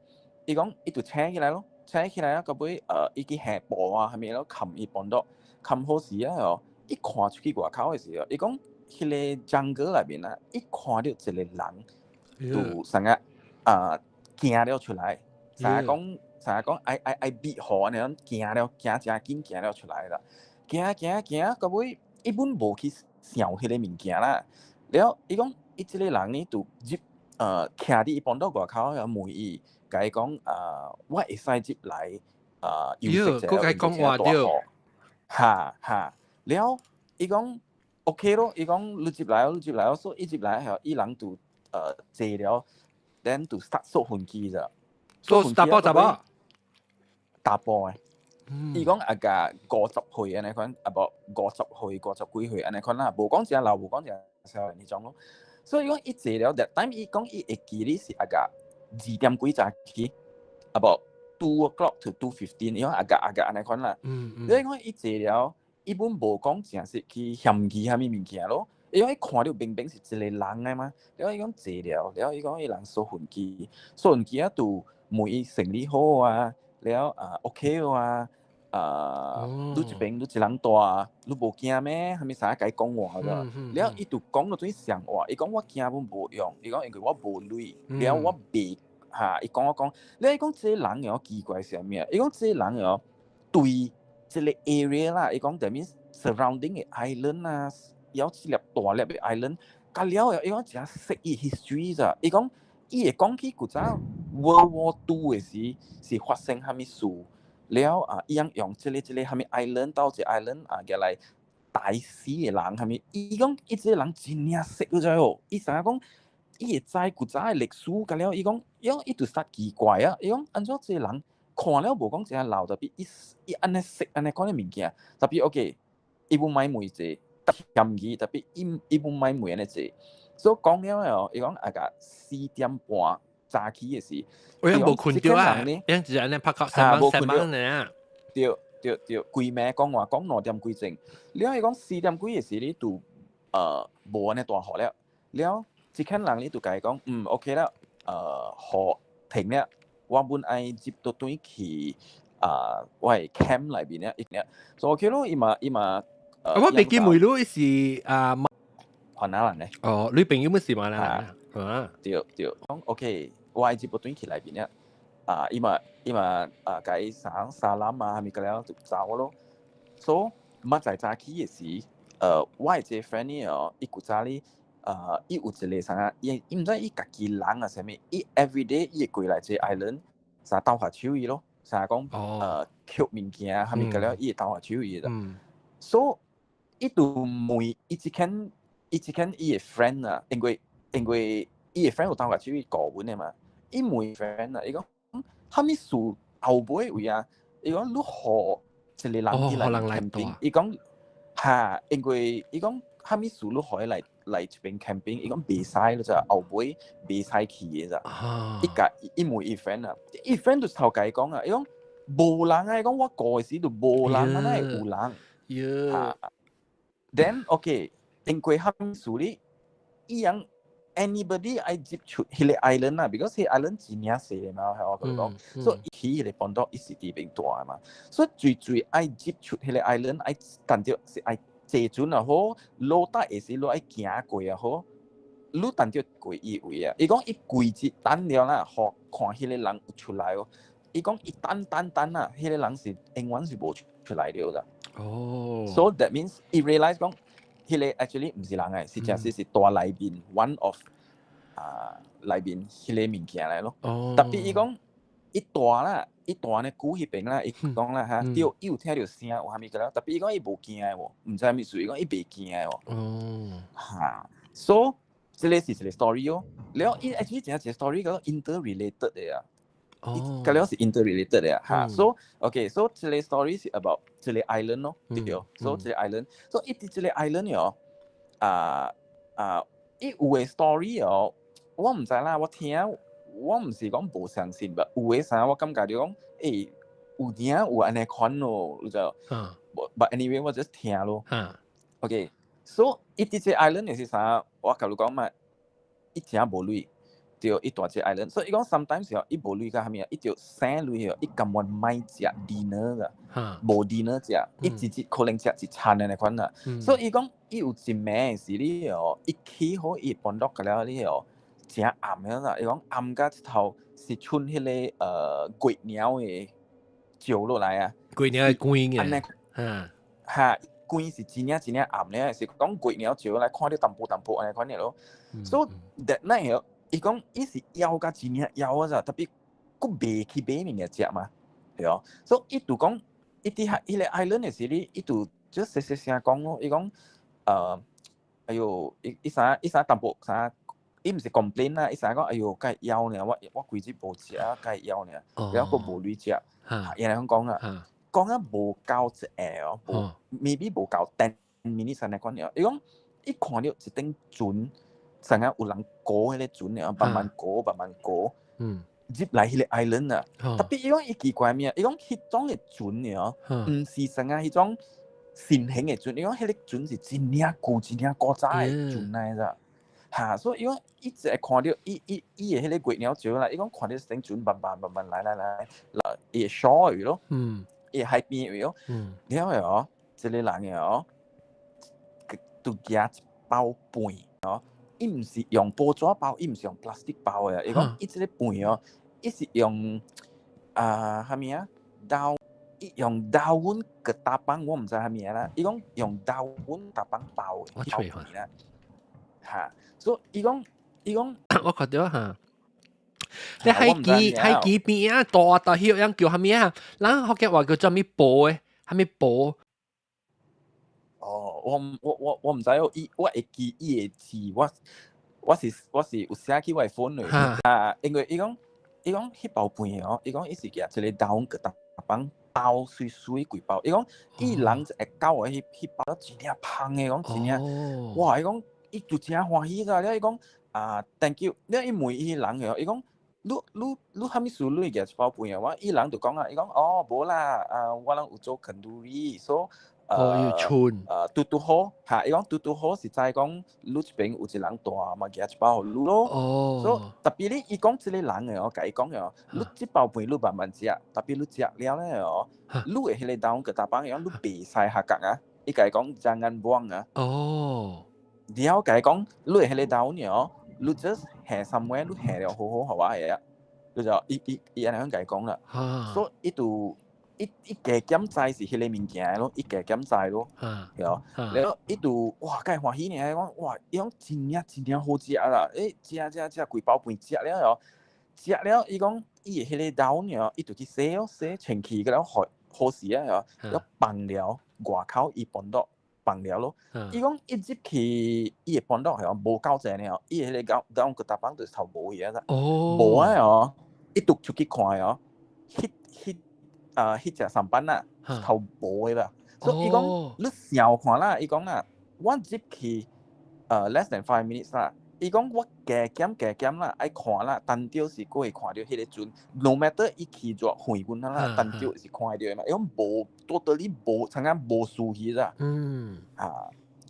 伊講伊就醒起來咯，醒起來啊，到尾伊去下步啊，係咪咯？冚伊幫到，冚好時啊哦，伊看出去外口嘅時候，伊講迄個 jungle 內面啊，伊看到一個人，就成個行了出來，成日講愛避雨安尼樣行真緊行了出來啦。行，到尾伊本無去想迄個物件啦。了，伊講伊即個人呢，就徛佇伊幫到外口，問伊，甲伊講我會使入來休息一下，嚇。了，伊講 OK 咯，伊講你入來哦，所以伊入來後，伊人就坐了 ，then 就 start 掃飛機咋。掃打包打包誒。伊講個50歲安尼款，無50歲、50幾歲安尼款啦，無講真老，無講真少年呢種咯。所以講伊坐了，但係伊講伊會記哩是個2點幾早起，about 2 o'clock to 2:15，伊講個安尼款啦。所以講伊坐了，伊本無講真是去嫌棄蝦米物件咯，伊讲伊看到明明是一个人诶嘛，了伊讲坐了，了伊讲伊人收痕机啊，都问伊生理好啊，了OK 啊。你一边你一人大，你無驚咩？係咪成日甲伊講話個？了伊就講到最上話，伊講我驚本無用，伊講因為我無鐳，了我別伊講我講，了伊講這人有奇怪啥物啊？伊講這人有對這個 area 啦，伊講that means surrounding 嘅 island 啊，有一粒大粒嘅 island， 甲了伊講真識伊 history 咋？伊講伊會講起古早 World War II 嘅時是發生啥物事？了伊用這個蝦米 island 到這 island叫來大死嘅人蝦米，伊講伊這個人真正識咗喎，伊成日講伊會知古早嘅歷史，甲了伊講伊就實奇怪啊，伊講安怎這個人看了無講真老，特別伊安尼識安尼講啲物件，特別 OK， 伊唔買梅濟，嫌佢特別伊唔買梅安尼濟，所以講了伊講個4點半。早起嘅時，我冇困到啊！樣子安尼拍卡三晚呢？對，規暝講話講2點幾鐘，了伊講4點幾嘅時你就無安尼大雨了，了即間人你就甲伊講OK 啦，雨停了，我本愛接到對去我係 camp 裏邊咧，所以 OK 咯，伊嘛，我未記梅路是華南人咧。哦，你朋友乜事嘛啦？對，講 OK。我係接部短期裏邊咧，伊嘛甲伊沙攬啊，係咪個了就走咯。所以乜在早起嘅時，我係這 friend 咧伊古早咧，伊有一個啥，伊唔知伊家己人啊，啥物，伊 everyday 伊會過來這 island， 啥鬥下手伊咯，啥講捡物件，係咪個了伊會鬥下手伊啦。所以伊就問伊一間伊嘅 friend 啊，因為伊個 friend 有鬥下手伊教阮嘅嘛。伊問 friend 啊，伊講蝦米事後尾位啊？伊講你何一個人嚟 camping？ 伊講因為伊講蝦米事你何嚟一邊 camping？ 伊講袂使咯咋，後尾袂使去嘅咋。伊問伊 friend 啊，伊 friend 就頭家講啊，伊講無人啊，伊講我過嘅時就無人啊，哪會有人？Then OK， 因為蝦米事你伊樣。Anybody 愛接觸迄個 island 啊 ，because 迄個 island 真領細嘛，係我講講，所以伊迄個半島伊是啲邊大嘛，所以最愛接觸迄個 island， 愛但着是愛坐船又好，路搭嘅時路愛行過又好，你但着過伊位啊，伊講伊規日等了啦，學看迄個人出來哦，伊講伊等啊，迄個人是永遠是無出來了啦。哦 ，so that means 伊 realize 講。迄個 actually 唔是人誒，是真是大內面 one of 內面迄個物件嚟咯。特別伊講伊大啦，伊大呢鼓迄邊啦，伊講啦嚇，對，伊有聽到聲有蝦米個啦。特別伊講伊無驚誒喎，唔知係咩事，伊講伊袂驚誒喎。嚇 ，so 這個是一個 story 哦。然後伊 actually 真係一個 story 個 interrelated 嘅啊。哦，個了是 interrelated 嘅嚇。So OK，so 這個 story 是 about 這個 island 咯，對唔？So 這個 island，so 伊啲這個 island 哟，伊有個 story 哦，我唔知啦，我聽，我唔是講無相信吧，有個啥我感覺就講，有影有安尼款咯，你知道？But anyway 我 just 聽咯。OK，so 伊啲這個 island 係啥？我甲你講嘛，伊真無鐳。對，伊大隻 island， 所以伊講 sometimes 伊無鐳甲蝦米啊，伊就生鐳伊根本唔食 dinner 噶，無 dinner 食，伊直可能食一餐安尼款啦。所以伊講伊有一暝時你哦，伊起好伊搬落個了你哦，真暗樣啦。伊講暗甲一頭是春迄個月鳥嘅照落來啊，月鳥嘅光嘅，嚇，光是真正暗咧，是講月鳥照來看到淡薄安尼款嘢咯。所以 that night 哦。伊講伊是枵甲真正枵啊咋，特別佫袂去買物件食嘛，係哦。所以伊就講，伊啲迄個 island 嘅時哩，伊就即細聲講咯。伊講哎呦，伊啥淡薄啥，伊毋是 complain 啦，伊啥講哎呦，介枵呢，我規日無食啊，介枵呢，然後佫無鐳食，原來講啊，講啊無夠一下哦，maybe 無夠10 minutes 安尼講了。伊講伊看到一頂船。成日有人過迄個船啊，慢慢過，入來迄個 island 啊。特別伊講伊奇怪咩？伊講迄種嘅船啊，唔是成日迄種新興嘅船，因為迄個船是真領舊、真領古早嘅船嚟咋。嚇，所以因為一直會看到伊嘅迄個月鳥橋啦，伊講看到成船慢慢來，伊嘅 shore 位咯，伊嘅海邊位咯，然後哦，即個人嘅哦，都夾一包飯哦，伊唔是用報紙包，伊唔是用 plastic 包嘅，伊講伊即個飯哦，伊是用蝦米啊刀。用豆碗嘅打板，我唔知係咩啦。伊講用豆碗打板包嘅，我吹下啦，嚇。所以伊講，我覺得嚇，你海基邊啊，大曉樣叫係咩啊？咱福建話叫做咩波嘅，係咩波？哦，我唔知哦，我會記伊嘅字，我是有寫起我嘅 phone 嚟，因為伊講迄包飯哦，伊講伊是夾一個豆碗嘅打板。包水幾包，伊講伊人就會搞我迄包真正芳嘅，講真正，哇！伊講伊就真歡喜㗎，了伊講thank you，了伊問伊人嘅，伊講你蝦米事你夾一包飯啊？我伊人就講啊，伊講哦無啦，我人有做肯德基，所要春嘟好嚇，伊講嘟好是在講你這邊有一人大嘛夾一包互你咯，所以特別你伊講即個人嘅，我甲伊講嘅，你即包飯你慢慢食，特別你食了咧哦，你嘅迄個豆個大幫樣，你別曬下格啊，伊甲伊講jangan buang啊，了甲伊講你嘅迄個豆樣，你 just 下 somewhere 你下了好好話嘅，佢就伊安尼樣甲伊講啦，所以伊就。伊加減載是迄個物件咯，伊加減載咯，係咯，然後伊就哇，介歡喜呢，講哇，伊講真正好食啦，食幾包飯食了哦，食了伊講伊嘅迄個豆呢，伊就去洗清氣個了好時啊，了放了外口伊搬到放了咯，伊講一入去伊嘅搬到係無夠濟呢，伊嘅迄個豆個大幫就是頭無嘢啦，無啊哦，伊就出去看哦，迄隻上班啦，頭無嘅啦，所以伊講你小看啦，伊講啦，我入去less than 5 minutes 啦，伊講我加減啦，愛看啦，單調是過會看到迄個船 ，no matter 伊起咗遠遠啦，單調是看到嘅嘛，伊講無totally無，參加無輸去啦，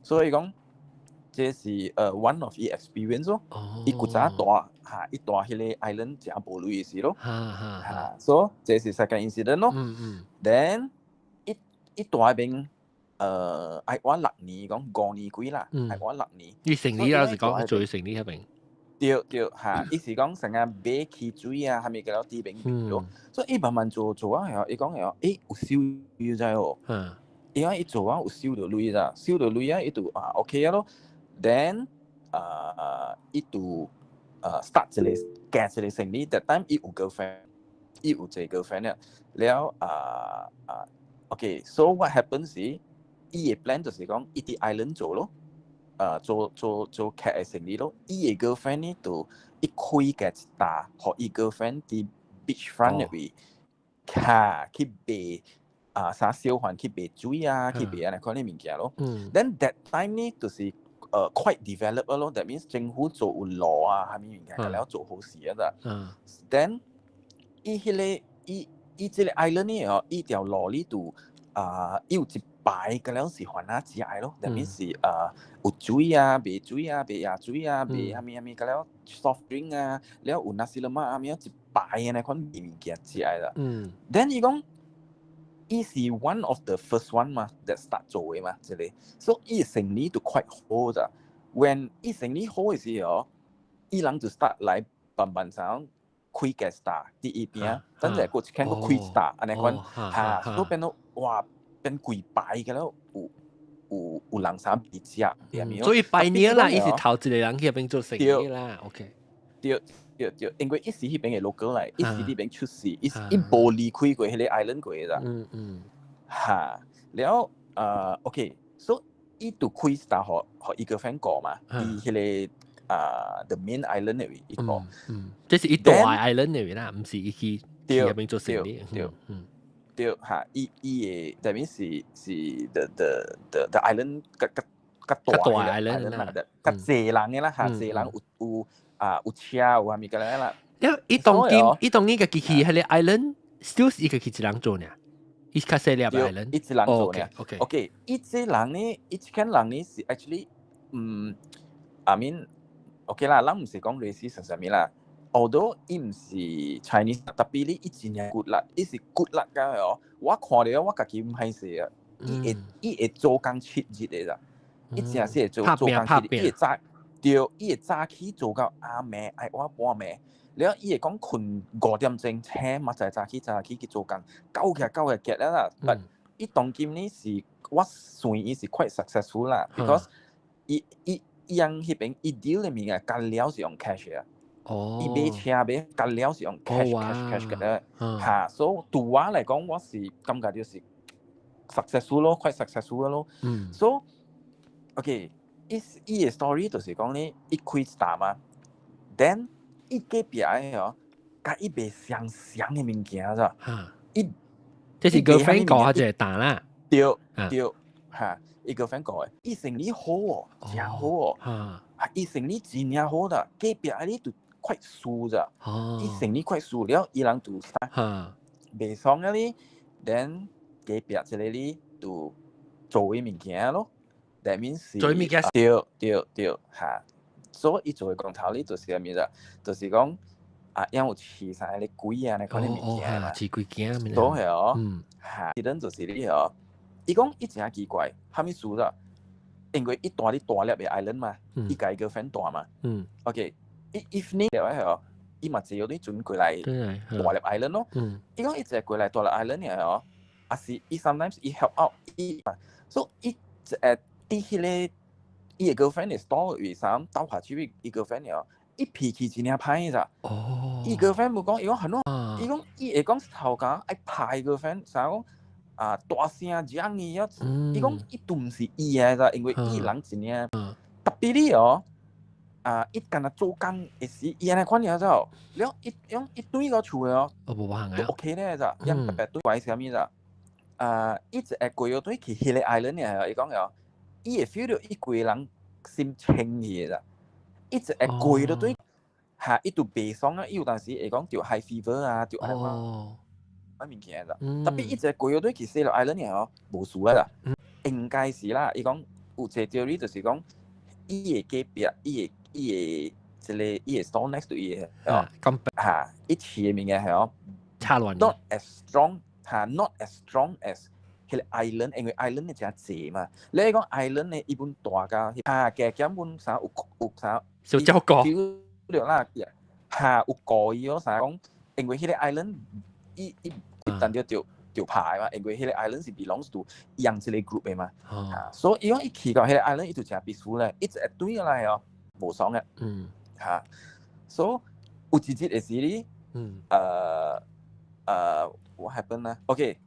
所以伊講這是one of the experience 咯，伊古早大嚇，伊大迄個 island 真無類事咯，所以這是second incident 咯，then 伊大邊愛我6年講5年幾啦，愛我6年，伊成年啦是講做成年迄邊，對嚇，伊是講成日買起水啊，係咪叫做啲邊咯，所以伊慢慢做啊，伊講有收入在哦，伊講伊做啊有收到鐳咋，收到鐳啊，伊就OK 啊咯。Then 伊就start 一個夾一個生意 ，that time 伊有 girlfriend， 伊有一個 girlfriend 了OK，so what happens 是伊嘅 plan 就是講伊啲 island 做咯，做夾嘅生意咯，伊嘅 girlfriend 呢就伊開嘅一打，和伊 girlfriend 啲 beachfront 入邊，去賣啥小販去賣水啊，去賣安尼款啲物件咯。Then that time 呢就是。quite developed 咯 ，that means 政府做有路啊，係咪物件了做好事啊咋？Then 伊迄個伊即個 island 呢哦，伊條路呢度有一排個了是番仔食咯，that means 是有水啊，賣水啊，賣椰水啊，賣係咪個了 soft drink 啊，了有nasi lemak啊，咪有一排安尼款物件食啦。Then 伊講。伊是 one of the first one 嘛 ，that start 做嘅嘛，即係，所以伊生意就 quite 好咋。When 伊生意好嘅時候，伊人就 start 來慢上開嘅 star 第一邊，真係過一間個開 star，安尼講嚇，都變到哇變幾百嘅咯，有人想比價，所以拜年啦，伊是頭一個人去嗰邊做生意啦 ，OK。對，因為伊是迄邊嘅 local 嚟，伊是呢邊出世，伊無離開過迄個 island 過啦。嚇，了OK，所以伊就開 star 和伊個 friend 講嘛，伊迄個the main island 嚟伊講。即係伊大 island 嚟啦，唔是伊去入邊做生意。對嚇，伊嘅代表是 the island 較大 island 啦，較濟人嘅啦嚇，濟人有車有係咪㗎啦？因為伊當年嘅機器喺個 island，still 是一個機器人做呢。伊較細粒 island，伊一人做呢。OK，伊這人呢，伊這間人呢是 actually I mean OK 啦，咱唔是講 racist 什麼啦。although 伊唔是 Chinese， 特別呢伊真係 good 啦，伊是 good 啦㗎哦。我看到我家己唔係死啊，伊會做工切日嘅咋，伊真係會做工切日，伊會早對，伊會早起做到阿暝愛我半暝。แล้ว伊會講困5點鐘醒，嘛就早起去做工，9日啦。但伊當今呢是我算伊是 quite successful 啦 ，because 伊樣迄邊伊 deal 裡面嘅干料是用 cash 啊。伊買車買干料是用 cash 嘅咧，嚇，所以對我嚟講，我是感覺就是 successful 咯 ，quite successful 咯。所以 OK， 伊嘅 story 就是講咧，伊開店嘛 ，then 伊隔壁嘅哦，甲伊賣相嘅物件咋，伊即是 girlfriend 講下就係打啦，對，嚇，伊 girlfriend 講嘅，伊生意好喎，真好喎，伊生意真係好啦，隔壁嗰啲都快輸咋，伊生意快輸了，伊人就賣爽嗰啲 ，then 隔壁這裡咧就做嘅物件咯 ，that means 做物件，對，嚇。所以伊做嘅講頭呢，就是咩啫？就是講啊，因有飼晒啲龜啊，你講啲物件嘛，飼龜件，都係哦，嚇，啲人就是呢哦。伊講伊真係奇怪，蝦米事啫？因為伊大啲大粒嘅 island 嘛，伊家個 friend 大嘛，OK， if 呢條係哦，伊嘛只有啲轉過嚟大粒 island 咯。伊講伊只過嚟大粒 island 嘅哦，啊是伊 sometimes 伊 help out 伊，所以伊啲迄個。伊個 girlfriend 嘅 story 上兜下去伊 girlfriend 嘅，伊脾氣真係歹咋。伊 girlfriend 冇講，伊講很多，伊講伊會講頭家愛拍 girlfriend，想講啊大聲講伊啊，伊講伊都唔是伊嘅咋，因為伊人真係特別啲哦，啊伊干那做工嘅時，伊安尼款嘢咋，了伊對個厝嘅哦，都 OK 咧咋，因特別對位係咩咋，伊只係過咗對去迄個 island 嘅，伊講嘅。伊會 feel 到伊個人心清氣咋，伊只會攰到對嚇，伊都悲傷啊！伊有陣時會講條 high fever 啊，條อะไร嘛，乜物件咋？特別伊只攰到對其實落 island 嘅哦，無事啊啦，應該是啦。伊講有隻 theory 就是講，伊嘅隔壁，伊嘅即個伊嘅 store next to 伊嘅嚇，伊飼嘅物件係哦，差亂 ，not as strong 嚇 ，not as strong as。迄個 island， 因為 island 嘅真濟嘛。你講 island 咧，一般大家嘅根本啥有啥小鳥歌，了啦，有歌伊咯啥講，因為迄個 island 伊等咗條牌嘛，因為迄個 island 是 belongs to 樣一個 group 嘅嘛。所以伊講伊去到迄個 island，伊就真 peaceful 咧，一直會對個來哦，無爽嘅。所以有一日嘅時咧，what happened 咧 ？OK。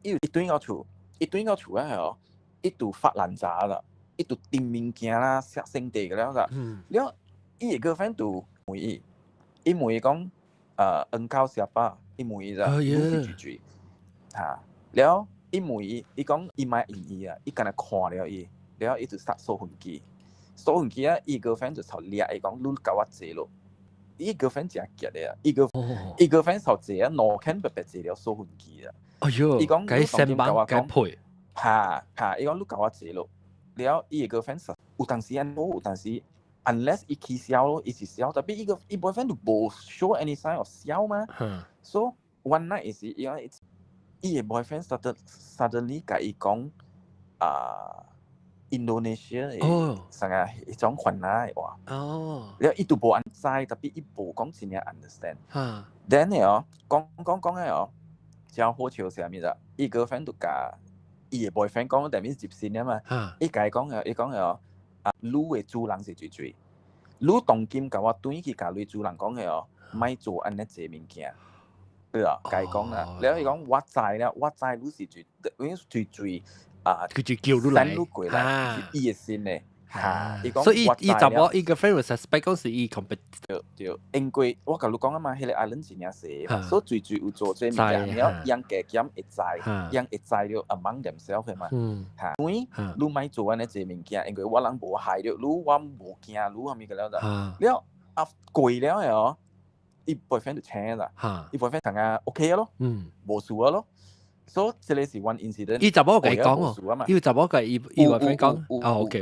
伊對我厝啊吼，伊就發爛渣啦，伊就訂物件啦，食聖地嘅了啦。了，伊個 girlfriend 就問伊問伊講恩高下巴，伊問伊咋，攞去嚇。了，伊問伊講伊買應伊啊，伊干那看了伊，了伊就殺收魂機啊，伊個 girlfriend 就頭掠伊講，你甲我坐咯。伊個 girlfriend 真係嘅啊，伊個 girlfriend 頭坐啊，no can 白坐了收魂機啊。哎呦，伊講該成班該配，伊講你甲我坐咯，了伊個 girlfriend 有當時安好，有當時 unless 伊去笑咯，伊是笑，但係伊 boyfriend 都冇 show any sign of 笑嘛。So one night 時，伊個 boyfriend suddenly 甲伊講Indonesia 嘅成個一種困難嘅話，了伊都冇 understand，特別伊冇講真係 understand。Then 咧講嘅哦。真好笑是咩啫？伊 girlfriend 就甲伊個 boyfriend 講，但係接線啊嘛。伊甲伊講嘅女嘅主人是最，女當今甲我對去甲女主人講嘅哦，咪做安尼濟物件，對啊，甲伊講啦。แล้ว伊講我知女是最佢就叫女嚟，過嚟，伊嘅先咧。所以伊就我伊個 friend 會 suspect 講是伊 compete。對，因為我甲你講啊嘛，迄個 island 真係細，所以最有做這物件，了樣加減會知，樣會知了 among themselves 嘅嘛。因為你咪做安尼這物件，因為我人無害了，我無驚，你係咪個了的？了過了嘅哦，伊 boyfriend 就請啦，伊 boyfriend 同佢 OK 咯，無事咯。所以這裡是 one incident。伊查某甲伊講哦，伊查某甲伊 boyfriend 講，哦 OK，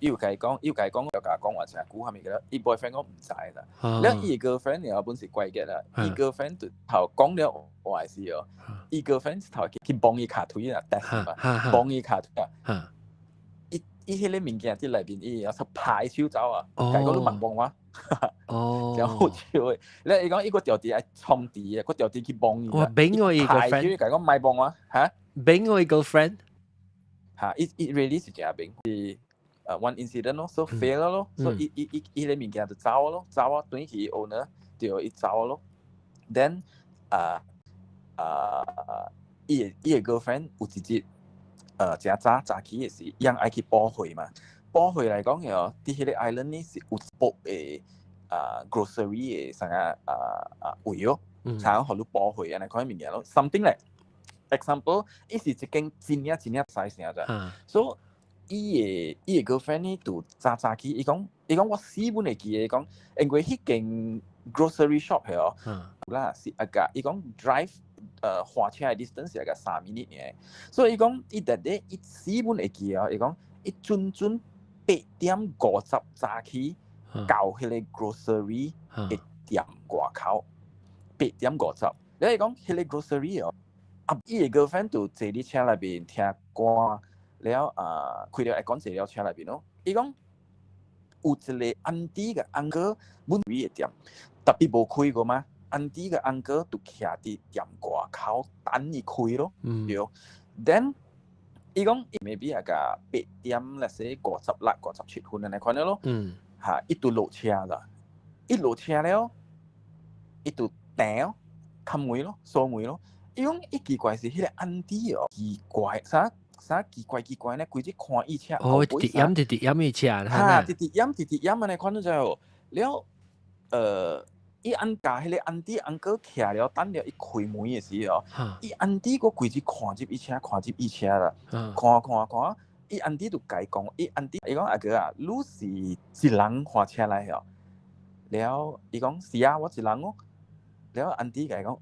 伊甲伊講，又甲伊講話真久，係咪嘅？伊 boyfriend 講唔知啦。แล้ว伊 girlfriend 又本是怪嘅啦，伊 girlfriend 頭講了話是哦，伊 girlfriend 頭去幫伊卡推啦，但係嘛，幫伊卡推啊。伊迄個物件啲內邊，伊有出派手走啊，甲伊講你問幫我。真好笑誒！你伊講伊個條啲係衝啲啊，個條啲去幫伊。哇！俾我伊 girlfriend，甲伊講賣幫我嚇，俾我伊 girlfriend 嚇，it really 是假病，是one incident 咯，so fail 咯，so 伊個物件就走咯，走啊，對佢 owner 就伊走咯。then 伊個 girlfriend 有一日真早起嘅時，讓愛去補血嘛。補血嚟講嘅哦，啲迄個 island 呢是有補嘅grocery 嘅啥位咯，才好你補血啊，你講物件咯。something like example， 伊是一間真正 size 咋，所以伊個 girlfriend 呢就早起，伊講我死本會記嘅，伊講因為迄間 grocery shop 係哦，啦是一個，伊講 drive。花車嘅 distance 係個3 minute 嘅，所以伊講伊特啲伊死本會記啊，伊講伊準8點50早起到迄個 grocery 嘅店外口8點50，你講迄個 grocery 哦，伊個 girlfriend 就坐喺車裏邊聽歌，了開了講坐了車裏邊咯，伊講有一個 auntie 嘅 uncle 本嘅店，特別冇開過嘛。auntie 嘅 uncle 就徛喺店外口等伊開咯，對。then 伊講 maybe 係個8點let's say 56、57分嚟看到咯，嚇，伊就落車啦，伊落車了，伊就訂冚門咯，鎖門咯。伊講伊奇怪是迄個 auntie 哦，奇怪啥奇怪咧，規日看伊車後尾啥，直伊車，嚇，直飲嚟看到就了，伊按家迄個 auntie uncle 徛了，等了伊開門嘅時候，伊 auntie 個規日看入伊車啦，看，伊 auntie 就甲伊講，伊 auntie 伊講阿哥啊，你是一人開車來哦，了伊講是啊，我一人哦，了 auntie 甲伊講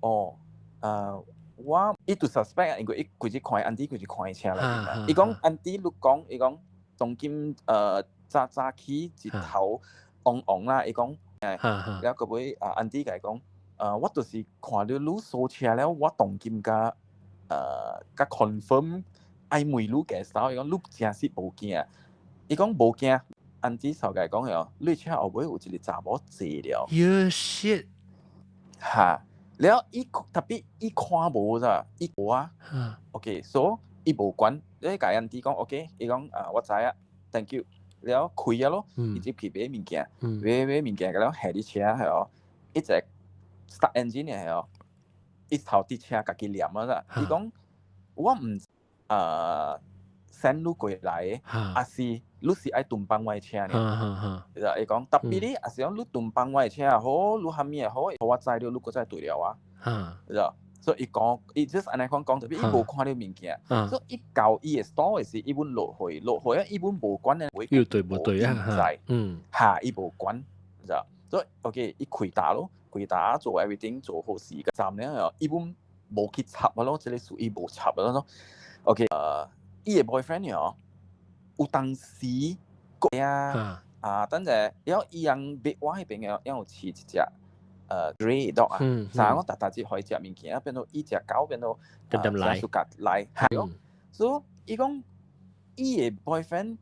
我伊就 suspect 因為伊規日看 auntie 規日看伊車來，伊講 auntie 你講，伊講當今早起一頭黃啦，伊講。แล้วก็ไปอันที่ไก่กงว่าตัวสิขวาเรือรู้โซเชียแล้วว่าตรงกิมก็คอนเฟิร์มไอ้มวยรู้แก่สาวอีกลูกเจ้าสิโบเกียอีกโบเกียอันที่สาวไก่กงเหรอลุยเชื่อเอาไว้อุจิลิจ่าบอสเสียแล้ว You shit ฮะแล้วอีทับปีอีขวาโบจ้ะอีขวาโอเค so อีโบกวนแล้วไก่อันที่กงโอเคอีกว่าใจอ่ะ thank youแล้ว開啊咯，伊接佢買物件，買物件，然後下啲車係哦，一隻 start engine 係哦，一頭啲車家己念啊啦。伊講我唔send 你過來，還是你是愛蹲幫我嘅車呢？伊講特別啲，還是講你蹲幫我嘅車好，你蝦米好，我知道你個真係對了啊，所以伊講，伊 just 安尼講特別，伊無看到物件，所以伊到伊嘅 store 時，伊本落去啊，伊本無管咧，要對唔對啊？嚇，伊無管，所以 OK， 伊開打做 everything 做好事嘅站咧，伊本無去插啊咯，即係屬於無插啊咯。OK，伊嘅 boyfriend 哦，有當時個等陣，然後伊樣別我迄邊嘅，有飼一隻。stray dog 啊，我大隻可以食物件，變到伊隻狗變到嚟係咯，所以伊講伊嘅 boyfriend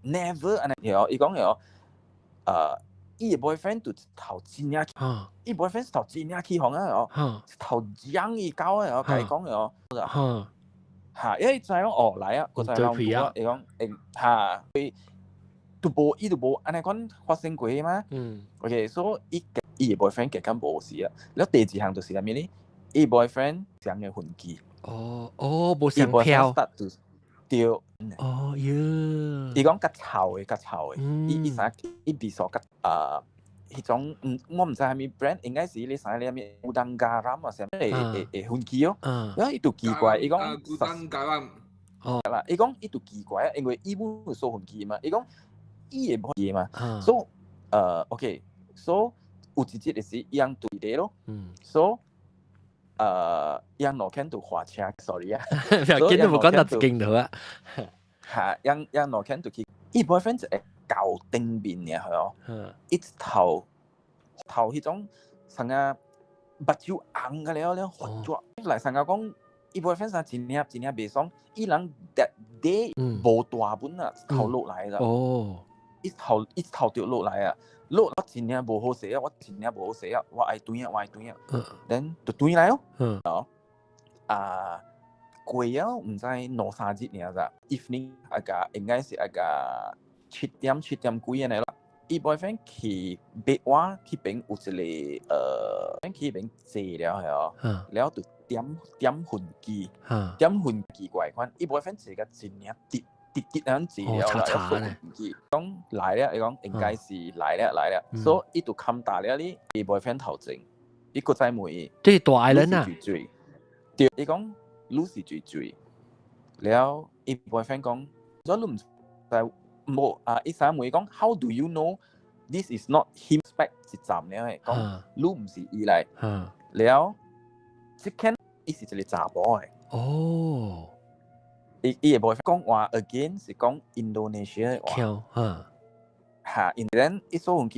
never 安尼樣，伊講樣伊嘅 boyfriend 就頭真呀，伊 boyfriend 頭真呀起紅啊，頭養伊狗啊，甲伊講樣，嚇，因為就係講來啊，個就係講伊講嚇，伊就無安尼講發生過嘛，OK，所以伊嘅 boyfriend 極間無事啊，แล้ว第二項就是係咩呢？伊 boyfriend 上嘅痕跡。無上票。對。伊講較臭嘅，伊啥？伊比索較迄種我唔知係咪 brand， 應該是你啥咧咩烏當加ram啊，成咩誒痕跡哦。然後伊就奇怪，伊講烏當加ram。啦，伊講伊就奇怪啊，因為伊本係數痕跡嘛，伊講伊嘅嘢嘛，所以OK，所以。有一日嘅時，伊樣對咧咯，所 yang no can 度滑車 ，sorry 啊，又見到冇講得勁到啊，嚇yang no can 度去，伊 boyfriend 就係搞頂面嘅係哦，一頭迄種成個目睭紅嘅了，滑咗嚟成個講，伊 boyfriend 係真係袂爽，伊人 that day 無大本啊，頭落嚟啦，一頭掉落嚟啊！落我真係無好勢啊！我真係無好勢啊！我愛斷啊，then 就斷嚟咯。過咗唔知兩三日呢咋 ，evening 應該是7點幾嘅嚟咯。伊 boyfriend 去別話去邊有一個去邊坐了係哦，แล้ว就點หุ่น機怪款，伊 boyfriend 坐個真係跌咁字了啦，講來了，伊講應該是來了，所以伊就冚大了你 boyfriend 頭前，伊個再問，對大愛人啊，對，伊講 Lucy 最，了伊 boyfriend 講，所以你唔知冇伊三問講 ，How do you know this is not him spec 是站了嘅？講你唔是伊嚟，了即間伊是一個查甫嘅。哦。伊個 boyfriend 講話 again 是講 Indonesia 嘅話，嚇，然後伊收運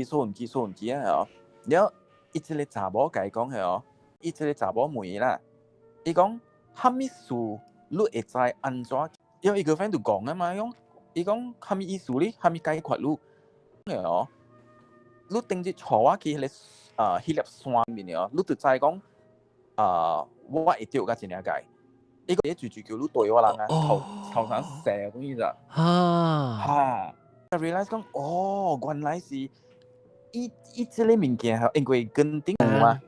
機啊，哦，然後伊一個查某甲伊講係哦，伊一個查某問伊啦，伊講蝦米事你會知安怎？因為伊個 friend 就講啊嘛，伊講蝦米意思哩，蝦米解決你係哦，你頂日坐我去迄粒山面哦，你就知講我會掉個真係解。一個嘢住叫你對我人啊，頭上射咁樣咋？嚇！realize 講，原來是伊這個物件係因為跟定嘛，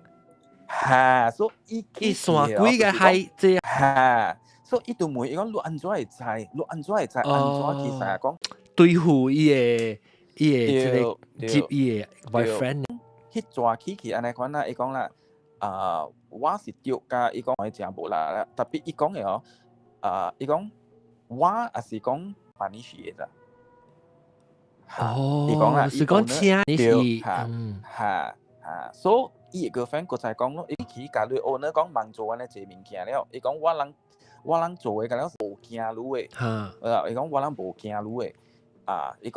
嚇！所以伊山鬼嘅係這嚇，所以伊就問伊講，你安怎會知？安怎其實講對付伊個接伊個 boyfriend，去抓起安尼款啦，伊講啦。我是丟㗎，伊講我真無啦，特別伊講嘅哦，伊講我也是講辦理事嘅咋，伊講啦，是講請你是，嚇，所以伊個 friend 個再講咯，伊去甲你學呢講忙做安尼一物件了，伊講我人做嘅個了無驚你嘅，伊講我人無驚你嘅，伊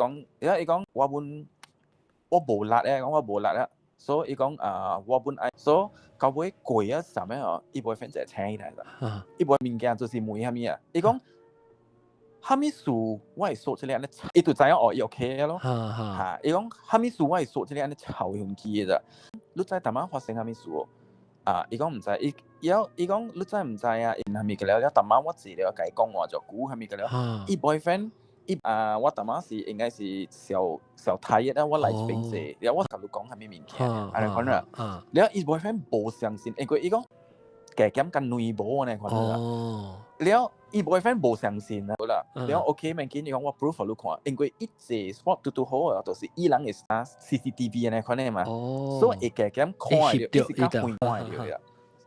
講我無力咧，講我無力咧。所以伊講我本愛，所以到尾過咗啥物哦，伊 boyfriend 就請伊來啦。伊 boyfriend 物件就是問蝦米啊？伊講蝦米事我會說出嚟安尼，伊就知影伊 OK 咯。嚇！伊講蝦米事我會說出嚟安尼臭用機嘅咋？你知淡仔發生蝦米事哦？伊講唔知，伊講你知唔知啊？因蝦米嘅了，淡仔我知了，甲伊講話就估蝦米嘅了。伊 boyfriend。我淡仔是應該是小太熱啊！我嚟呢邊坐，然後我同你講係咩物件，安尼講啦。然後伊 boyfriend 無相信，因為伊講加減跟女無安尼講啦。然後伊 boyfriend 無相信啦，然後 OK 明見伊講我 proof 俾你看，因為伊坐 spot 都好啊，就是伊人係打 CCTV 安尼講咧嘛，所以加減看到，伊是較會看到啦。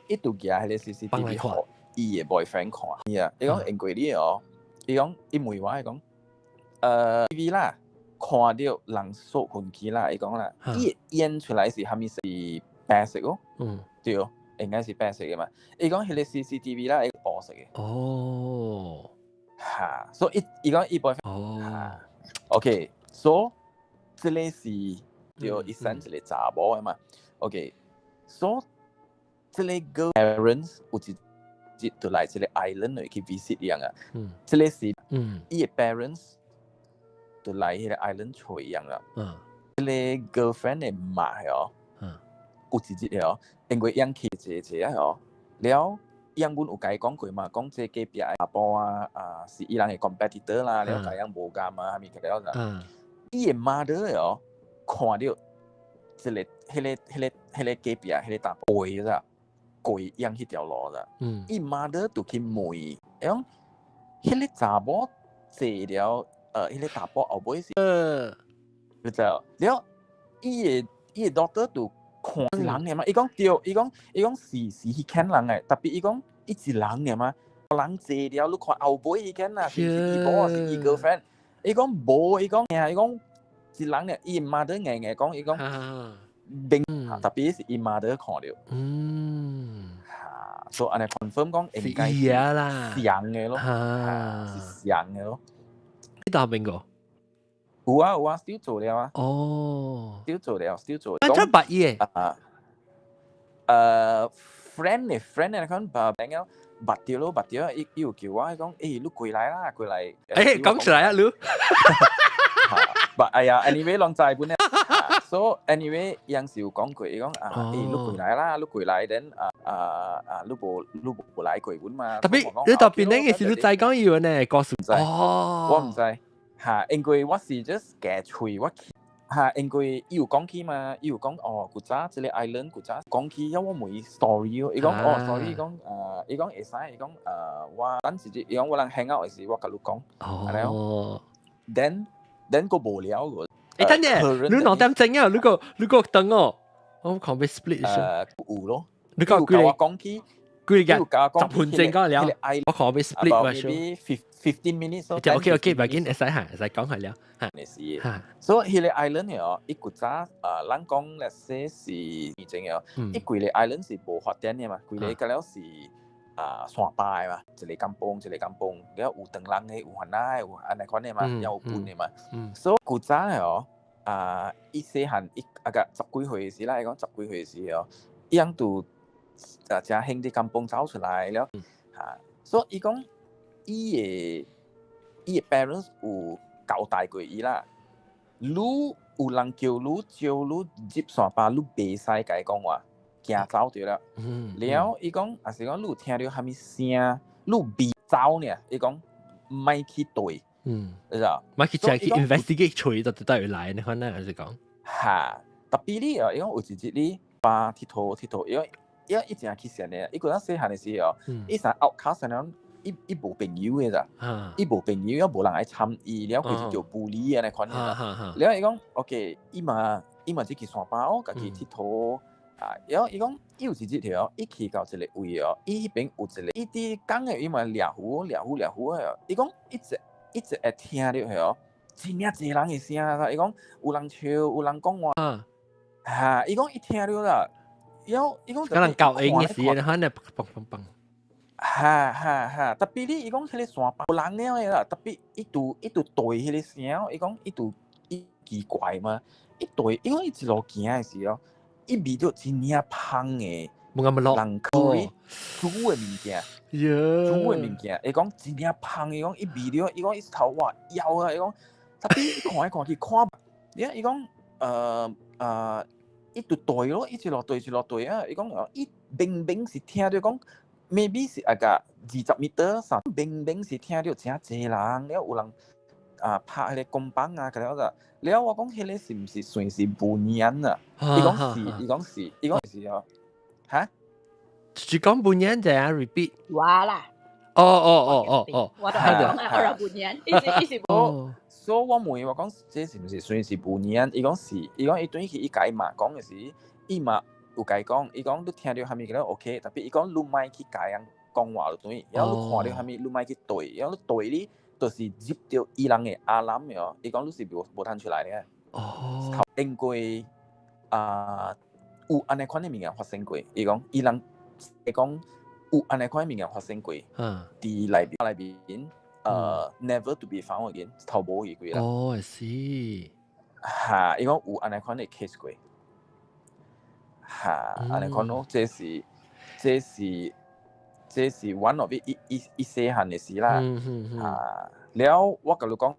伊就寄喺個 CCTV 互伊個 boyfriend 看，伊講因為你哦，伊講伊問我伊講。TV 啦，看到人索運機啦，伊講啦，伊演出來是蝦米是白色哦，對，應該是白色嘅嘛。伊講迄個 CCTV 啦，係黑色嘅。哦，嚇，所以伊講伊 boyfriend， OK， 所以這個是對伊生一個查某嘅嘛。OK， 所以這個 girl parents 有一就來這個 island 去 visit 樣啊。這個是伊嘅 parents。就嚟迄個 island 坐一樣啦。迄個 girlfriend 嘅媽係哦，有一日哦，因為養起一啊哦，了養阮有甲伊講過嘛，講這隔壁阿婆是伊人嘅 competitor 啦，了甲養無甘啊，蝦米個了咋？伊嘅 mother 哦，看到即個迄個隔壁迄個大婆嘅咋，過養迄條路咋？伊 mother 就去問，講迄個查某坐了。迄個大波後尾是，你知道？了，伊個 doctor 就看是人嘅嘛。伊講對，伊講是迄間人嘅，特別伊講伊是人嘅嘛。人坐了，你看後尾迄間啊，是伊波是伊 girlfriend。伊講無，伊講是人嘅，伊媽都硬講，伊講，特別是伊媽都看到。嚇！所以安尼 confirm 講應該是像嘅咯，是像嘅咯。你打邊個？有啊 ，still 做了啊。哦 ，still 做了。但係白嘢。friend 嚟講朋友拔掉，伊有叫我講，你過來啦，過來。講出來啊，你。哎呀 ，anyway 浪在本咧。So anyway yang時有講過，伊講你過來啦，你過來等你無來過本嘛。特別你特別呢件事，你再講要呢個數。我唔知。因為我是 just 夾喙我。因為伊有講起嘛，伊有講古早即個 island 古早講起，因為我問 story 咯，伊講story 伊講會使，伊講我等時伊講我能 hang out 嘅時，我甲你講，係咪哦 ？Then 個無聊個。等陣，你兩點鐘啊？你個等哦，我講俾 split 有咯，你講佢哋講起，佢哋10分鐘講了，我講俾 split 話說。15 minutes 咯。OK，唔緊，會使講係了。係，所以迄個 island 哦，伊古早咱講咧說是以前哦，伊規個 island 是無發展嘅嘛，規個個了是山巴嘛，一個甘榜，了有長人嘅，有番仔有安尼款嘅嘛，有本嘅嘛，所以古早哦，伊細漢伊個10幾歲時啦，伊講10幾歲時哦，伊樣都真興啲甘榜走出來了，所以伊講伊嘅 parents 有交代過伊啦，你有人叫你招你入山巴，你袂使甲伊講話，驚走掉了。了伊講，也是講你有聽到蝦米聲，你未走呢？伊講唔去對，你知道？唔去就去 investigate 吹到到底來，你看呢？還是講？嚇，特別呢哦，伊講有一日呢，巴鐵佗，因為伊真去成呢，伊嗰陣細漢嘅時候，伊成 outcast 咁。伊無朋友嘅咋，伊無朋友，又無人愛參與，了佢就叫bully安尼款嘅啦。了伊講 ，OK， 伊嘛只去山巴哦，家己佚佗了伊講，伊有一日條，伊去到一個位哦，伊迄邊有一個，伊啲講嘅伊嘛掠虎哦，伊講一直會聽到係哦，真正濟人嘅聲啦。伊講有人笑，有人講話，伊講伊聽到啦，了伊講可能教應嘅事，你看呢，砰。特別你伊講迄個山巴無人了嘅啦，特別伊對迄個聲，伊講伊奇怪嘛，伊講伊一路行嘅時候，伊味到真正芳嘅，人口煮嘅物件，伊講真正芳，伊講伊味到，伊講伊頭哇搖啊，伊講特別伊看來看去看，伊講伊對咯，伊一路對啊，伊講伊明是聽到講。maybe 是個20 meter 上，明是聽到真濟人，了有人拍迄個公榜啊，咁樣個。了我講迄個是唔是算是半年啊？伊講是哦。嚇？是講半年就係 repeat。話啦。哦。我都係講係半年，意思冇。所以我問我講，這是唔是算是半年？伊講是，伊講伊對起伊解嘛，講嘅是伊嘛。有甲伊講，伊講你聽到蝦米嘅 OK， 特別伊講你莫去甲人講話就對，然後你看到蝦米你莫去對，然後你對你就是入到伊人嘅阿南嘅，伊講你是無通出來嘅。因為有安尼款嘅物件發生過，伊講伊人伊講有安尼款嘅物件發生過，佇內邊never to be found again， 頭無去過啦。哦，是。嚇，伊講有安尼款嘅 case 過。安尼講咯，這是 one of 伊細漢嘅事啦。了我甲你講，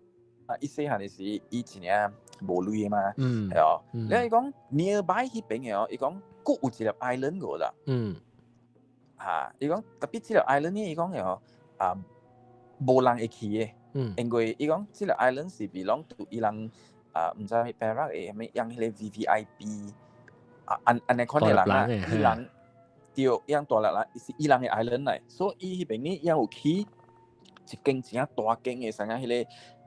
伊細漢嘅事，伊真係無類嘅嘛，係哦。了伊講 nearby 迄邊嘅哦，伊講佫有一個 island 個啦。伊講特別即個 island 呢，伊講嘅哦，無人會去嘅，因為伊講即個 island 是 belong to 伊人唔知咩 Perak 嘅咩用迄個 VVIP。安尼款嘅人啊，伊人對，伊人大粒啦，是伊人嘅 island 嚟，所以伊迄邊呢，伊有起一間真大間嘅，像迄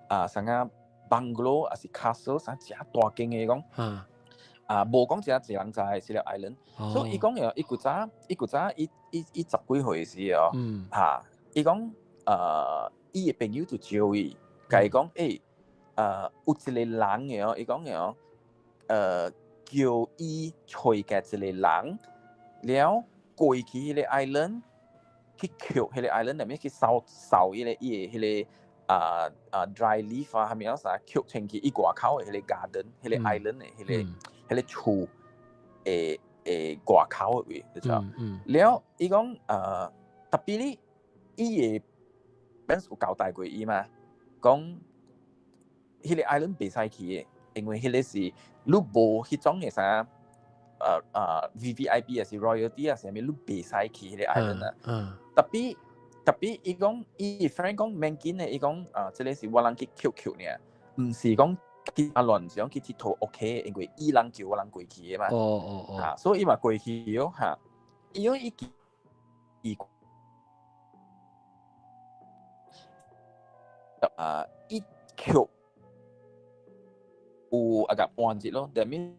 個像bungalow，還是 castle， 像真大間嘅講，無講真濟人在是個 island，所以伊講嘅，伊古早，伊10幾歲時哦，伊講伊嘅朋友就招伊，甲伊講，有一個人嘅哦，伊講嘅哦，叫伊找嘅一個人，了過去迄個 island，去扣迄個 island 入面去掃迄個迄個dry leaf 啊，係咪有啥扣清去伊外口嘅迄個 garden， 迄個 island 嘅迄個厝外口嘅位，你知道？了伊講特別呢，伊嘅本有交代過伊嘛，講迄個 island 袂使去嘅，因為迄個是你無迄種嘅啥。VVIP 啊，是 royalty 啊，是咪你袂使去迄個 island 啊？特別伊講，伊 friend 講免緊嘅，伊講即個是我人去 QQ 呢，唔是講去亂，是講去佚佗 OK， 因為伊人叫我人過去嘅嘛。嚇，所以伊嘛過去咯嚇。伊講伊伊 Q 有啊個半日咯，但係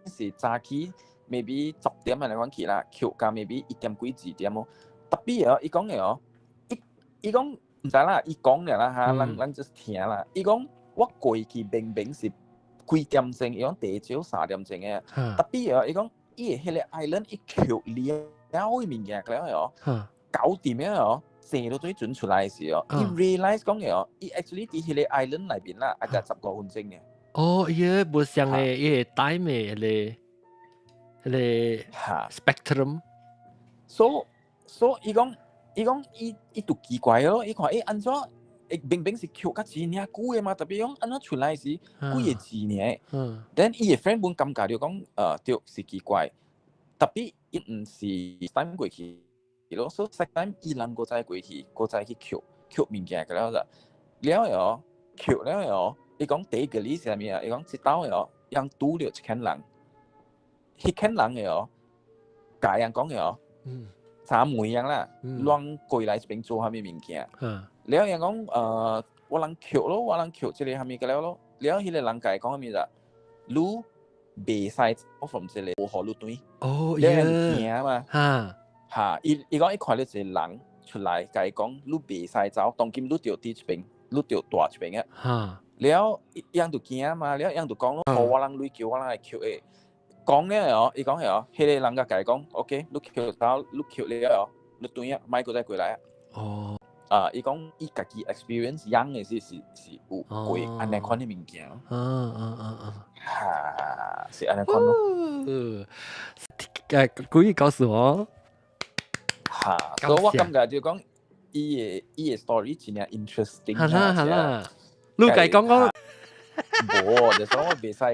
是早起 maybe 10點嚟講起啦，扣價 maybe 1點幾2點咯。特別哦，伊講嘅哦，伊講唔知啦，伊講嘅啦嚇，咱 just 聽啦。伊講我過去明明是幾點鐘，伊講地少3點鐘嘅。特別哦，伊講伊係迄個 island 伊扣了嘅物件嘅哦，9點嘅哦，成到最準出來嘅時候，伊 realize 講嘅哦，伊 actually 喺迄個 island 裏邊啦，大概10多分鐘嘅。哦，伊個無像誒，伊個 time 誒，迄個 spectrum。所以伊講伊都奇怪咯，伊看安怎明明是扣甲錢爾久誒嘛，特別講安怎出來是幾個字呢？then 伊個 friend 本感覺就講對是奇怪，特別伊唔是time過去咯，所以 second time 伊人個再過去，個再去扣物件個了了扣了。伊講第一個例子係咩啊？伊講一道嘅哦，人拄着一群人，迄群人嘅哦，甲人講嘅哦，三妹樣啦，亂過來一邊做蝦米物件。了人講我人扣咯，我人扣即個蝦米個了咯。了迄個人甲伊講蝦米啦，你袂使走 from 即個無好路段。哦，了人驚嘛。嚇，伊講伊看到一個人出來，甲伊講你袂使走，當今你着佇一邊，你着大一邊嘅。了，樣就驚嘛，了樣就講咯，我人女叫我人來扣誒，講了哦，伊講哦，迄個人甲佢講 ，OK， 你扣到，你扣了哦，你對啊，買個再過來啊。伊講伊家己 experience 樣嘅是有過安尼款嘅物件。嚇，是安尼款咯。故意告訴我。嚇，所以我感覺就講伊嘅 story 真係 interesting。係啦。你計講，無，就所以我袂使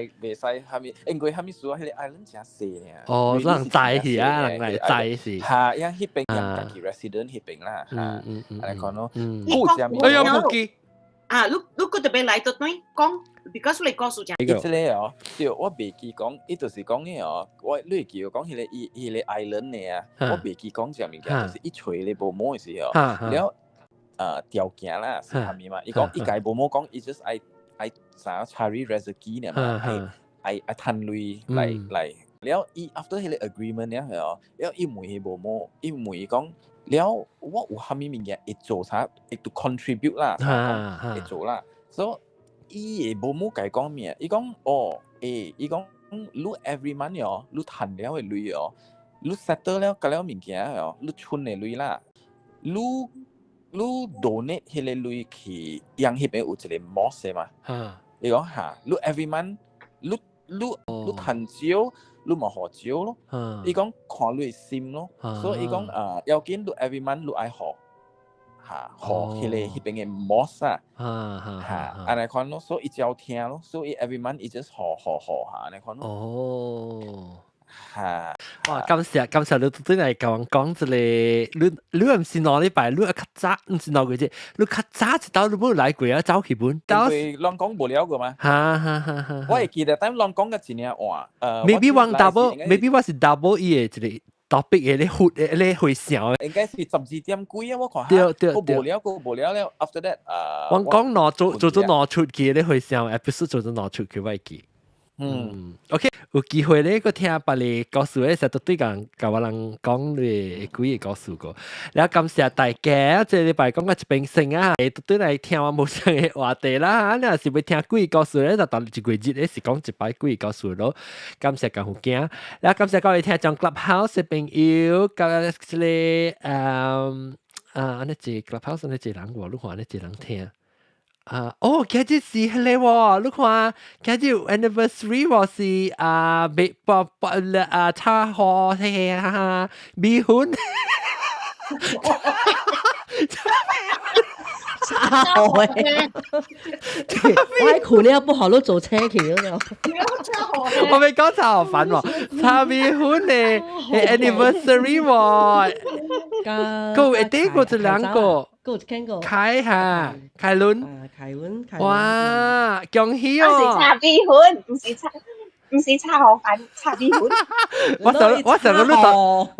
蝦米，因為蝦米數啊，迄個 island 真細啊。哦，人在去啊，人來在是。嚇，因迄邊人家己 resident 迄邊啦，嚇，嚟講咯。哎呀，唔記。啊，你個特別來到對講 ，because 你告訴講。伊即個哦，對，我袂記講，伊就是講嘅哦，我你記講迄個伊個 island 嘅啊，我袂記講隻物件，就是一錘你無摸嘅時候，了。條件啦，是蝦米嘛？伊講伊家無冇講，伊 just 愛啥 Cari Rezeki 呢嘛？愛趁類來，了伊 after 迄個 agreement 了，了伊問伊無冇，伊問伊講，了我有蝦米物件會做啥，會to contribute 啦，會做啦，所以伊無冇家講咩？伊講伊講你 every month 哦，你趁了嘅類哦，你 settle 了個了物件哦，你存嘅類啦，你donate 迄個類去，讓迄邊有一個 mosque 嘛。你講嚇，你 every month，你趁少，你咪學少咯。伊講看你心咯，所以伊講要緊你 every month 你愛學嚇，學迄邊嘅 mosque 啊嚇，安尼看咯，所以伊只要聽咯，所以 every month 伊 just 學嚇，安尼看咯。哦。哇！感謝你真係講一個，你唔是攞禮拜，你較早唔是攞過啫，你較早一道你冇來過啊，走去本。因為啷講無聊個嘛。我會記得，但啷講嘅一年話，maybe one double，maybe 我是 double 伊嘅一個 topic 嘅你會想嘅。應該是12點幾啊，我看下。對。我無聊了 ，after that 我講攞做攞出去，你會想 episode 做攞出去，我記。OK， 有機會咧，個聽別你故事咧，實都對人甲我人講你幾個故事個。然後感謝大家，即係禮拜講個一邊先啊，對嚟聽我冇上嘅話題啦。你若是要聽幾個故事咧，就當一個月咧是講一擺幾個故事咯。感謝咁好驚，然後感謝各位聽將 Clubhouse 嘅朋友，咁咧安尼一 Clubhouse 安尼一人喎，你看安尼一人聽。今日是迄個喎，你看今日 anniversary 喎是茶河嘿哈米粉，茶河誒，我喺苦了不好都做車去嗰度。我未講茶河粉喎，茶米粉嘅 anniversary 喎，個一定個一兩個。開下，開輪，哇，恭喜哦！我是茶米粉，唔是茶河粉，茶米粉。我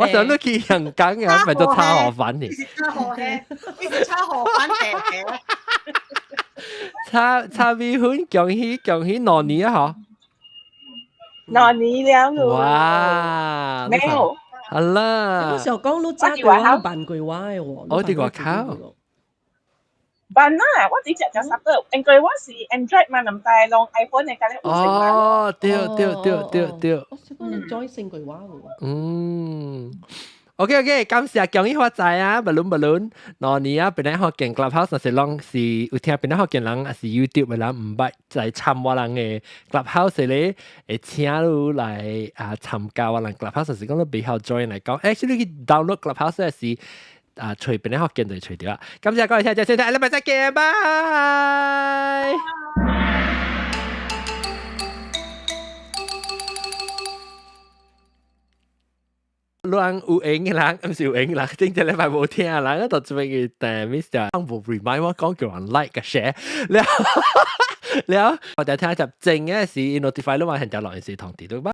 想都去香港啊，咪做茶河粉呢？茶河嘅，你是茶河粉嘅。茶米粉，恭喜哪年啊？哪年了？哇！沒有。好啦，嗰時候講到揸句話扮句話嘅喎，我哋話靠。扮啦，我只只就十個，應該我是 Android 嘛，唔帶用 iPhone 嘅，隔離唔識玩。哦，對。我識講再成句話喎。OK， 感謝恭喜發財啊！不論，哪年啊，本來學見 Clubhouse 那是啷是有聽本來學見人，還是 YouTube 嘅人唔捌在參我人嘅 Clubhouse 咧，會請你來參加我人 Clubhouse 是講你比較 join 嚟講 ，actually 去 download Clubhouse 係隨本來學見就隨掉啦。感謝各位聽眾收聽，禮拜再見，拜。人有影嘅人，唔是有影嘅人，正正禮拜冇聽嘅人，到這邊嘅但 Mr. 冇 remind 我講叫人 like 嘅 share，แล้ว我哋聽一集正嘅是 notify 你話人就落嚟是同啲對吧？